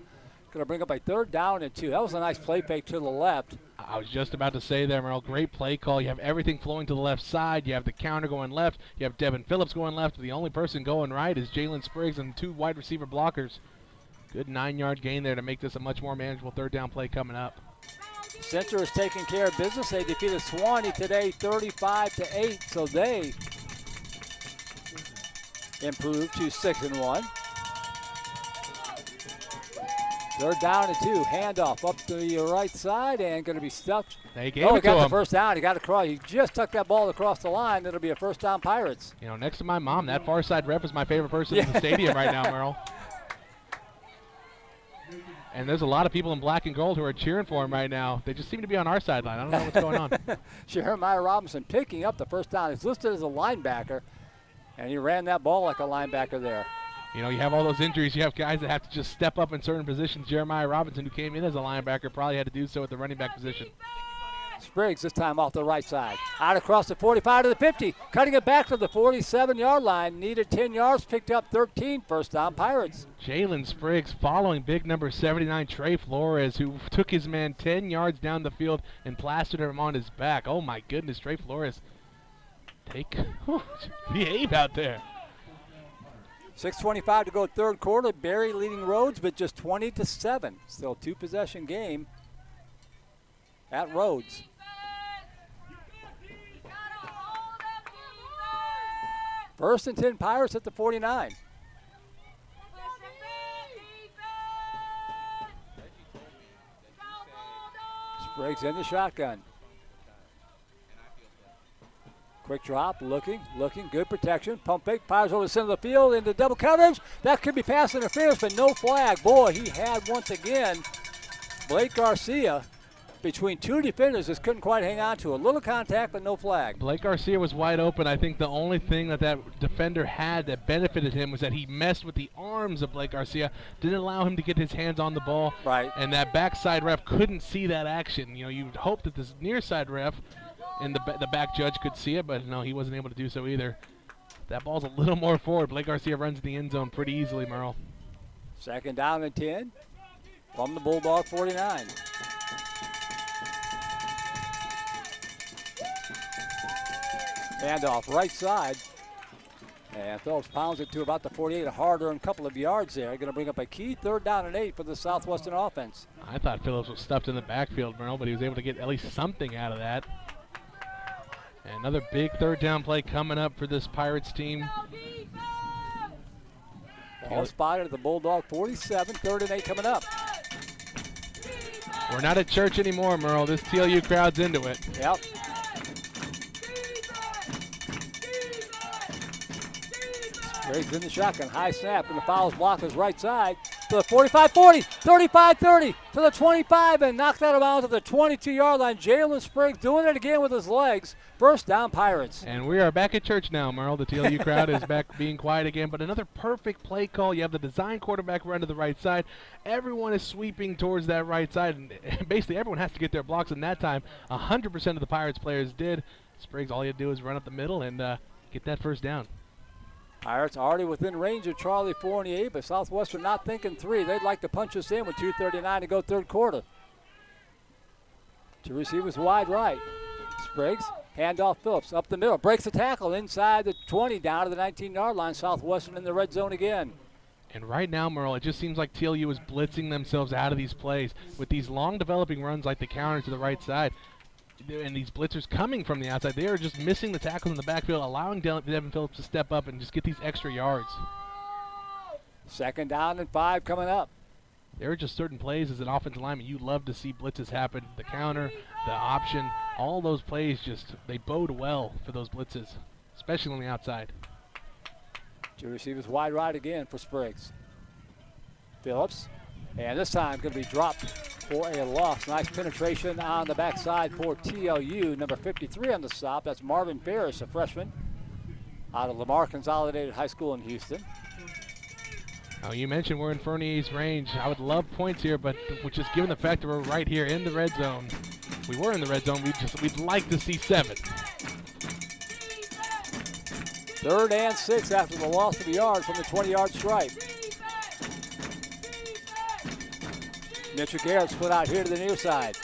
Going to bring up a 3rd down and 2. That was a nice play fake to the left. I was just about to say there, Merle, great play call. You have everything flowing to the left side. You have the counter going left. You have Devin Phillips going left. The only person going right is Jalen Spriggs and 2 wide receiver blockers. Good 9-yard gain there to make this a much more manageable 3rd down play coming up. Center is taking care of business. They defeated Swanee today 35-8, so they improved to 6-1. 3rd down and 2. Handoff up to the right side and going to be stuffed. They gave it to him. He got the first down. He got across. He just took that ball across the line. It'll be a first down Pirates. You know, next to my mom, that far side ref is my favorite person in the stadium right now, Merle. And there's a lot of people in black and gold who are cheering for him right now. They just seem to be on our sideline. I don't know what's going on. Jeremiah Robinson picking up the first down. He's listed as a linebacker, and he ran that ball like a linebacker there. You know, you have all those injuries. You have guys that have to just step up in certain positions. Jeremiah Robinson, who came in as a linebacker, probably had to do so at the running back position. Spriggs this time off the right side. Out across the 45 to the 50. Cutting it back to the 47-yard line. Needed 10 yards, picked up 13. First down Pirates. Jalen Spriggs following big number 79, Trey Flores, who took his man 10 yards down the field and plastered him on his back. Oh, my goodness, Trey Flores. Behave out there. 6:25 to go 3rd quarter. Barry leading Rhodes, but just 20-7. Still 2-possession game. at Rhodes. First and 10 Pirates at the 49. Spriggs in the shotgun. Quick drop, looking, good protection. Pump fake, Pirates over the center of the field into double coverage. That could be pass interference, but no flag. Boy, he had once again Blake Garcia between two defenders, just couldn't quite hang on to it. A little contact, but no flag. Blake Garcia was wide open. I think the only thing that defender had that benefited him was that he messed with the arms of Blake Garcia, didn't allow him to get his hands on the ball. Right. And that backside ref couldn't see that action. You know, you'd hope that this near side ref and the back judge could see it, but no, he wasn't able to do so either. That ball's a little more forward. Blake Garcia runs the end zone pretty easily, Merle. Second down and 10 from the Bulldog 49. Handoff right side. And Phillips pounds it to about the 48, a hard-earned couple of yards there. Going to bring up a key 3rd down and 8 for the Southwestern offense. I thought Phillips was stuffed in the backfield, Merle, but he was able to get at least something out of that. And another big 3rd down play coming up for this Pirates team. Ball spotted at the Bulldog 47, 3rd and 8 coming up. We're not at church anymore, Merle. This TLU crowd's into it. Yep. Spriggs in the shotgun, high snap, and the foul's blocked his right side to the 45-40, 35-30, to the 25, and knocked out of bounds to the 22-yard line. Jalen Spriggs doing it again with his legs. First down, Pirates. And we are back at church now, Merle. The TLU crowd is back being quiet again, but another perfect play call. You have the design quarterback run to the right side. Everyone is sweeping towards that right side, and basically everyone has to get their blocks in that time. 100% of the Pirates players did. Spriggs, all you had to do is run up the middle and get that first down. Pirates already within range of Charlie Fournier, but Southwestern not thinking 3. They'd like to punch us in with 2:39 to go 3rd quarter. To receive is wide right. Spriggs, handoff Phillips, up the middle, breaks the tackle inside the 20, down to the 19-yard line. Southwestern in the red zone again. And right now, Merle, it just seems like TLU is blitzing themselves out of these plays with these long developing runs like the counter to the right side. And these blitzers coming from the outside, they are just missing the tackles in the backfield, allowing Devin Phillips to step up and just get these extra yards. 2nd down and 5 coming up. There are just certain plays as an offensive lineman you love to see blitzes happen. The counter, the option, all those plays they bode well for those blitzes, especially on the outside. To receive is wide right again for Spriggs. Phillips, and this time going to be dropped for a loss. Nice penetration on the backside for TLU. Number 53 on the stop. That's Marvin Ferris, a freshman out of Lamar Consolidated High School in Houston. Now, you mentioned we're in Fournier's range. I would love points here, but just given the fact that we're right here in the red zone, we were in the red zone, we'd like to see 7. 3rd and 6 after the loss of a yard from the 20-yard stripe. Mitchell Garrett split out here to the near side.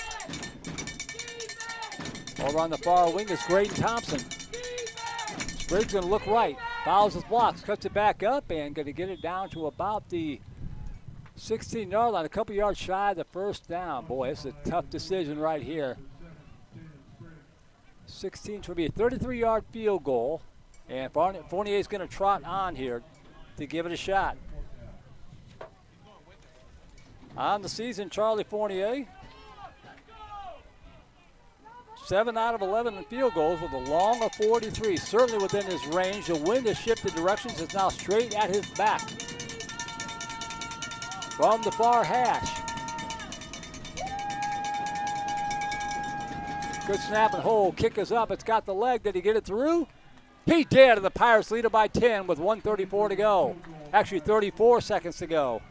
Over on the far wing is Graydon Thompson. Spriggs going to look right. Fouls his blocks, cuts it back up, and going to get it down to about the 16-yard line, a couple yards shy of the first down. Boy, it's a tough decision right here. 16 to be a 33-yard field goal, and Fournier is going to trot on here to give it a shot. On the season, Charlie Fournier, 7 out of 11 in field goals with a long of 43. Certainly within his range. The wind has shifted directions. It's now straight at his back. From the far hash. Good snap and hold. Kick is up. It's got the leg. Did he get it through? He did, and the Pirates lead it by 10 with 1:34 to go. Actually, 34 seconds to go.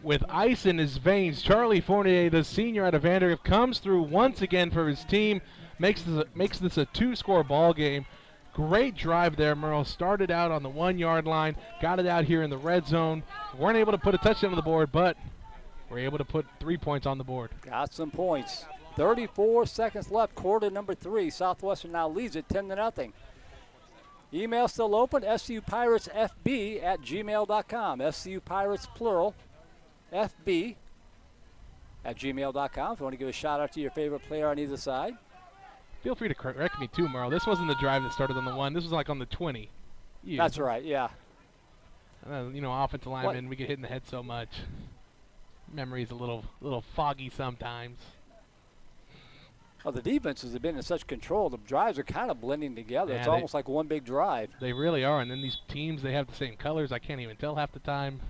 With ice in his veins, Charlie Fournier, the senior out of Vanderbilt, comes through once again for his team, makes this a 2-score ball game. Great drive there, Merle. Started out on the 1-yard line, got it out here in the red zone. Weren't able to put a touchdown on the board, but we're able to put 3 points on the board. Got some points. 34 seconds left, quarter number 3. Southwestern now leads it 10-0. Email still open, SUPiratesFB@gmail.com. SU Pirates plural, FB gmail.com if you want to give a shout out to your favorite player on either side. Feel free to correct me too, Merle. This wasn't the drive that started on the 1. This was like on the 20. That's right, yeah. You know, offensive linemen, we get hit in the head so much. Memory's a little foggy sometimes. Well, the defenses have been in such control. The drives are kind of blending together. Yeah, it's almost like one big drive. They really are. And then these teams, they have the same colors. I can't even tell half the time.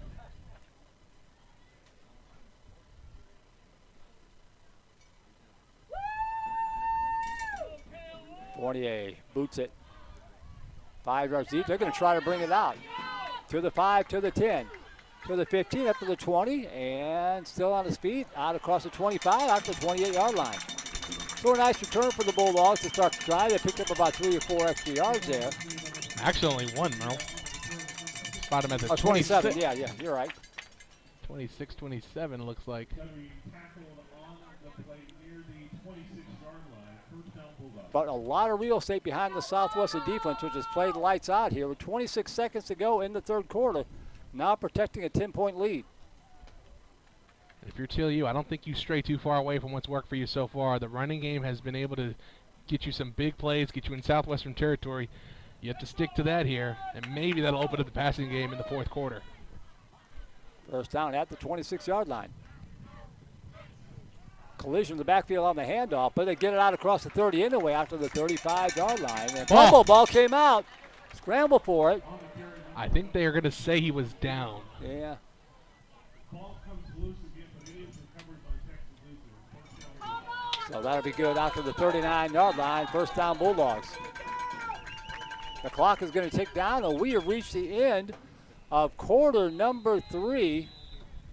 Fournier boots it. 5 yards deep. They're going to try to bring it out. To the 5, to the 10, to the 15, up to the 20, and still on his feet. Out across the 25, out to the 28-yard line. So a nice return for the Bulldogs to start the drive. They picked up about 3 or 4 extra yards there. Actually, only 1, Merle. Spot him at the 27. Yeah, you're right. 26, 27 looks like. But a lot of real estate behind the Southwestern defense, which has played lights out here with 26 seconds to go in the third quarter. Now protecting a 10-point lead. If you're TLU, I don't think you stray too far away from what's worked for you so far. The running game has been able to get you some big plays, get you in Southwestern territory. You have to stick to that here, and maybe that'll open up the passing game in the fourth quarter. First down at the 26-yard line. Collision in the backfield on the handoff, but they get it out across the 30 anyway after the 35-yard line. And ball came out. Scramble for it. I think they are going to say he was down. Yeah. So that'll be good out to the 39-yard line. First down, Bulldogs. The clock is going to tick down, and we have reached the end of quarter number 3.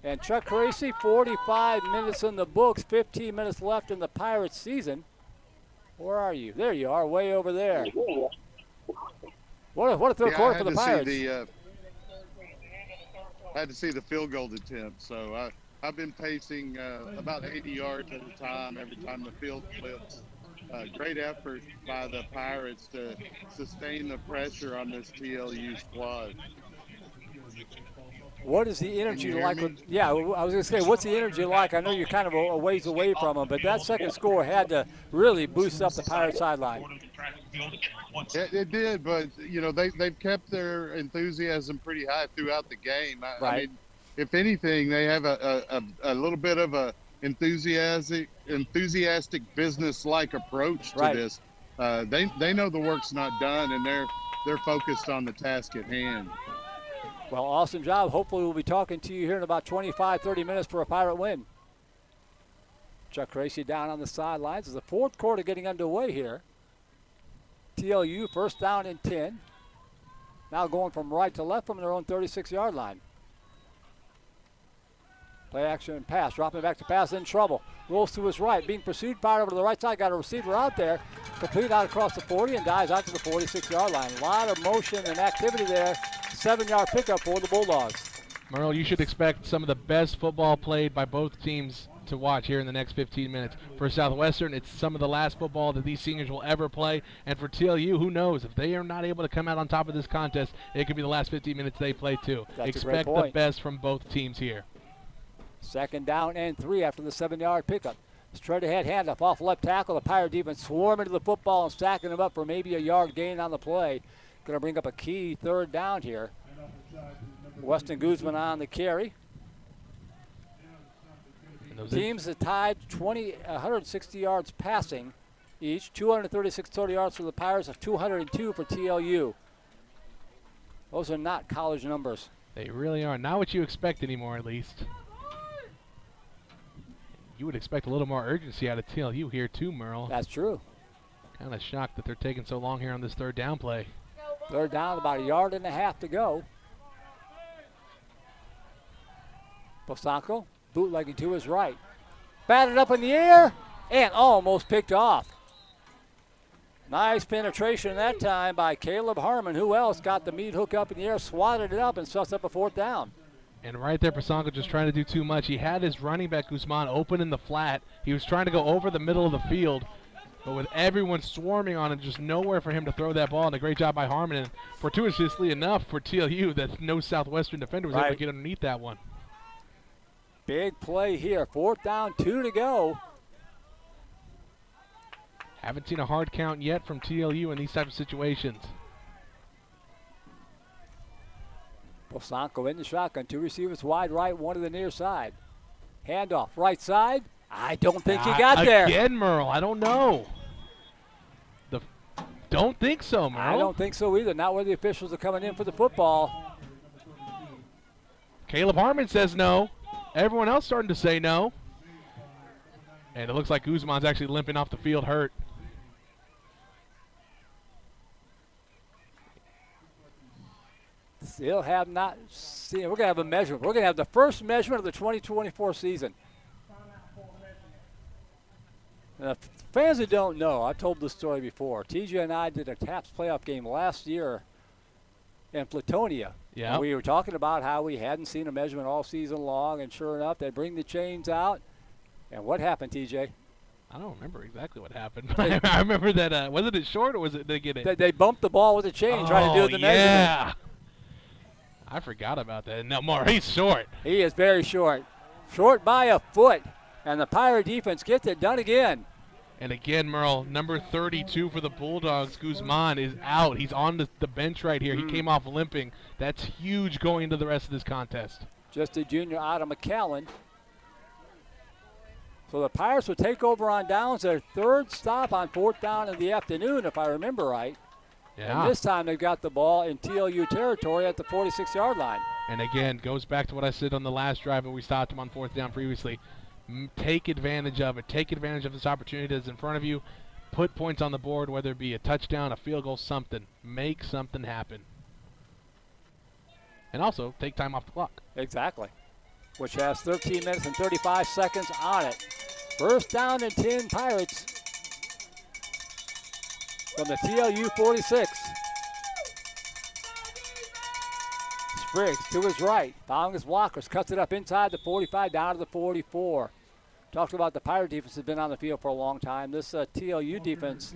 And Chuck Tracy, 45 minutes in the books, 15 minutes left in the Pirates season. Where are you? There you are, way over there. What a third quarter for the Pirates. I had to see the field goal attempt, so I've been pacing about 80 yards at a time every time the field flips. Great effort by the Pirates to sustain the pressure on this TLU squad. What is the energy like? Yeah, I was going to say, what's the energy like? I know you're kind of a ways away from them, but that second score had to really boost up the Pirate sideline. It did, but, you know, they've kept their enthusiasm pretty high throughout the game. I mean, if anything, they have a little bit of a enthusiastic business-like approach to this. They know the work's not done, and they're focused on the task at hand. Well, awesome job. Hopefully we'll be talking to you here in about 25, 30 minutes for a Pirate win. Chuck Tracy down on the sidelines as the fourth quarter getting underway here. TLU first down and 10. Now going from right to left from their own 36-yard line. Play action and pass. Dropping back to pass, in trouble. Rolls to his right. Being pursued, fired over to the right side. Got a receiver out there. Complete out across the 40 and dives out to the 46-yard line. A lot of motion and activity there. 7-yard pickup for the Bulldogs. Merle, you should expect some of the best football played by both teams to watch here in the next 15 minutes. For Southwestern, it's some of the last football that these seniors will ever play. And for TLU, who knows? If they are not able to come out on top of this contest, it could be the last 15 minutes they play too. Expect the best from both teams here. Second down and 3 after the 7-yard pickup. Straight ahead handoff off left tackle. The Pirate defense swarming to the football and stacking them up for maybe a yard gain on the play. Going to bring up a key third down here. Weston Guzman on the carry. Teams that tied 160 yards passing each. 236 total yards for the Pirates of 202 for TLU. Those are not college numbers. They really are. Not what you expect anymore, at least. You would expect a little more urgency out of TLU here too, Merle. That's true. Kind of shocked that they're taking so long here on this third down play. Third down, about a yard and a half to go. Posanco bootlegging to his right. Batted up in the air and almost picked off. Nice penetration that time by Caleb Harmon. Who else got the meat hook up in the air, swatted it up, and sussed up a fourth down. And right there, Posanco just trying to do too much. He had his running back, Guzman, open in the flat. He was trying to go over the middle of the field, but with everyone swarming on it, just nowhere for him to throw that ball. And a great job by Harmon. And fortuitously enough for TLU, that no Southwestern defender was able to get underneath that one. Big play here. 4th down, 2 to go. Haven't seen a hard count yet from TLU in these types of situations. Bosanko in the shotgun. 2 receivers wide right, 1 to the near side. Handoff, right side. I don't think he got there. Again, Merle, I don't know. Don't think so, Merle. I don't think so either. Not where the officials are coming in for the football. Caleb Harmon says no. Everyone else starting to say no. And it looks like Guzman's actually limping off the field hurt. Still have not seen. We're going to have a measurement. We're going to have the first measurement of the 2024 season. Now, fans that don't know, I've told this story before. TJ and I did a TAPS playoff game last year in Flatonia. Yeah. We were talking about how we hadn't seen a measurement all season long, and sure enough, they bring the chains out. And what happened, TJ? I don't remember exactly what happened. I remember that. Wasn't it short, or was it they get it? They bumped the ball with the chain trying to do the measurement. Yeah. I forgot about that. No more. He's short. He is very short. Short by a foot. And the Pirate defense gets it done again. And again, Merle, number 32 for the Bulldogs, Guzman, is out. He's on the bench right here. He came off limping. That's huge going into the rest of this contest. Just a junior out of McAllen. So the Pirates will take over on downs, their 3rd stop on 4th down in the afternoon, if I remember right. Yeah. And this time they've got the ball in TLU territory at the 46-yard line. And again, goes back to what I said on the last drive when we stopped him on 4th down previously. Take advantage of it. Take advantage of this opportunity that's in front of you. Put points on the board, whether it be a touchdown, a field goal, something. Make something happen. And also, take time off the clock. Exactly. Which has 13 minutes and 35 seconds on it. 1st down and 10 Pirates from the TLU 46. Spriggs to his right, following his blockers, cuts it up inside the 45, down to the 44. Talked about the Pirate defense has been on the field for a long time. This TLU defense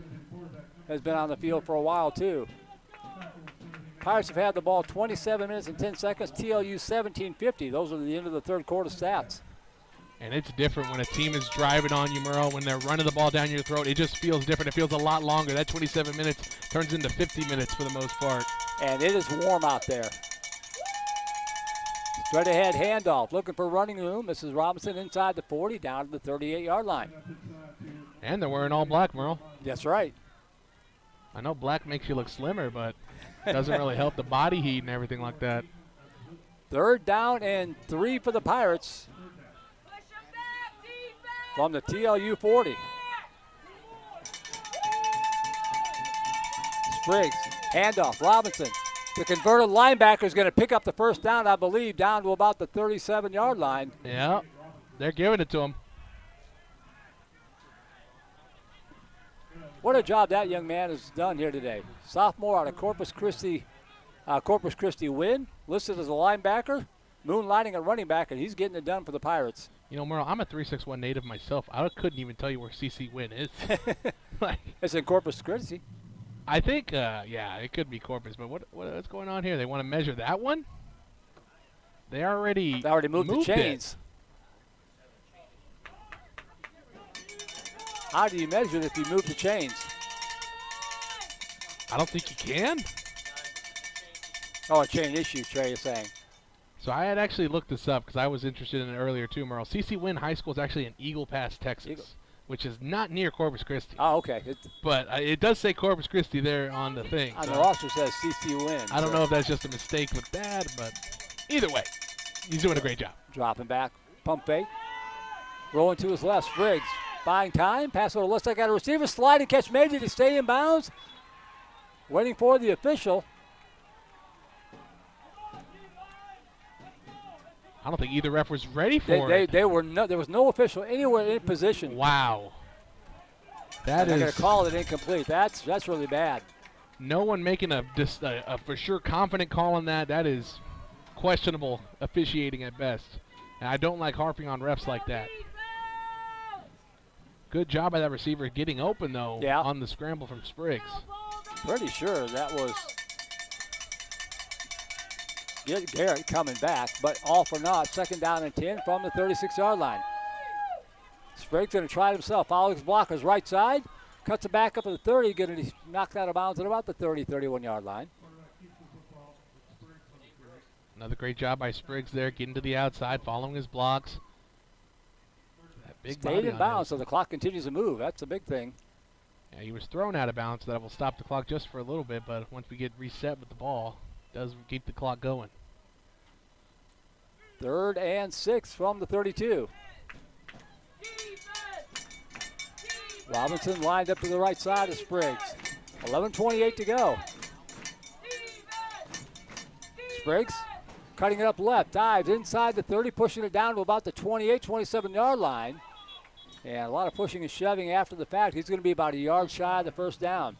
has been on the field for a while too. Pirates have had the ball 27 minutes and 10 seconds. TLU 17:50. Those are the end of the 3rd quarter stats. And it's different when a team is driving on you, Merle, when they're running the ball down your throat. It just feels different. It feels a lot longer. That 27 minutes turns into 50 minutes for the most part. And it is warm out there. Straight ahead handoff, looking for running room. This is Robinson inside the 40, down to the 38-yard line. And they're wearing all black, Merle. That's right. I know black makes you look slimmer, but doesn't really help the body heat and everything like that. 3rd down and 3 for the Pirates from the TLU 40. Spriggs, handoff, Robinson. The converted linebacker is going to pick up the 1st down, I believe, down to about the 37-yard line. Yeah, they're giving it to him. What a job that young man has done here today. Sophomore out of Corpus Christi Wynn, listed as a linebacker, moonlighting at running back, and he's getting it done for the Pirates. You know, Merle, I'm a 361 native myself. I couldn't even tell you where CC Wynn is. It's in Corpus Christi. I think, yeah, it could be Corpus, but what's going on here? They want to measure that one? They already moved the chains. How do you measure it if you move the chains? I don't think you can. Oh, a chain issue, Trey is saying. So I had actually looked this up because I was interested in it earlier too, Merle. CC Wynn High School is actually in Eagle Pass, Texas, which is not near Corpus Christi. Oh, okay. But it does say Corpus Christi there on the thing. On the roster says CC Wynn. I don't know if that's just a mistake with that, but either way, he's doing a great job. Dropping back, pump fake. Rolling to his left, Spriggs. Buying time, pass over the left side, got a receiver, sliding catch made. Did he stay in bounds? Waiting for the official. I don't think either ref was ready for it. There was no official anywhere in position. Wow. They're going to call it incomplete. That's really bad. No one making a for sure confident call on that. That is questionable officiating at best. And I don't like harping on refs like that. Good job by that receiver getting open, though, on the scramble from Spriggs. Pretty sure that was get Garrett coming back, but all for naught. Second down and 10 from the 36-yard line. Sprague's going to try it himself. Follows blockers right side. Cuts it back up to the 30. Going to knock out of bounds at about the 30, 31-yard line. Another great job by Spriggs there, getting to the outside, following his blocks. That big Stayed in bounds, so the clock continues to move. That's a big thing. Yeah, he was thrown out of bounds, so that will stop the clock just for a little bit, but once we get reset with the ball, it does keep the clock going. 3rd and 6 from the 32. Robinson lined up to the right side of Spriggs. 11:28 to go. Spriggs cutting it up left, dives inside the 30, pushing it down to about the 28, 27-yard line. And a lot of pushing and shoving after the fact. He's going to be about a yard shy of the first down.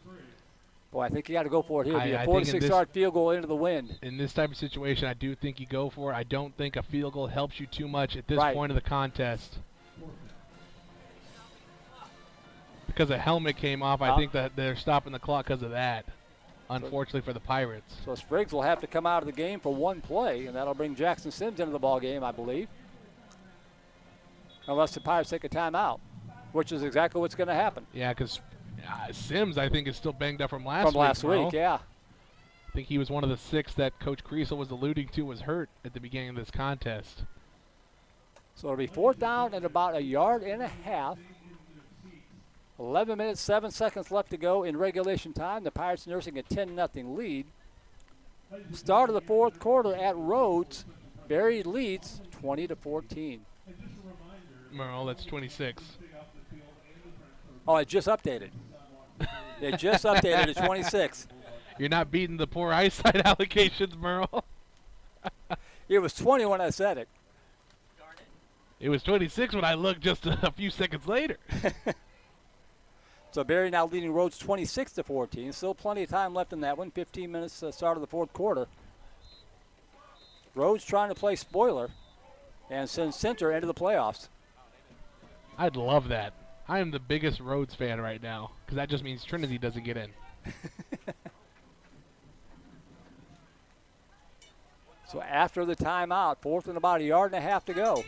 Boy, I think you got to go for it here. It'll be a 4 to 6-yard field goal into the wind. In this type of situation, I do think you go for it. I don't think a field goal helps you too much at this point of the contest. Because a helmet came off, I think that they're stopping the clock because of that, unfortunately for the Pirates. So Spriggs will have to come out of the game for one play, and that'll bring Jackson Sims into the ball game, I believe. Unless the Pirates take a timeout, which is exactly what's going to happen. Yeah, because Sims, I think, is still banged up from last week, yeah. I think he was one of the 6 that Coach Creasel was alluding to was hurt at the beginning of this contest. So it'll be 4th down and about a yard and a half. 11 minutes, 7 seconds left to go in regulation time. The Pirates nursing a 10-0 lead. Start of the 4th quarter at Rhodes. Berry leads 20-14. Merle, that's 26. Oh, it just updated. It just updated to 26. You're not beating the poor eyesight allocations, Merle. It was 20 when I said it. It was 26 when I looked just a few seconds later. So Berry now leading Rhodes 26-14. Still plenty of time left in that one. 15 minutes start of the 4th quarter. Rhodes trying to play spoiler and send Center into the playoffs. I'd love that. I am the biggest Rhodes fan right now because that just means Trinity doesn't get in. So after the timeout, 4th and about a yard and a half to go.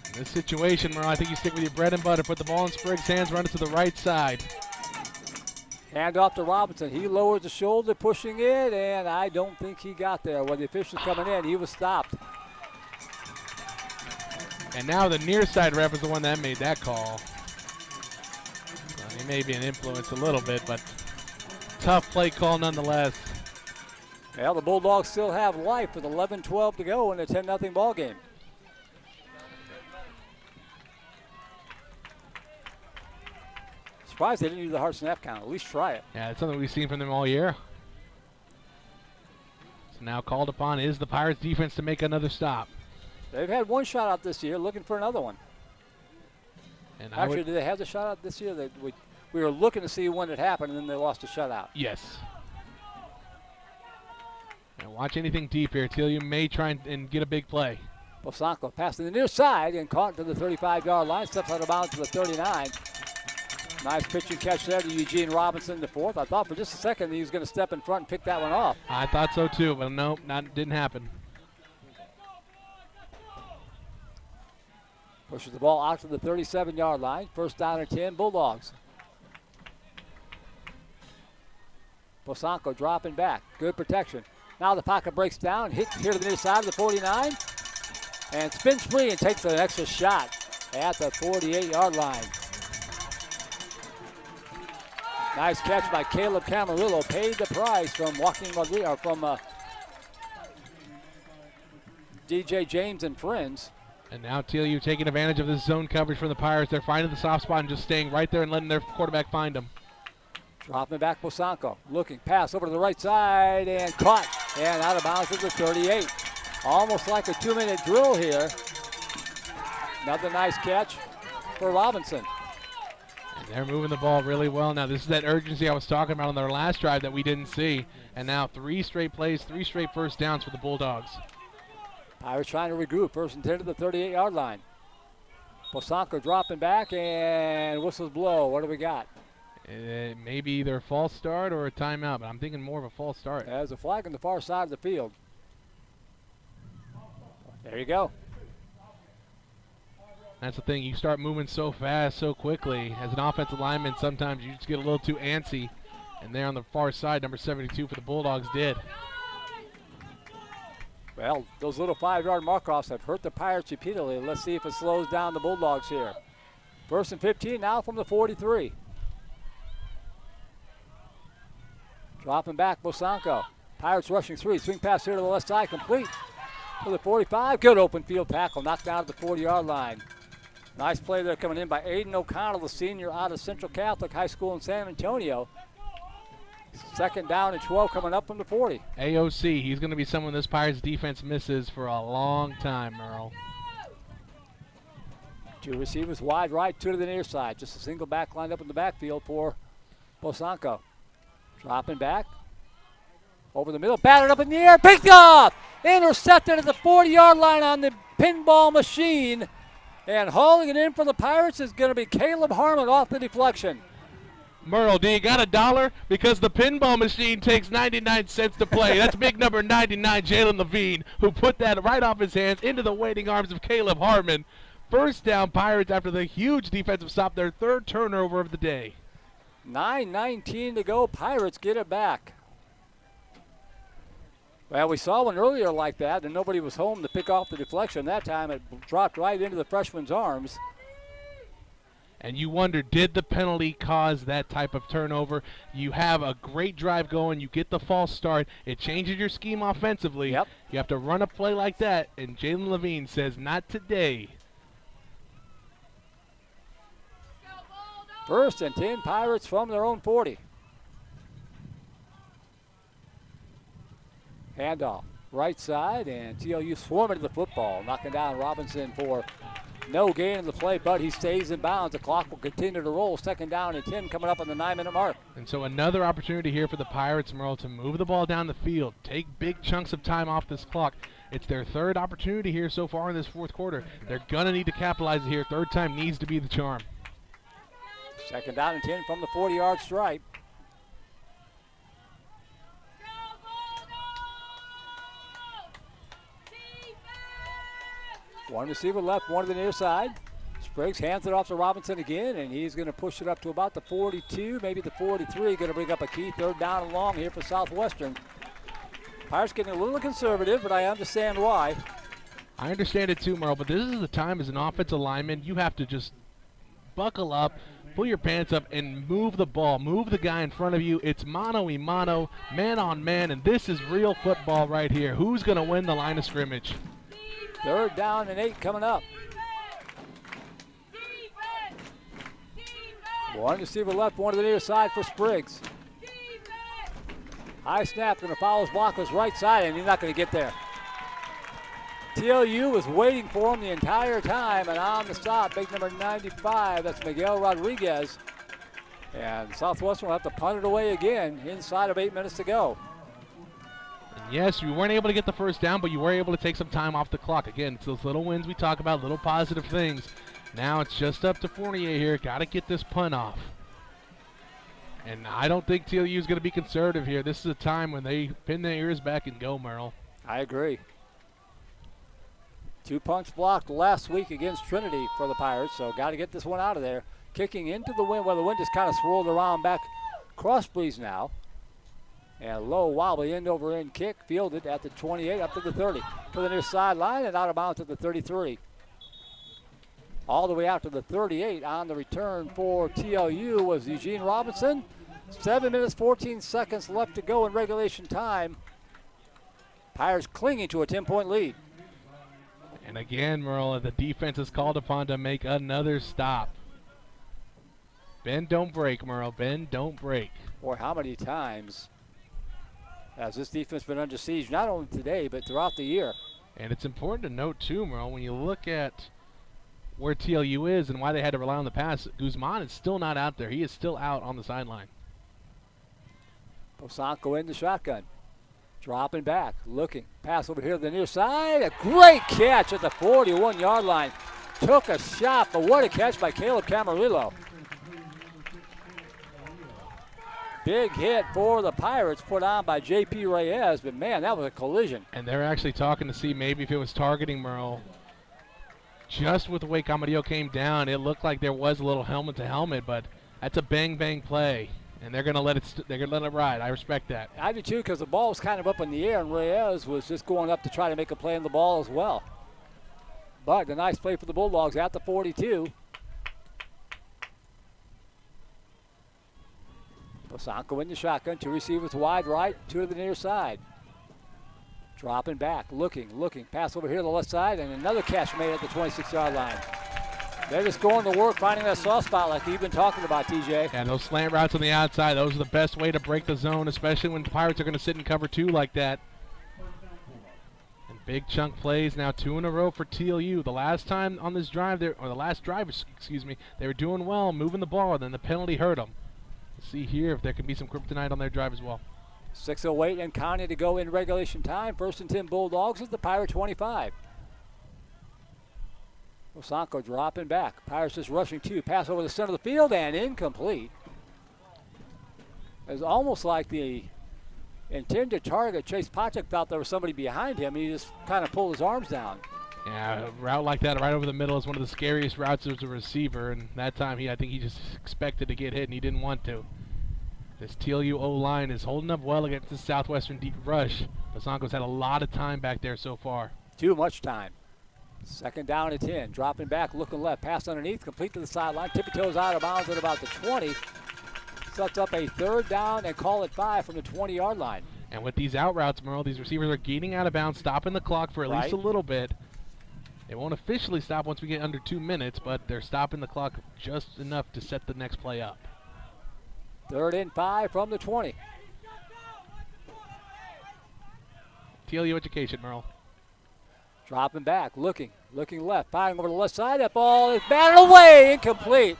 In this situation, Merle, I think you stick with your bread and butter. Put the ball in Spriggs' hands, run it to the right side. Hand off to Robinson. He lowers the shoulder, pushing it, and I don't think he got there. When the official's coming in, he was stopped. And now the near side ref is the one that made that call. Well, he may be an influence a little bit, but tough play call nonetheless. Well, the Bulldogs still have life with 11-12 to go in a 10-0 ball game. Surprised they didn't use the hard snap count. At least try it. Yeah, it's something we've seen from them all year. So now called upon is the Pirates defense to make another stop. They've had one shot out this year, looking for another one. And actually, did they have the shutout out this year? We were looking to see when it happened, and then they lost the shutout. Yes. And watch anything deep here. Tillium may try and get a big play. Bosanko passing the near side and caught to the 35-yard line. Steps out of bounds to the 39. Nice pitch and catch there to Eugene Robinson, the 4th. I thought for just a second he was going to step in front and pick that one off. I thought so too, but nope, didn't happen. Pushes the ball out to the 37-yard line. 1st down and 10, Bulldogs. Bosanko dropping back. Good protection. Now the pocket breaks down. Hit here to the near side of the 49. And spins free and takes an extra shot at the 48-yard line. Nice catch by Caleb Camarillo. Paid the price from Joaquin Rodriguez, or from DJ James and friends. And now TLU taking advantage of this zone coverage from the Pirates. They're finding the soft spot and just staying right there and letting their quarterback find them. Dropping back Bosanko. Looking, pass over to the right side and caught. And out of bounds at the 38. Almost like a 2-minute drill here. Another nice catch for Robinson. And they're moving the ball really well now. This is that urgency I was talking about on their last drive that we didn't see. And now 3 straight plays, 3 straight first downs for the Bulldogs. Pirates trying to regroup. 1st and 10 to the 38-yard line. Bosanko dropping back and whistles blow. What do we got? Maybe either a false start or a timeout, but I'm thinking more of a false start. There's a flag on the far side of the field. There you go. That's the thing. You start moving so fast, so quickly. As an offensive lineman, sometimes you just get a little too antsy. And there on the far side, number 72 for the Bulldogs did. Well, those little 5-yard mark-offs have hurt the Pirates repeatedly. Let's see if it slows down the Bulldogs here. 1st and 15 now from the 43. Dropping back, Bosanko. Pirates rushing 3. Swing pass here to the left side, complete. To the 45. Good open field tackle, knocked down at the 40-yard line. Nice play there coming in by Aiden O'Connell, the senior out of Central Catholic High School in San Antonio. 2nd down and 12 coming up from the 40. AOC, he's going to be someone this Pirates defense misses for a long time, Merle. 2 receivers wide right, 2 to the near side. Just a single back lined up in the backfield for Bosanko. Dropping back. Over the middle, batted up in the air, picked off! Intercepted at the 40-yard line on the pinball machine. And hauling it in for the Pirates is going to be Caleb Harmon off the deflection. Merle, do you got $1? Because the pinball machine takes 99 cents to play. That's big number 99, Jalen Levine, who put that right off his hands into the waiting arms of Caleb Harmon. 1st down, Pirates after the huge defensive stop, their 3rd turnover of the day. 9:19 to go. Pirates get it back. Well, we saw one earlier like that, and nobody was home to pick off the deflection. That time it dropped right into the freshman's arms. And you wonder, did the penalty cause that type of turnover? You have a great drive going. You get the false start. It changes your scheme offensively. Yep. You have to run a play like that, and Jalen Levine says, not today. 1st and 10, Pirates from their own 40. Handoff, right side, and TLU swarming to the football, knocking down Robinson for no gain in the play, but he stays in bounds. The clock will continue to roll. 2nd down and 10 coming up on the 9-minute mark. And so another opportunity here for the Pirates, Merle, to move the ball down the field, take big chunks of time off this clock. It's their 3rd opportunity here so far in this 4th quarter. They're going to need to capitalize here. 3rd time needs to be the charm. 2nd down and 10 from the 40-yard stripe. One receiver left, one to the near side. Spriggs hands it off to Robinson again, and he's going to push it up to about the 42, maybe the 43. Going to bring up a key 3rd down and long here for Southwestern. Pirates getting a little conservative, but I understand why. I understand it too, Merle, but this is the time as an offensive lineman, you have to just buckle up, pull your pants up, and move the ball. Move the guy in front of you. It's mano-a-mano, man on man, and this is real football right here. Who's going to win the line of scrimmage? 3rd down and 8 coming up. One receiver left, one to the near side for Spriggs. High snap, going to follow his blockers right side, and he's not going to get there. TLU was waiting for him the entire time, and on the stop, big number 95, that's Miguel Rodriguez. And Southwestern will have to punt it away again inside of 8 minutes to go. And yes, you weren't able to get the 1st down, but you were able to take some time off the clock. Again, it's those little wins we talk about, little positive things. Now it's just up to Fournier here. Got to get this punt off. And I don't think TLU is going to be conservative here. This is a time when they pin their ears back and go, Merle. I agree. 2 punts blocked last week against Trinity for the Pirates, so got to get this one out of there. Kicking into the wind, well, the wind just kind of swirled around back cross breeze now. And low wobbly end over end kick, fielded at the 28 up to the 30. To the near sideline and out of bounds at the 33. All the way out to the 38 on the return for TLU was Eugene Robinson. 7 minutes, 14 seconds left to go in regulation time. Pirates clinging to a 10-point lead. And again, Merle, the defense is called upon to make another stop. Bend, don't break, Merle. Bend, don't break. Boy, how many times has this defense been under siege, not only today, but throughout the year? And it's important to note, too, Merle, when you look at where TLU is and why they had to rely on the pass, Guzman is still not out there. He is still out on the sideline. Bosanko in the shotgun. Dropping back, looking. Pass over here to the near side. A great catch at the 41-yard line. Took a shot, but what a catch by Caleb Camarillo. big hit for the Pirates put on by J.P. Reyes, but man, that was a collision. And they're actually talking to see maybe if it was targeting Merle. Just with the way Camarillo came down, it looked like there was a little helmet to helmet, but that's a bang play, and they're gonna let it ride. I respect that. I do too, because the ball was kind of up in the air, and Reyes was just going up to try to make a play on the ball as well. But a nice play for the Bulldogs at the 42. Posanko in the shotgun, 2 receivers wide right, 2 to the near side. Dropping back, looking, pass over here to the left side, and another catch made at the 26-yard line. They're just going to work, finding that soft spot like you've been talking about, TJ. And those slant routes on the outside, those are the best way to break the zone, especially when the Pirates are going to sit in cover 2 like that. And big chunk plays, now 2 in a row for TLU. The last time on this drive, they were doing well, moving the ball, and then the penalty hurt them. Let's see here if there can be some kryptonite on their drive as well. 6:08 and counting to go in regulation time. 1st and 10 Bulldogs at the Pirate 25. Posanko dropping back. Pirates just rushing 2. Pass over the center of the field and incomplete. It was almost like the intended target, Chase Patrick, thought there was somebody behind him. He just kind of pulled his arms down. Yeah, a route like that right over the middle is one of the scariest routes as a receiver, and that time I think he just expected to get hit and he didn't want to. This TLU O-line is holding up well against the Southwestern deep rush. Posanko's had a lot of time back there so far. Too much time. 2nd down and 10. Dropping back, looking left. Pass underneath, complete to the sideline. Tippy toes out of bounds at about the 20. Sets up a 3rd down and call it 5 from the 20-yard line. And with these out routes, Merle, these receivers are gaining out of bounds, stopping the clock for at least a little bit. They won't officially stop once we get under 2 minutes, but they're stopping the clock just enough to set the next play up. 3rd and 5 from the 20. TLU education, Merle. Dropping back, looking left, firing over the left side. That ball is batted away, incomplete.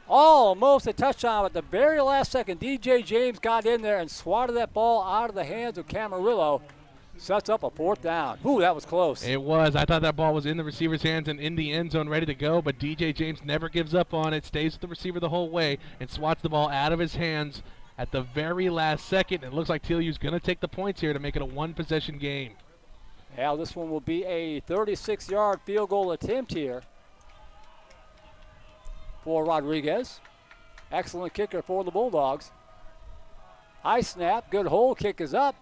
Almost a touchdown at the very last second. DJ James got in there and swatted that ball out of the hands of Camarillo. Sets up a 4th down. Ooh, that was close. It was. I thought that ball was in the receiver's hands and in the end zone ready to go, but DJ James never gives up on it, stays with the receiver the whole way, and swats the ball out of his hands at the very last second. It looks like TLU's going to take the points here to make it a 1-possession game. Yeah, this one will be a 36-yard field goal attempt here for Rodriguez. Excellent kicker for the Bulldogs. High snap, good hole, kick is up.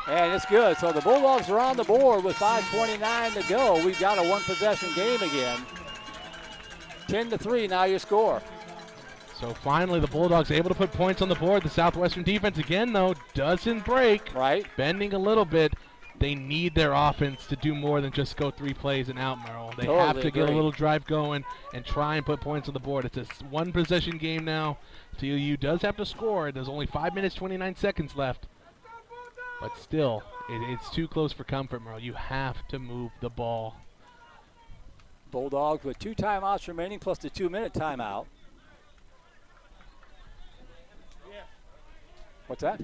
And it's good. So the Bulldogs are on the board with 5:29 to go. We've got a 1-possession game again. 10-3 now your score. So finally the Bulldogs able to put points on the board. The Southwestern defense again, though, doesn't break. Right. Bending a little bit. They need their offense to do more than just go 3 plays and out, Merle. They have to get a little drive going and try and put points on the board. It's a 1-possession game now. TLU does have to score. There's only 5 minutes, 29 seconds left. But still, it's too close for comfort, Merle. You have to move the ball. Bulldogs with 2 timeouts remaining plus the 2-minute timeout. What's that?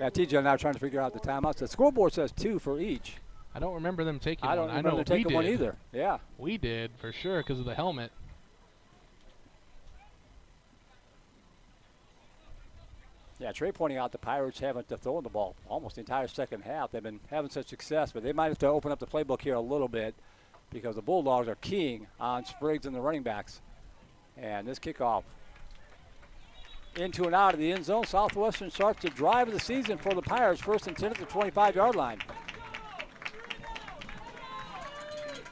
Yeah, TJ and I are trying to figure out the timeouts. The scoreboard says 2 for each. I don't remember them taking one. I don't remember them taking one either. Yeah. We did, for sure, because of the helmet. Yeah, Trey pointing out the Pirates haven't thrown the ball almost the entire second half. They've been having such success, but they might have to open up the playbook here a little bit because the Bulldogs are keying on Spriggs and the running backs. And this kickoff into and out of the end zone. Southwestern starts the drive of the season for the Pirates. 1st and 10 at the 25-yard line.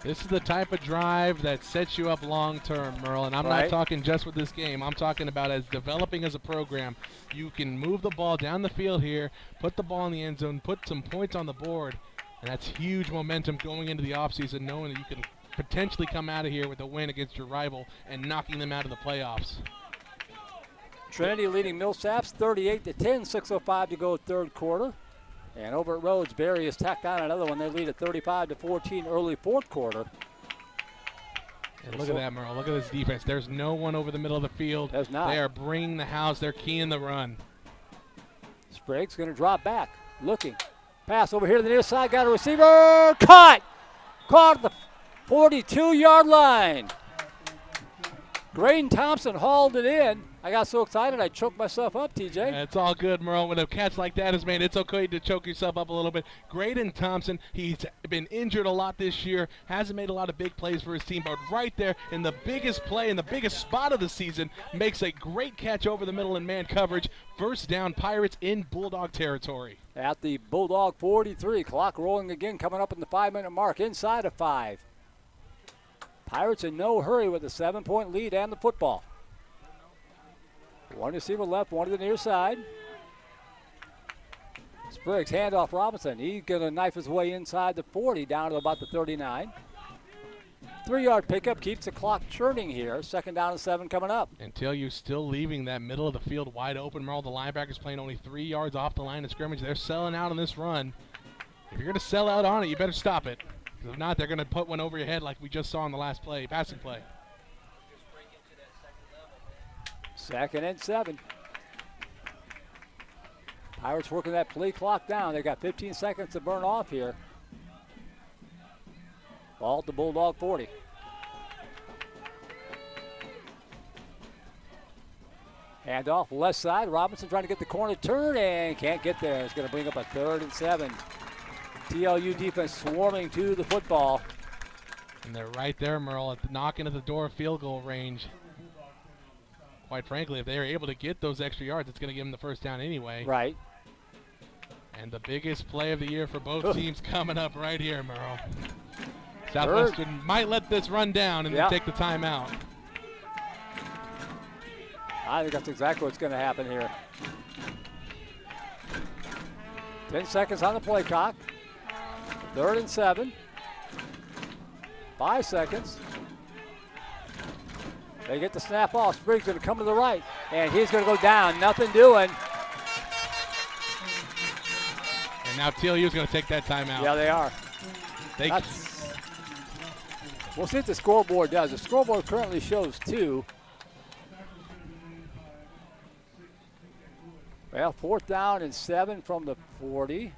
This is the type of drive that sets you up long-term, Merle, and I'm not talking just with this game. I'm talking about as developing as a program. You can move the ball down the field here, put the ball in the end zone, put some points on the board, and that's huge momentum going into the offseason, knowing that you can potentially come out of here with a win against your rival and knocking them out of the playoffs. Trinity leading Millsaps 38-10, 6:05 to go 3rd quarter. And over at Rhodes, Berry has tacked on another one. They lead at 35-14 early 4th quarter. And look at that, Merle. Look at this defense. There's no one over the middle of the field. There's not. They are bringing the house. They're keying the run. Spriggs going to drop back, looking. Pass over here to the near side. Got a receiver. Caught. Caught at the 42-yard line. Graydon Thompson hauled it in. I got so excited I choked myself up, TJ. Yeah, it's all good, Merle. When a catch like that is made, it's okay to choke yourself up a little bit. Graydon Thompson, he's been injured a lot this year, hasn't made a lot of big plays for his team, but right there in the biggest play, in the biggest spot of the season, makes a great catch over the middle in man coverage. First down, Pirates in Bulldog territory. At the Bulldog 43, clock rolling again, coming up in the 5-minute mark, inside of 5. Pirates in no hurry with a 7-point lead and the football. One receiver left, one to the near side. Spriggs, handoff Robinson. He's going to knife his way inside the 40 down to about the 39. 3-yard pickup keeps the clock churning here. 2nd down and 7 coming up. Until you're still leaving that middle of the field wide open, Merle, the linebackers playing only 3 yards off the line of scrimmage. They're selling out on this run. If you're going to sell out on it, you better stop it. If not, they're going to put one over your head like we just saw in the last play, passing play. 2nd and 7. Pirates working that play clock down. They got 15 seconds to burn off here. Ball at the Bulldog 40. Handoff left side. Robinson trying to get the corner turn and can't get there. It's going to bring up a 3rd and 7. TLU defense swarming to the football. And they're right there, Merle, knocking at the door of field goal range. Quite frankly, if they are able to get those extra yards, it's going to give them the first down anyway. Right. And the biggest play of the year for both teams coming up right here, Merle. Southwestern might let this run down and then take the timeout. I think that's exactly what's going to happen here. 10 seconds on the play clock. 3rd and 7. 5 seconds. They get the snap off. Spriggs going to come to the right, and he's going to go down. Nothing doing. And now TLU is going to take that timeout. Yeah, they are. We'll see what the scoreboard does. The scoreboard currently shows 2. Well, 4th down and 7 from the 40.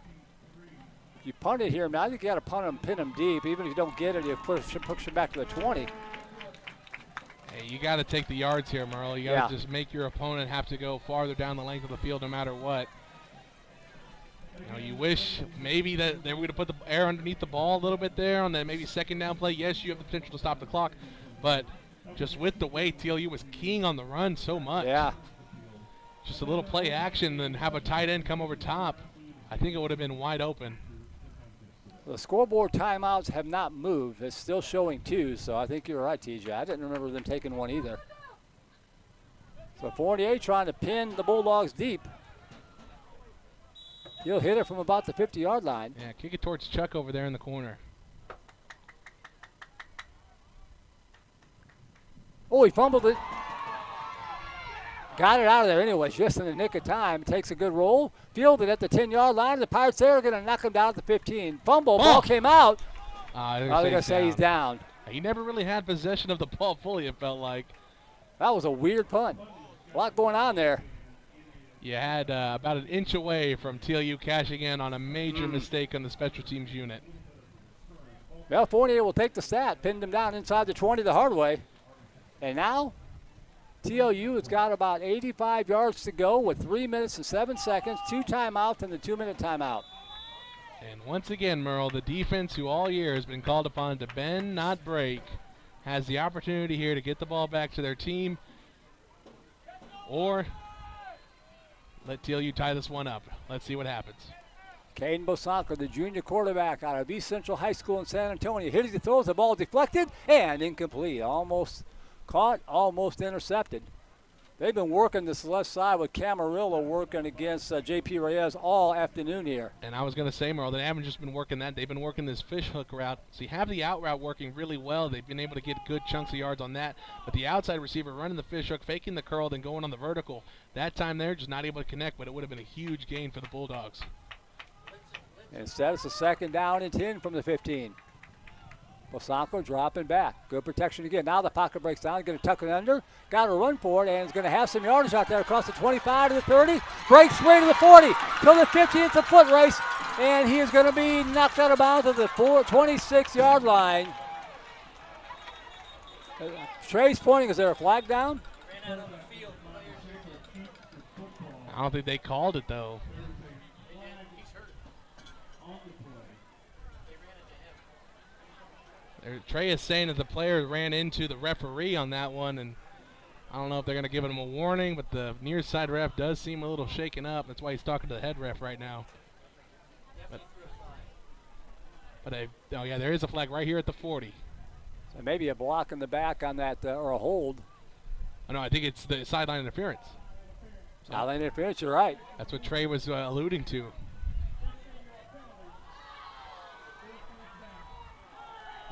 You punt it here, man. I think you got to punt them, pin them deep. Even if you don't get it, you push them back to the 20. Hey, you got to take the yards here, Merle. You got to just make your opponent have to go farther down the length of the field no matter what. You know, you wish maybe that they would have put the air underneath the ball a little bit there on that maybe 2nd down play. Yes, you have the potential to stop the clock, but just with the way TLU was keying on the run so much. Yeah. Just a little play action and have a tight end come over top. I think it would have been wide open. The scoreboard timeouts have not moved. It's still showing 2, so I think you're right, TJ. I didn't remember them taking one either. So Fournier trying to pin the Bulldogs deep. He'll hit it from about the 50-yard line. Yeah, kick it towards Chuck over there in the corner. Oh, he fumbled it. Got it out of there anyways, just in the nick of time. Takes a good roll. Fielded at the 10-yard line. The Pirates there are going to knock him down at the 15. Fumble. Ball came out. They're going to say he's down. He never really had possession of the ball fully, it felt like. That was a weird punt. A lot going on there. You had about an inch away from TLU cashing in on a major mistake on the special teams unit. Well, Fournier will take the stat. Pinned him down inside the 20 the hard way. And now TLU has got about 85 yards to go with 3 minutes and 7 seconds, 2 timeouts, and the 2-minute timeout. And once again, Merle, the defense who all year has been called upon to bend, not break, has the opportunity here to get the ball back to their team or let TLU tie this one up. Let's see what happens. Caden Bosanko, the junior quarterback out of East Central High School in San Antonio. Here he throws, the ball deflected and incomplete. Almost caught, almost intercepted. They've been working this left side with Camarillo working against J.P. Reyes all afternoon here. And I was going to say, Merle, they haven't just been working that. They've been working this fish hook route. So you have the out route working really well. They've been able to get good chunks of yards on that. But the outside receiver running the fish hook, faking the curl, then going on the vertical. That time there, just not able to connect, but it would have been a huge gain for the Bulldogs. Instead, it's a 2nd down and 10 from the 15. Bosanko dropping back. Good protection again. Now the pocket breaks down. Going to tuck it under. Got to run for it, and is going to have some yardage out there across the 25 to the 30. Breaks way to the 40. To the 50. It's a foot race. And he is going to be knocked out of bounds at the 26-yard line. Trey's pointing. Is there a flag down? I don't think they called it, though. Trey is saying that the player ran into the referee on that one, and I don't know if they're going to give him a warning, but the near side ref does seem a little shaken up. That's why he's talking to the head ref right now. Oh yeah, there is a flag right here at the 40. So maybe a block in the back on that, or a hold. Oh, no, I think it's the sideline interference. Sideline interference, you're right. That's what Trey was alluding to.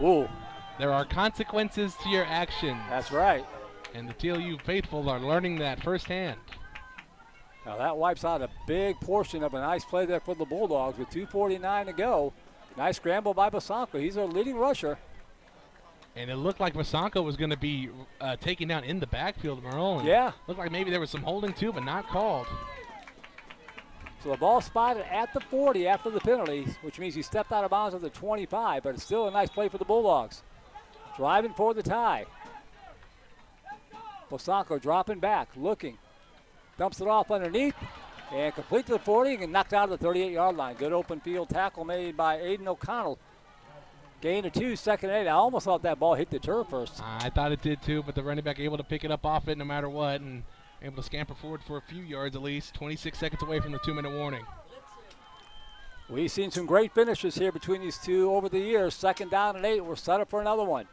Ooh. There are consequences to your actions. That's right. And the TLU faithful are learning that firsthand. Now that wipes out a big portion of a nice play there for the Bulldogs with 2:49 to go. Nice scramble by Basanko. He's our leading rusher. And it looked like Basanko was going to be taken down in the backfield, Merle. Yeah. Looked like maybe there was some holding too, but not called. So the ball spotted at the 40 after the penalty, which means he stepped out of bounds at the 25, but it's still a nice play for the Bulldogs. Driving for the tie. Basanko dropping back, looking. Dumps it off underneath and complete to the 40 and knocked out of the 38-yard line. Good open field tackle made by Aiden O'Connell. Gain of 2, second and 8. I almost thought that ball hit the turf first. I thought it did too, but the running back able to pick it up off it no matter what and able to scamper forward for a few yards at least. 26 seconds away from the 2-minute warning. We've seen some great finishes here between these two over the years. Second down and 8. We're set up for another one.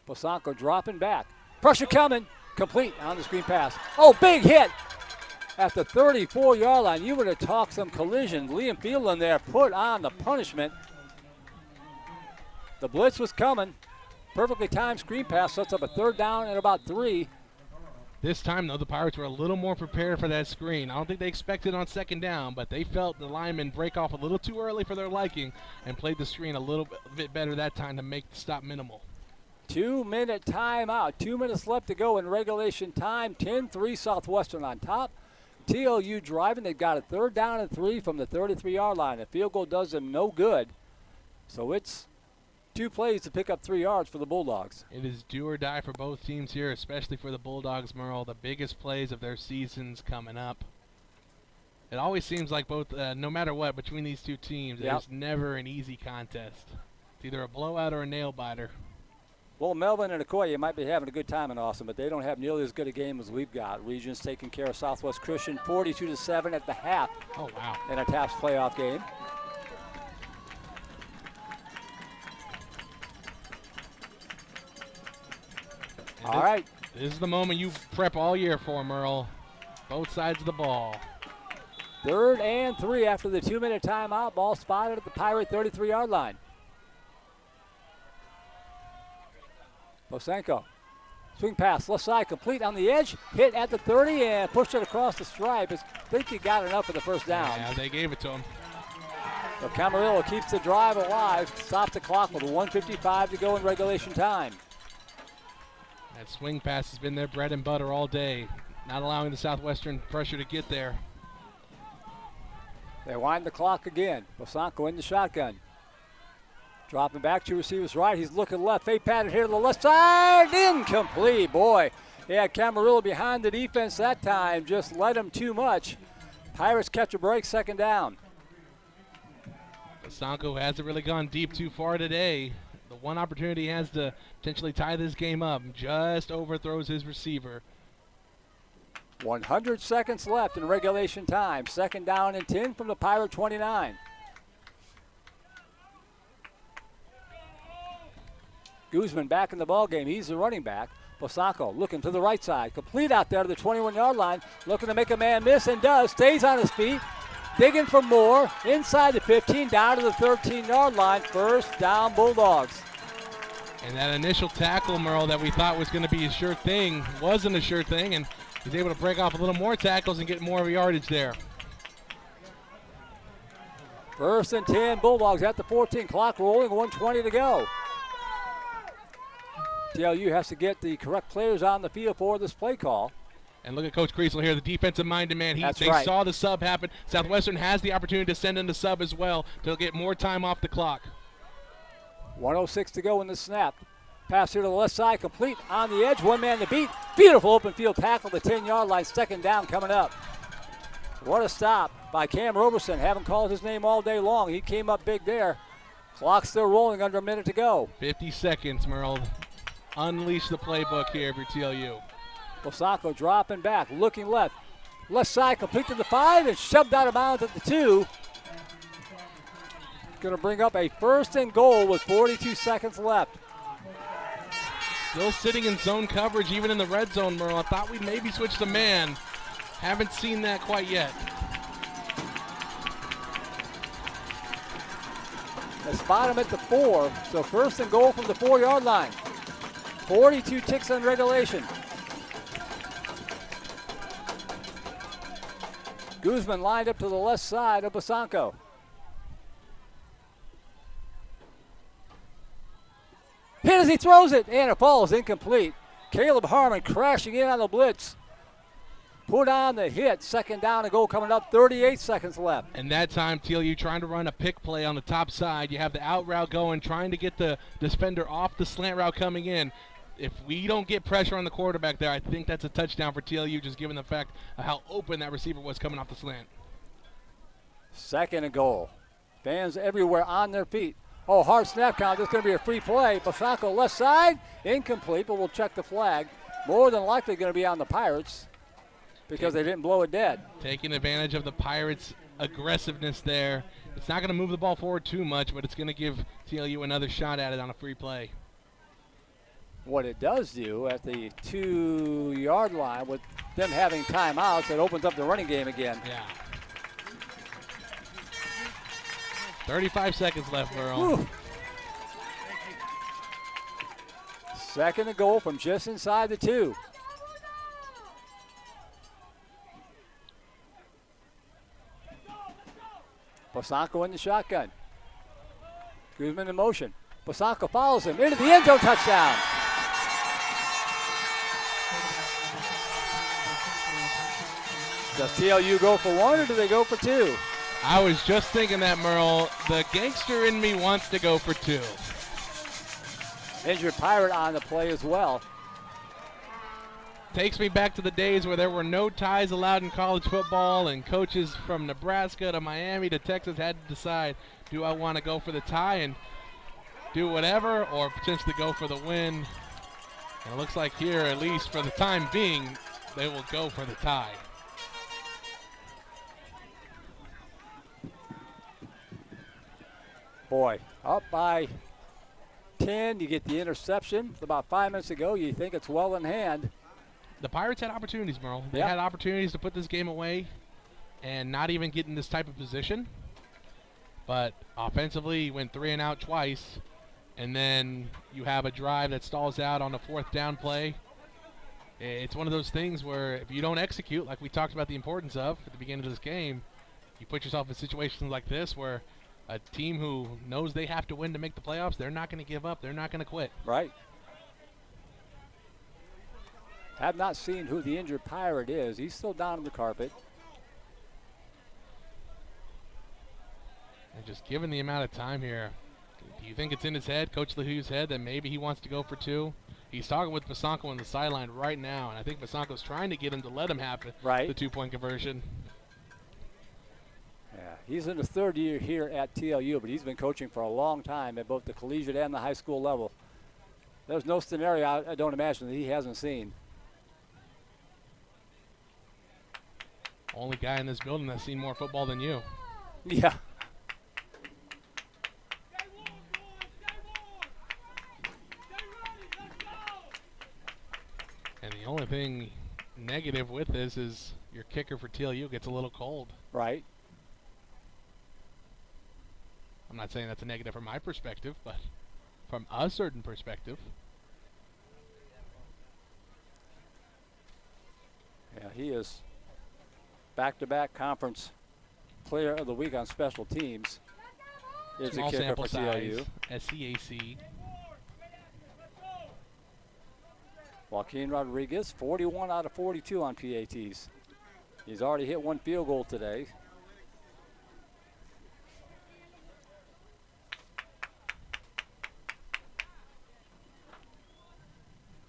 Basanko dropping back. Pressure coming. Complete on the screen pass. Oh, big hit at the 34-yard line. You would have talked some collision. Liam Fieldland there put on the punishment. The blitz was coming. Perfectly timed screen pass sets up a third down and about 3. This time, though, the Pirates were a little more prepared for that screen. I don't think they expected on second down, but they felt the linemen break off a little too early for their liking and played the screen a little bit better that time to make the stop minimal. 2-minute timeout. 2 minutes left to go in regulation time. 10-3 Southwestern on top. TLU driving. They've got a third down and 3 from the 33-yard line. A field goal does them no good. So it's 2 plays to pick up 3 yards for the Bulldogs. It is do or die for both teams here, especially for the Bulldogs, Merle. The biggest plays of their seasons coming up. It always seems like both, no matter what, between these two teams, there's never an easy contest. It's either a blowout or a nail-biter. Well, Melvin and Okoye might be having a good time in Austin, but they don't have nearly as good a game as we've got. Regents taking care of Southwest Christian 42-7 at the half. Oh, wow. In a TAPS playoff game. All right. This is the moment you prep all year for, Merle. Both sides of the ball. 3rd and 3 after the 2-minute timeout. Ball spotted at the Pirate 33-yard line. Basanko. Swing pass, left side, complete on the edge. Hit at the 30 and pushed it across the stripe. I think he got enough for the first down. Yeah, they gave it to him. So Camarillo keeps the drive alive. Stops the clock with 1:55 to go in regulation time. That swing pass has been their bread and butter all day. Not allowing the Southwestern pressure to get there. They wind the clock again. Basanko in the shotgun. Dropping back to receivers right. He's looking left. Fake pattern here to the left side. Incomplete. Boy, he had Camarillo behind the defense that time. Just led him too much. Pirates catch a break, second down. Basanko hasn't really gone deep too far today. The one opportunity he has to potentially tie this game up just overthrows his receiver. 100 seconds left in regulation time. Second down and 10 from the Pirate 29. Guzman back in the ball game. He's the running back. Basanko looking to the right side. Complete out there to the 21-yard line. Looking to make a man miss and does. Stays on his feet. Digging for more. Inside the 15, down to the 13-yard line. First down, Bulldogs. And that initial tackle, Merle, that we thought was going to be a sure thing wasn't a sure thing, and he's able to break off a little more tackles and get more of a yardage there. First and 10, Bulldogs at the 14. Clock rolling, 1:20 to go. TLU has to get the correct players on the field for this play call. And look at Coach Kriesel here, the defensive-minded man. They right. saw the sub happen. Southwestern has the opportunity to send in the sub as well to get more time off the clock. 1:06 to go in the snap. Pass here to the left side, complete on the edge. One man to beat. Beautiful open field tackle, the 10-yard line. Second down coming up. What a stop by Cam Roberson. Haven't called his name all day long. He came up big there. Clock still rolling, under a minute to go. 50 seconds, Merle. Unleash the playbook here for TLU. Bosacco dropping back, looking left. Left side, complete to the 5 and shoved out of bounds at the 2. Going to bring up a 1st and goal with 42 seconds left. Still sitting in zone coverage even in the red zone, Merle. I thought we'd maybe switch to man. Haven't seen that quite yet. They spot him at the 4, so 1st and goal from the 4-yard line. 42 ticks on regulation. Guzman lined up to the left side of Bosacco. Hit as he throws it, and it falls incomplete. Caleb Harmon crashing in on the blitz. Put on the hit, 2nd down and goal coming up, 38 seconds left. And that time, TLU trying to run a pick play on the top side. You have the out route going, trying to get the defender off the slant route coming in. If we don't get pressure on the quarterback there, I think that's a touchdown for TLU, just given the fact of how open that receiver was coming off the slant. 2nd and goal. Fans everywhere on their feet. Oh, hard snap count. This is going to be a free play. Bosacco left side, incomplete, but we'll check the flag. More than likely going to be on the Pirates because they didn't blow it dead. Taking advantage of the Pirates' aggressiveness there. It's not going to move the ball forward too much, but it's going to give TLU another shot at it on a free play. What it does do at the 2-yard line with them having timeouts, it opens up the running game again. Yeah. 35 seconds left, Merle. Whew. 2nd and goal from just inside the 2. Bosacco in the shotgun. Guzman in motion. Bosacco follows him into the end zone, touchdown. Does TLU go for 1 or do they go for 2? I was just thinking that, Merle. The gangster in me wants to go for 2. Injured Pirate on the play as well. Takes me back to the days where there were no ties allowed in college football, and coaches from Nebraska to Miami to Texas had to decide, do I want to go for the tie and do whatever, or potentially go for the win? And it looks like here, at least for the time being, they will go for the tie. Boy, up by 10, you get the interception. About 5 minutes ago, you think it's well in hand. The Pirates had opportunities, Merle. They Yep. had opportunities to put this game away and not even get in this type of position. But offensively, you went 3 and out twice, and then you have a drive that stalls out on a 4th down play. It's one of those things where if you don't execute, like we talked about the importance of at the beginning of this game, you put yourself in situations like this where a team who knows they have to win to make the playoffs, they're not going to give up. They're not going to quit. Right. Have not seen who the injured Pirate is. He's still down on the carpet. And just given the amount of time here, do you think it's in his head, Coach LaHue's head, that maybe he wants to go for 2? He's talking with Bosacco on the sideline right now, and I think Bosacco's trying to get him to let him have the 2-point conversion. Yeah, he's in his 3rd year here at TLU, but he's been coaching for a long time at both the collegiate and the high school level. There's no scenario I don't imagine that he hasn't seen. Only guy in this building that's seen more football than you. Yeah. And the only thing negative with this is your kicker for TLU gets a little cold. Right. I'm not saying that's a negative from my perspective, but from a certain perspective. Yeah, he is back-to-back conference player of the week on special teams. Is a Small kicker sample for TLU. size, SCAC. Joaquin Rodriguez, 41 out of 42 on PATs. He's already hit 1 field goal today.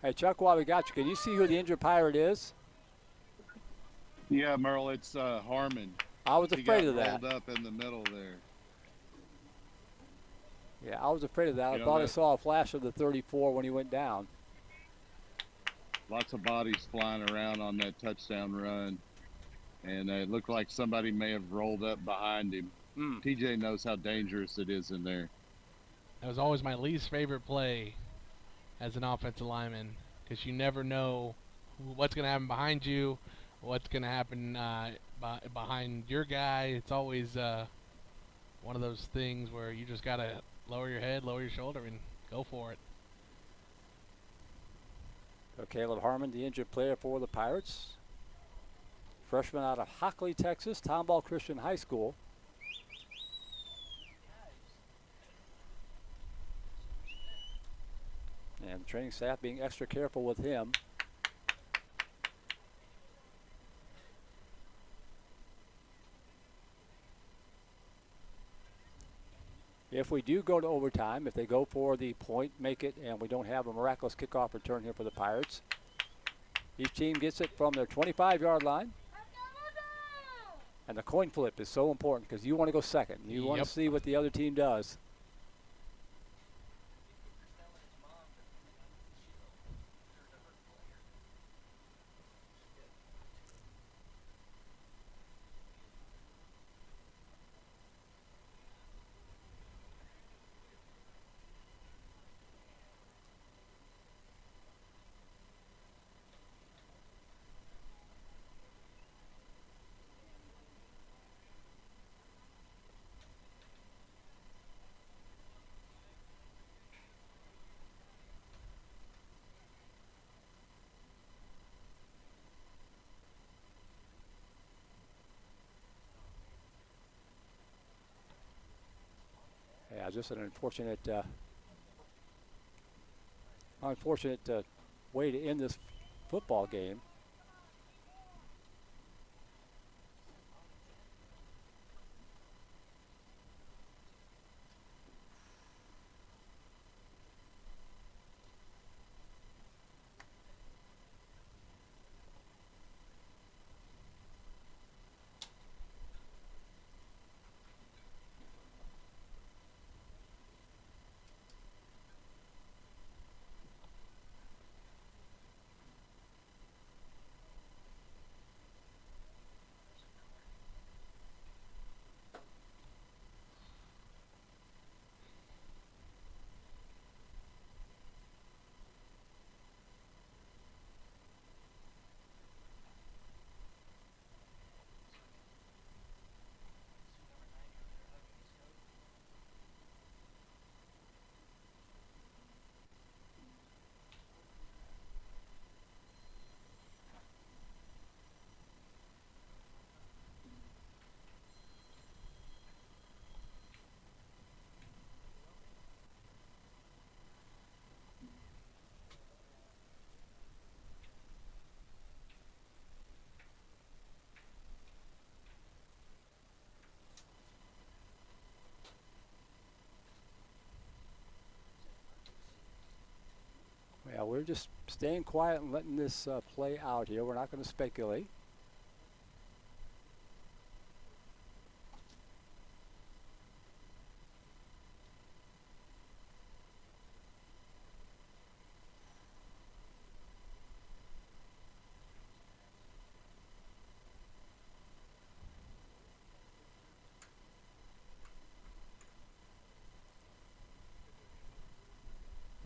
Hey, Chuck, while we got you, can you see who the injured Pirate is? Yeah, Merle, it's Harmon. I was afraid of that. He got rolled up in the middle there. Yeah, I was afraid of that. I thought I saw a flash of the 34 when he went down. Lots of bodies flying around on that touchdown run. And it looked like somebody may have rolled up behind him. TJ knows how dangerous it is in there. That was always my least favorite play as an offensive lineman, because you never know what's going to happen behind you, what's going to happen behind your guy. It's always one of those things where you just got to lower your head, lower your shoulder, and go for it. So Caleb Harmon, the injured player for the Pirates. Freshman out of Hockley, Texas, Tomball Christian High School. And the training staff being extra careful with him. If we do go to overtime, if they go for the point, make it, and we don't have a miraculous kickoff return here for the Pirates, each team gets it from their 25-yard line. And the coin flip is so important because you want to go second. You want to see what the other team does. Yeah, just an unfortunate way to end this football game. Yeah, we're just staying quiet and letting this play out here. We're not going to speculate.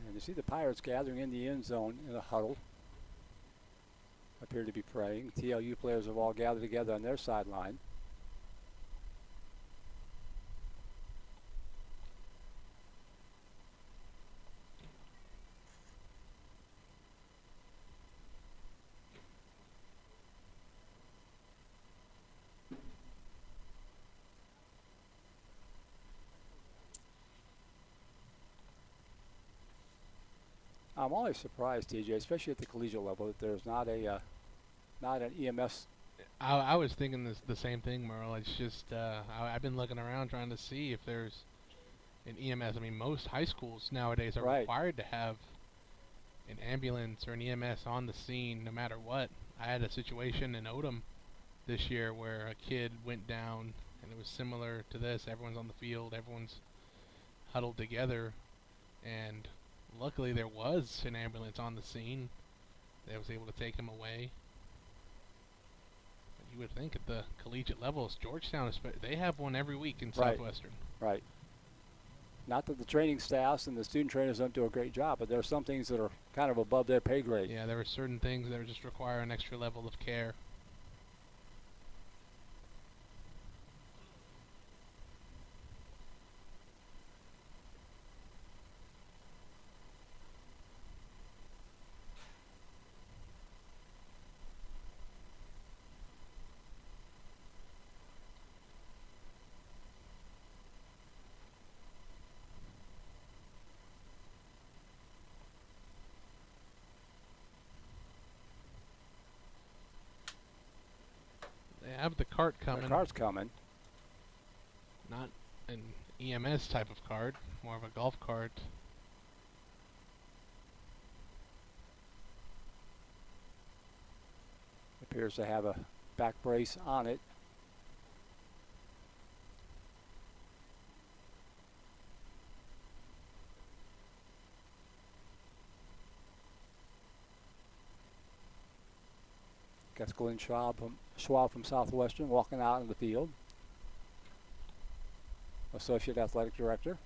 And you see the Pirates gathering in the end zone in a huddle. Appear to be praying. TLU players have all gathered together on their sideline. I'm always surprised, TJ, especially at the collegiate level, that there's not an EMS. I was thinking the same thing, Merle. It's just I've been looking around trying to see if there's an EMS. I mean, most high schools nowadays are required to have an ambulance or an EMS on the scene no matter what. I had a situation in Odom this year where a kid went down, and it was similar to this. Everyone's on the field, everyone's huddled together, and luckily there was an ambulance on the scene that was able to take him away. But you would think at the collegiate levels, Georgetown, they have one every week in Southwestern. Right. Not that the training staffs and the student trainers don't do a great job, but there are some things that are kind of above their pay grade. Yeah, there are certain things that just require an extra level of care. They have the cart coming. The cart's coming. Not an EMS type of cart, more of a golf cart. Appears to have a back brace on it. Gascoigne Schwab from Southwestern walking out in the field. Associate Athletic Director.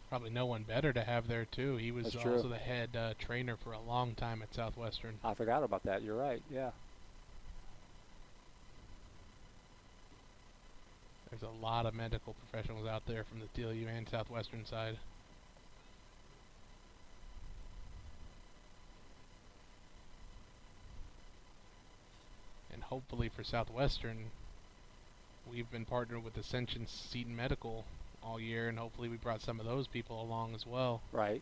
Probably no one better to have there, too. He was also the head trainer for a long time at Southwestern. I forgot about that. You're right, yeah. There's a lot of medical professionals out there from the TLU and Southwestern side. And hopefully for Southwestern, we've been partnered with Ascension Seton Medical all year, and hopefully we brought some of those people along as well. Right.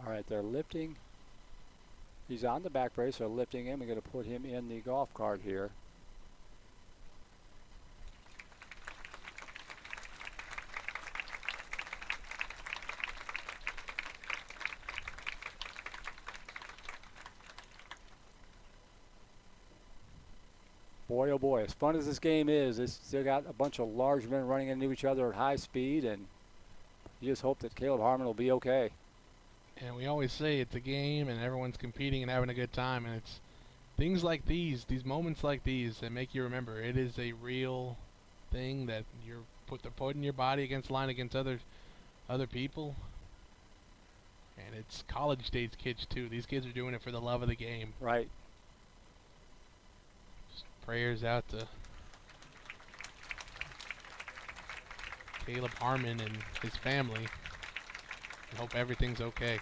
All right, they're lifting. He's on the back brace. They're lifting him. We're going to put him in the golf cart here. Boy, oh boy, as fun as this game is, it's still got a bunch of large men running into each other at high speed, and you just hope that Caleb Harmon will be okay. And we always say it's a game and everyone's competing and having a good time, and it's things like these moments like these that make you remember it is a real thing that you're putting your body against the line against other people. And it's college stage kids too. These kids are doing it for the love of the game. Right. Just prayers out to Caleb Harmon and his family. I hope everything's okay.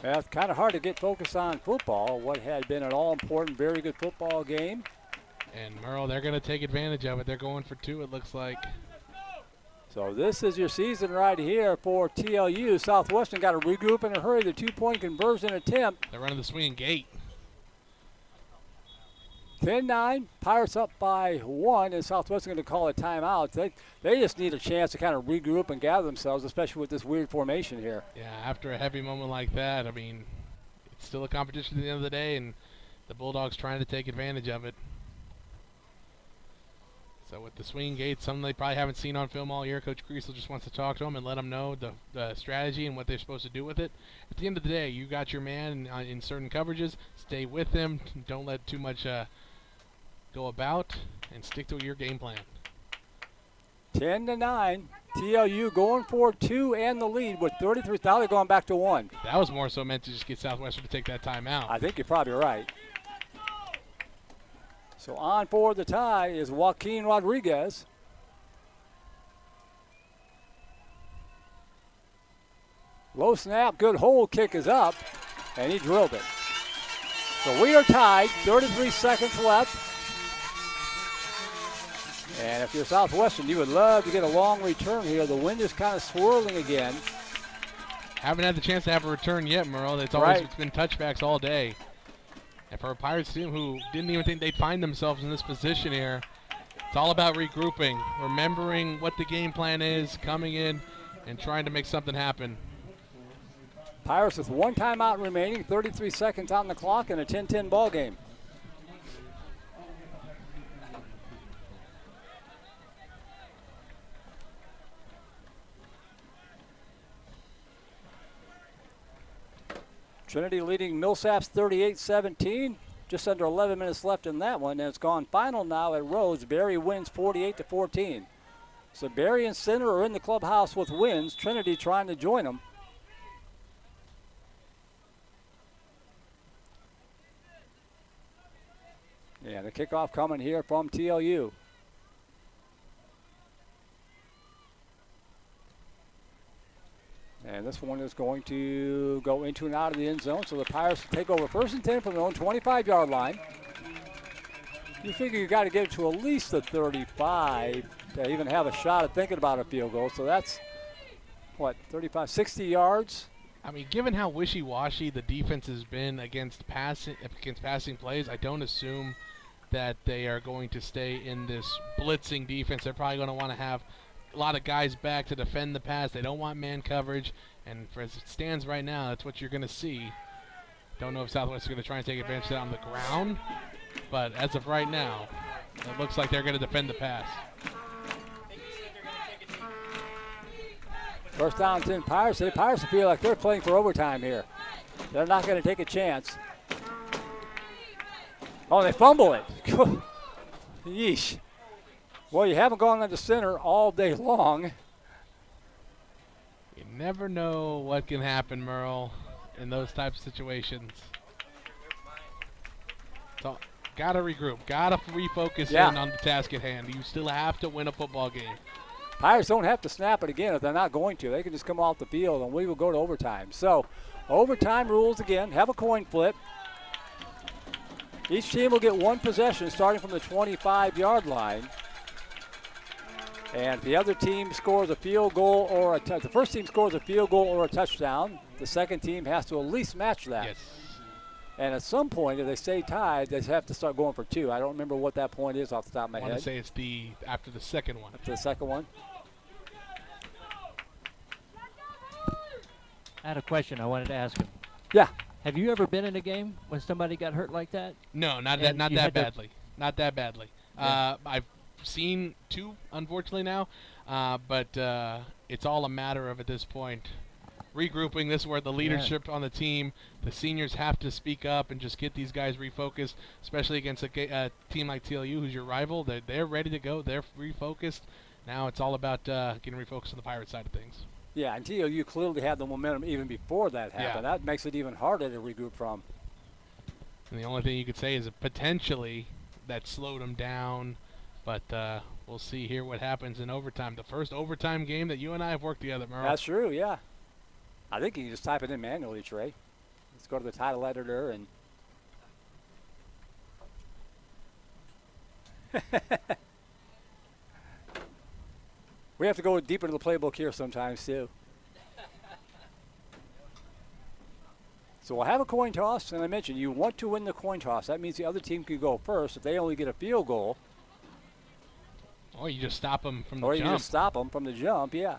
Well, it's kind of hard to get focused on football, what had been an all-important, very good football game. And Merle, they're going to take advantage of it. They're going for 2, it looks like. So this is your season right here for TLU. Southwestern got to regroup in a hurry. The 2-point conversion attempt. They're running the swinging gate. 10-9, Pirates up by 1, and Southwestern going to call a timeout. They just need a chance to kind of regroup and gather themselves, especially with this weird formation here. Yeah, after a heavy moment like that, I mean, it's still a competition at the end of the day, and the Bulldogs trying to take advantage of it. So with the swinging gate, something they probably haven't seen on film all year, Coach Creasel just wants to talk to them and let them know the strategy and what they're supposed to do with it. At the end of the day, you got your man in certain coverages. Stay with him. Don't let too much go about, and stick to your game plan. 10-9, TLU going for 2 and the lead with 33. Now they're going back to 1. That was more so meant to just get Southwestern to take that timeout. I think you're probably right. So on for the tie is Joaquin Rodriguez. Low snap, good hold, kick is up, and he drilled it. So we are tied, 33 seconds left. And if you're Southwestern, you would love to get a long return here. The wind is kind of swirling again. Haven't had the chance to have a return yet, Merle. It's always been touchbacks all day. And for a Pirates team who didn't even think they'd find themselves in this position here, it's all about regrouping, remembering what the game plan is, coming in and trying to make something happen. Pirates with 1 timeout remaining, 33 seconds on the clock, and a 10-10 ball game. Trinity leading Millsaps 38-17. Just under 11 minutes left in that one, and it's gone final now at Rhodes. Barry wins 48-14. So Barry and Center are in the clubhouse with wins. Trinity trying to join them. Yeah, the kickoff coming here from TLU. And this one is going to go into and out of the end zone. So the Pirates take over 1st and 10 from their own 25-yard line. You figure you got to get it to at least the 35 to even have a shot at thinking about a field goal. So that's, what, 35, 60 yards? I mean, given how wishy-washy the defense has been against passing plays, I don't assume that they are going to stay in this blitzing defense. They're probably going to want to have a lot of guys back to defend the pass. They don't want man coverage, and for as it stands right now, that's what you're going to see. Don't know if Southwest is going to try and take advantage of that on the ground, but as of right now, it looks like they're going to defend the pass. First down 10 Pirates. The Pirates feel like they're playing for overtime here. They're not going to take a chance. Oh, they fumble it. Yeesh. Well, you haven't gone into center all day long. You never know what can happen, Merle, in those types of situations. So, got to regroup. Got to refocus in on the task at hand. You still have to win a football game. Pirates don't have to snap it again if they're not going to. They can just come off the field, and we will go to overtime. So, overtime rules again. Have a coin flip. Each team will get 1 possession starting from the 25-yard line. And if the other team scores a field goal or the first team scores a field goal or a touchdown, the second team has to at least match that. Yes. And at some point, if they stay tied, they have to start going for 2. I don't remember what that point is off the top of my head. I want to say it's after the second one. After the second one. I had a question I wanted to ask him. Yeah. Have you ever been in a game when somebody got hurt like that? No, not that badly. Not that badly. Yeah. I've seen 2, unfortunately, now, but it's all a matter of, at this point, regrouping. This is where the leadership on the team, the seniors have to speak up and just get these guys refocused, especially against a team like TLU, who's your rival. They're ready to go. They're refocused. Now it's all about getting refocused on the Pirate side of things. Yeah, and TLU clearly had the momentum even before that happened. That makes it even harder to regroup from. And the only thing you could say is that potentially that slowed them down, but we'll see here what happens in overtime. The first overtime game that you and I have worked together, Merle. That's true, yeah. I think you can just type it in manually, Trey. Let's go to the title editor and We have to go deeper into the playbook here sometimes, too. So we'll have a coin toss, and I mentioned you want to win the coin toss. That means the other team can go first. If they only get a field goal. Or you just stop them from the jump. jump. Or you just stop them from the jump, yeah.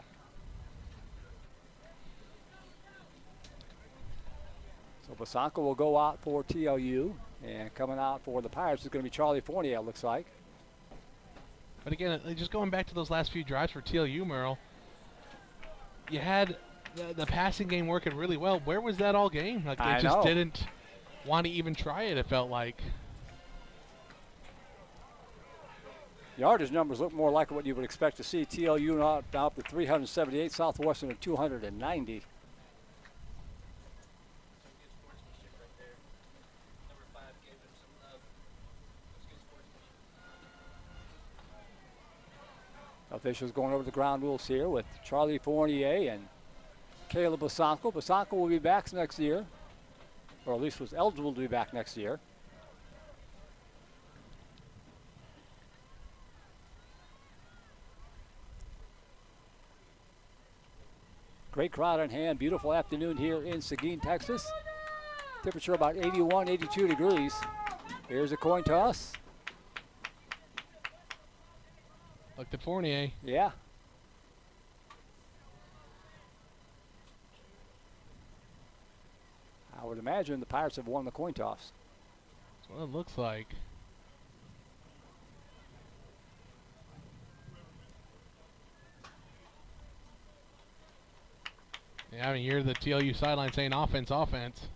So Basanko will go out for TLU, and coming out for the Pirates is going to be Charlie Fournier, it looks like. But again, just going back to those last few drives for TLU, Merle, you had the passing game working really well. Where was that all game? Like they just didn't want to even try it, it felt like. Yardage numbers look more like what you would expect to see. TLU out to 378, Southwestern at 290. Officials going over the ground rules here with Charlie Fournier and Caleb Basanko. Basanko will be back next year, or at least was eligible to be back next year. Great crowd on hand. Beautiful afternoon here in Seguin, Texas. Temperature about 81, 82 degrees. Here's a coin toss. Look to Fournier. Yeah. I would imagine the Pirates have won the coin toss. That's what it looks like. Yeah, I mean, you're the TLU sideline saying offense, offense.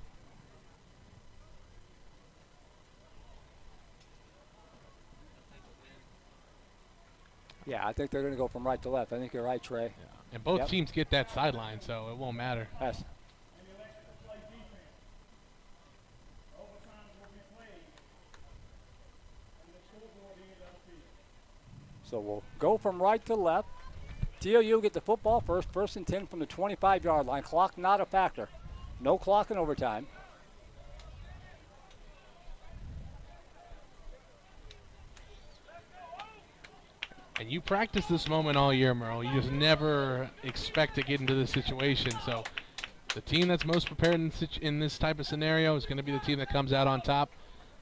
Yeah, I think they're going to go from right to left. I think you're right, Trey. Yeah. And both teams get that sideline, so it won't matter. Yes. So we'll go from right to left. TLU get the football first and 10 from the 25-yard line. Clock not a factor. No clock in overtime. And you practice this moment all year, Merle. You just never expect to get into this situation. So the team that's most prepared in this type of scenario is going to be the team that comes out on top.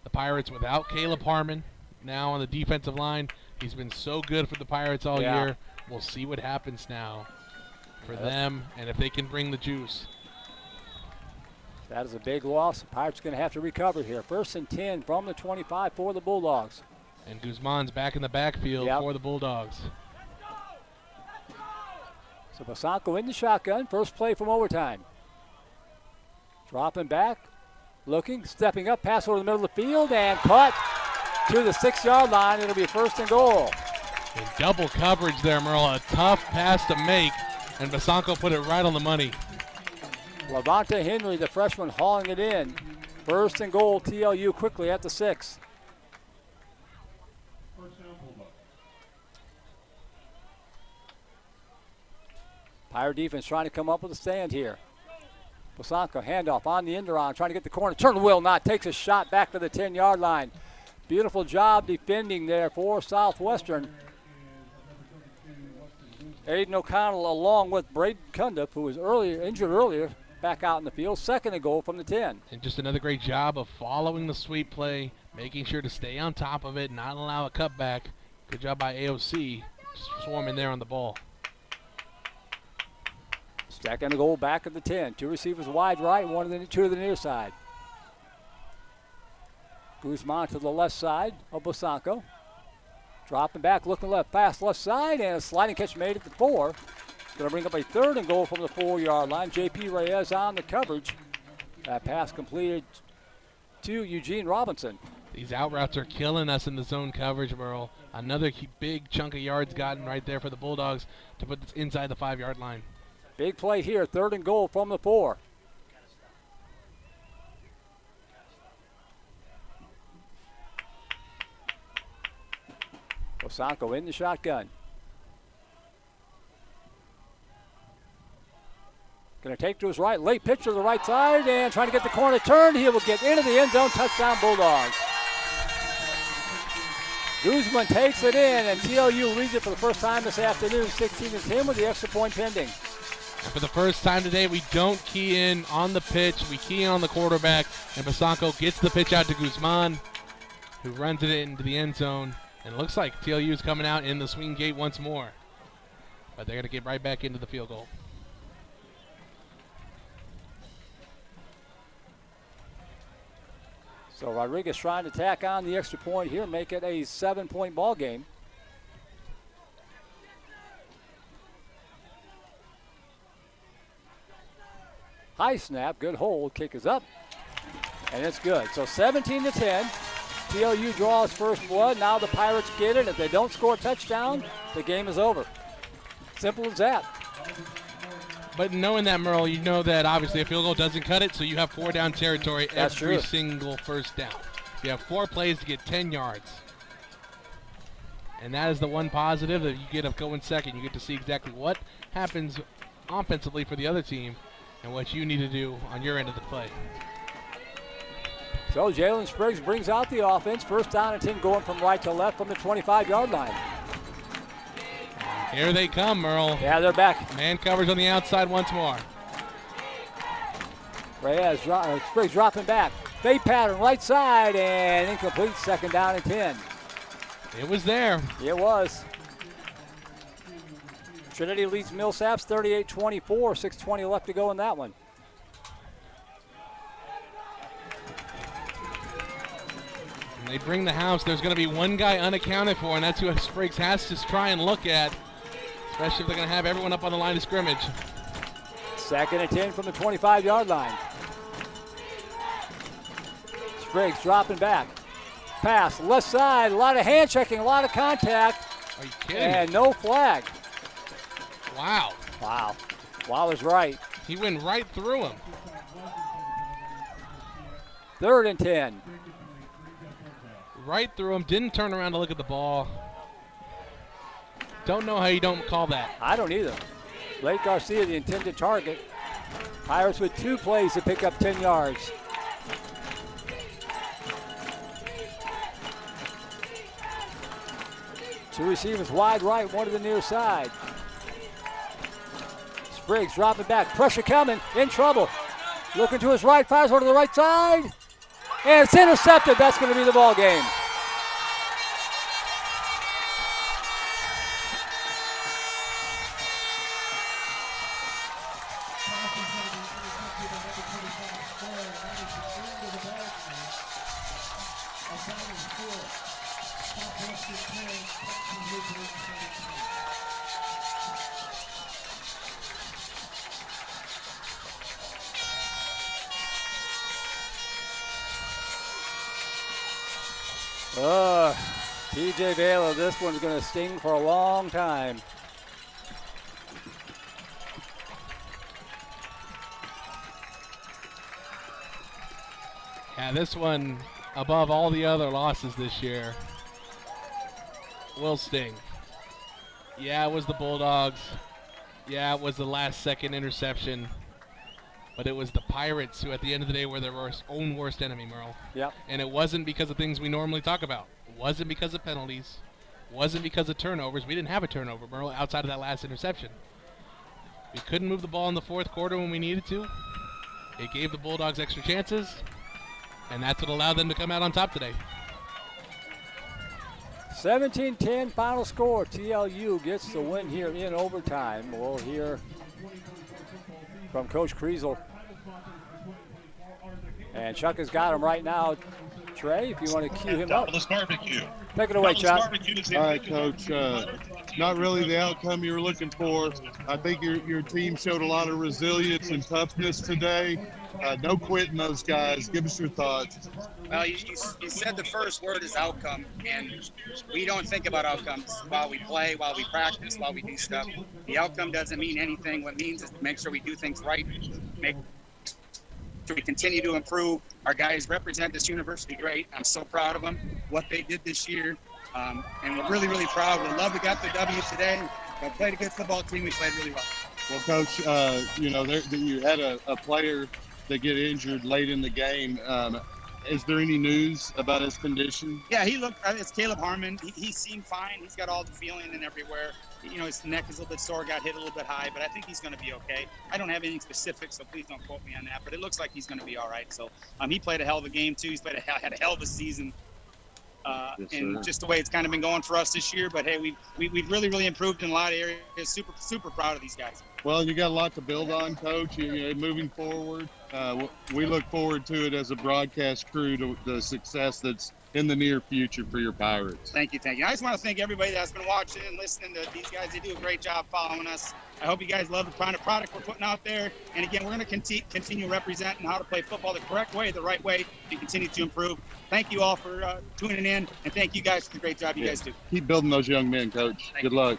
The Pirates without Caleb Harmon now on the defensive line. He's been so good for the Pirates all year. We'll see what happens now for them and if they can bring the juice. That is a big loss. The Pirates are going to have to recover here. 1st and 10 from the 25 for the Bulldogs. And Guzman's back in the backfield for the Bulldogs. So Basanko in the shotgun. First play from overtime. Dropping back, looking, stepping up, pass over the middle of the field, and caught to the 6-yard line. It'll be 1st and goal. In double coverage there, Merle. A tough pass to make, and Basanko put it right on the money. Levante Henry, the freshman, hauling it in. 1st and goal, TLU quickly at the 6. Pirate defense trying to come up with a stand here. Basanko, handoff on the end around, trying to get the corner. Turn will not, takes a shot back to the 10-yard line. Beautiful job defending there for Southwestern. Aiden O'Connell along with Braden Cundiff, who was injured earlier, back out in the field. 2nd and goal from the 10. And just another great job of following the sweep play, making sure to stay on top of it, not allow a cutback. Good job by AOC, swarming there on the ball. 2nd and goal back at the 10. 2 receivers wide right, 2 to the near side. Guzman to the left side of Basanko. Dropping back, looking left, pass left side, and a sliding catch made at the 4. Going to bring up a 3rd and goal from the 4-yard line. J.P. Reyes on the coverage. That pass completed to Eugene Robinson. These out routes are killing us in the zone coverage, Merle. Another big chunk of yards gotten right there for the Bulldogs to put this inside the 5-yard line. Big play here, 3rd and goal from the 4. Basanko in the shotgun. Going to take to his right, late pitch to the right side, and trying to get the corner turn. He will get into the end zone, touchdown Bulldogs. Guzman takes it in, and TLU leads it for the first time this afternoon, 16-10 with the extra point pending. And for the first time today, we don't key in on the pitch. We key in on the quarterback, and Basanko gets the pitch out to Guzman, who runs it into the end zone. And it looks like TLU is coming out in the swing gate once more. But they're going to get right back into the field goal. So Rodriguez trying to tack on the extra point here, make it a 7-point ball game. High snap, good hold, kick is up, and it's good. So 17-10, TLU draws first blood. Now the Pirates get it. If they don't score a touchdown, the game is over. Simple as that. But knowing that, Merle, you know that obviously a field goal doesn't cut it, so you have 4 down territory every single first down. You have 4 plays to get 10 yards. And that is the one positive that you get of going second. You get to see exactly what happens offensively for the other team and what you need to do on your end of the play. So Jalen Spriggs brings out the offense. First down and 10 going from right to left from the 25-yard line. Here they come, Merle. Yeah, they're back. Man covers on the outside once more. Reyes, Spriggs dropping back. Fade pattern, right side, and incomplete. Second down and 10. It was there. It was. Trinity leads Millsaps 38-24. 6:20 left to go in that one. And they bring the house. There's going to be one guy unaccounted for, and that's who Spriggs has to try and look at, especially if they're going to have everyone up on the line of scrimmage. Second and 10 from the 25-yard line. Spriggs dropping back. Pass, left side, a lot of hand checking, a lot of contact. Are you kidding and me? No flag. Wow. Wow. Wow is right. He went right through him. Third and 10. Right through him, didn't turn around to look at the ball. Don't know how you don't call that. I don't either. Blake Garcia, the intended target. Pirates with 2 plays to pick up 10 yards. Two receivers wide right, one to the near side. Spriggs dropping back, pressure coming, in trouble. Looking to his right, fires over to the right side. And it's intercepted. That's going to be the ball game. TJ Baylor, this one's going to sting for a long time. Yeah, this one, above all the other losses this year, will sting. Yeah, it was the Bulldogs. Yeah, it was the last-second interception. But it was the Pirates who, at the end of the day, were their own worst enemy, Merle. Yep. And it wasn't because of things we normally talk about. It wasn't because of penalties. It wasn't because of turnovers. We didn't have a turnover, Merle, outside of that last interception. We couldn't move the ball in the fourth quarter when we needed to. It gave the Bulldogs extra chances, and that's what allowed them to come out on top today. 17-10 final score. TLU gets the win here in overtime. We'll hear from Coach Kriesel. And Chuck has got him right now. Trey, if you want to cue him up. Barbecue. Take it away, Chuck. All right, Coach. Not really the outcome you were looking for. I think your team showed a lot of resilience and toughness today. No quitting those guys. Give us your thoughts. Well, you said the first word is outcome, and we don't think about outcomes while we play, while we practice, while we do stuff. The outcome doesn't mean anything. What it means is to make sure we do things right, make sure we continue to improve. Our guys represent this university great. I'm so proud of them, what they did this year, and we're really, really proud. We love we got the W today. We played a good football team. We played really well. Well, Coach, you had a player that get injured late in the game. is there any news about his condition? Yeah, he looked. It's Caleb Harmon. He seemed fine. He's got all the feeling and everywhere. You know, his neck is a little bit sore, got hit a little bit high, but I think he's going to be okay. I don't have anything specific, so please don't quote me on that. But it looks like he's going to be all right. So he played a hell of a game too. He's had a hell of a season. Yes, and sir. just the way it's kind of been going for us this year. But hey, we've really improved in a lot of areas. Super proud of these guys. Well, you got a lot to build on, Coach. Moving forward, we look forward to it as a broadcast crew to the success that's in the near future for your Pirates. Thank you. I just want to thank everybody that's been watching and listening to these guys. They do a great job following us. I hope you guys love the kind of product we're putting out there. And again, we're going to continue representing how to play football the correct way, the right way, to continue to improve. Thank you all for tuning in, and thank you guys for the great job you guys do. Keep building those young men, Coach. Good luck.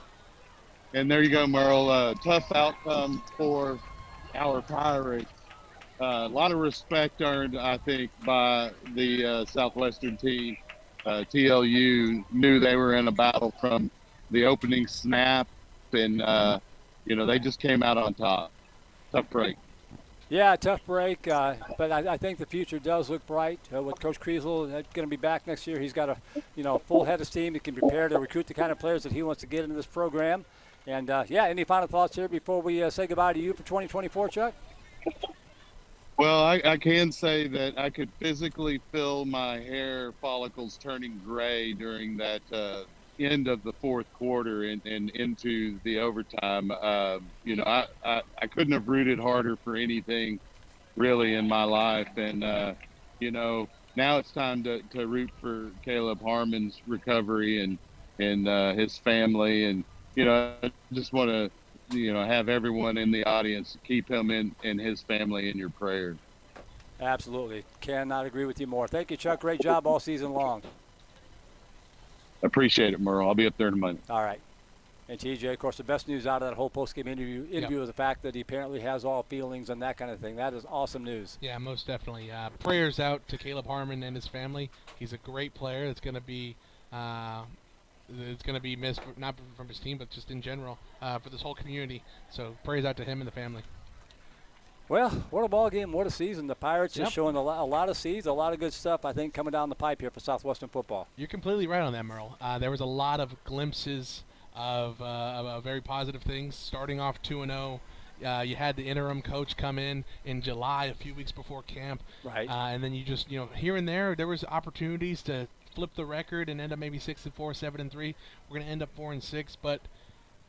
And there you go, Merle. Tough outcome for our Pirates. A lot of respect earned, I think, by the Southwestern team. TLU knew they were in a battle from the opening snap, and they just came out on top. Tough break. Yeah, tough break, but I think the future does look bright with Coach Kriesel going to be back next year. He's got a full head of steam. He can prepare to recruit the kind of players that he wants to get into this program. And, any final thoughts here before we say goodbye to you for 2024, Chuck? Well, I can say that I could physically feel my hair follicles turning gray during that end of the fourth quarter and into the overtime. I couldn't have rooted harder for anything really in my life. And, now it's time to root for Caleb Harmon's recovery and his family. And, I just want to, have everyone in the audience keep him and his family in your prayers. Absolutely. Cannot agree with you more. Thank you, Chuck. Great job all season long. Appreciate it, Merle. I'll be up there in a month. All right. And TJ, of course, the best news out of that whole post-game interview is the fact that he apparently has all feelings and that kind of thing. That is awesome news. Yeah, most definitely. Prayers out to Caleb Harmon and his family. He's a great player. It's going to be missed, not from his team, but just in general for this whole community. So prayers out to him and the family. Well, what a ball game, what a season. The Pirates just showing a lot of seeds, a lot of good stuff, I think, coming down the pipe here for Southwestern football. You're completely right on that, Merle. There was a lot of glimpses of very positive things, starting off 2-0. You had the interim coach come in July, a few weeks before camp. Right. And then you just, here and there was opportunities to flip the record and end up maybe 6-4, 7-3. We're going to end up 4-6, but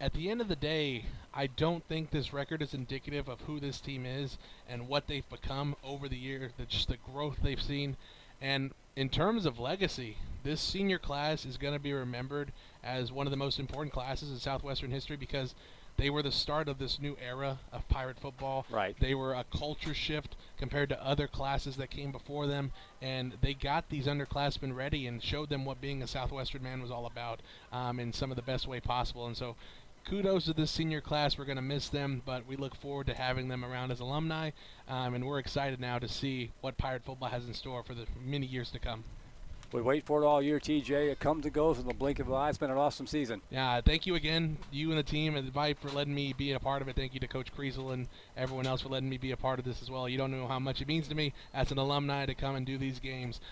at the end of the day, I don't think this record is indicative of who this team is and what they've become over the year, just the growth they've seen. And in terms of legacy, this senior class is going to be remembered as one of the most important classes in Southwestern history because they were the start of this new era of Pirate football. Right. They were a culture shift compared to other classes that came before them, and they got these underclassmen ready and showed them what being a Southwestern man was all about in some of the best way possible. And so kudos to this senior class. We're going to miss them, but we look forward to having them around as alumni, and we're excited now to see what Pirate football has in store for the many years to come. We wait for it all year, TJ. It comes and goes in the blink of an eye. It's been an awesome season. Yeah, thank you again, you and the team and Vype for letting me be a part of it. Thank you to Coach Kriesel and everyone else for letting me be a part of this as well. You don't know how much it means to me as an alumni to come and do these games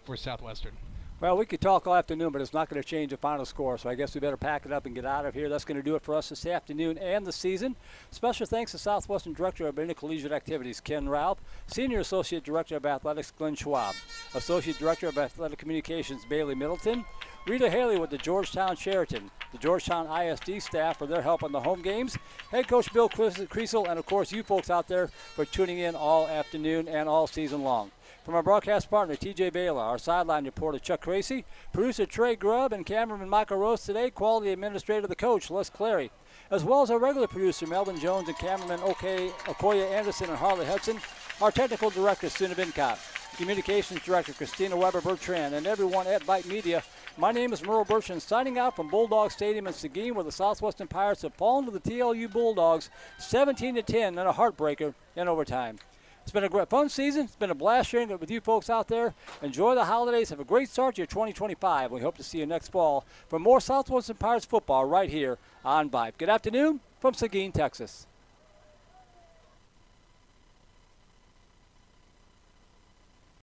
for Southwestern. Well, we could talk all afternoon, but it's not going to change the final score, so I guess we better pack it up and get out of here. That's going to do it for us this afternoon and the season. Special thanks to Southwestern Director of Intercollegiate Activities, Ken Ralph, Senior Associate Director of Athletics, Glenn Schwab, Associate Director of Athletic Communications, Bailey Middleton, Rita Haley with the Georgetown Sheraton, the Georgetown ISD staff for their help on the home games, Head Coach Bill Kriesel, and, of course, you folks out there for tuning in all afternoon and all season long. From our broadcast partner, TJ Baylor, our sideline reporter, Chuck Tracy, producer Trey Grubb, and cameraman Michael Rose today, quality administrator, the coach, Les Clary, as well as our regular producer, Melvin Jones, and cameraman Okoye Anderson and Harley Hudson, our technical director, Suna Bincott, communications director, Christina Weber-Bertrand, and everyone at Vype Media. My name is Merle Bertrand, signing out from Bulldog Stadium in Seguin, where the Southwestern Pirates have fallen to the TLU Bulldogs 17-10 in a heartbreaker in overtime. It's been a great, fun season. It's been a blast sharing it with you folks out there. Enjoy the holidays. Have a great start to your 2025. We hope to see you next fall for more Southwestern Pirates football right here on Vype. Good afternoon from Seguin, Texas.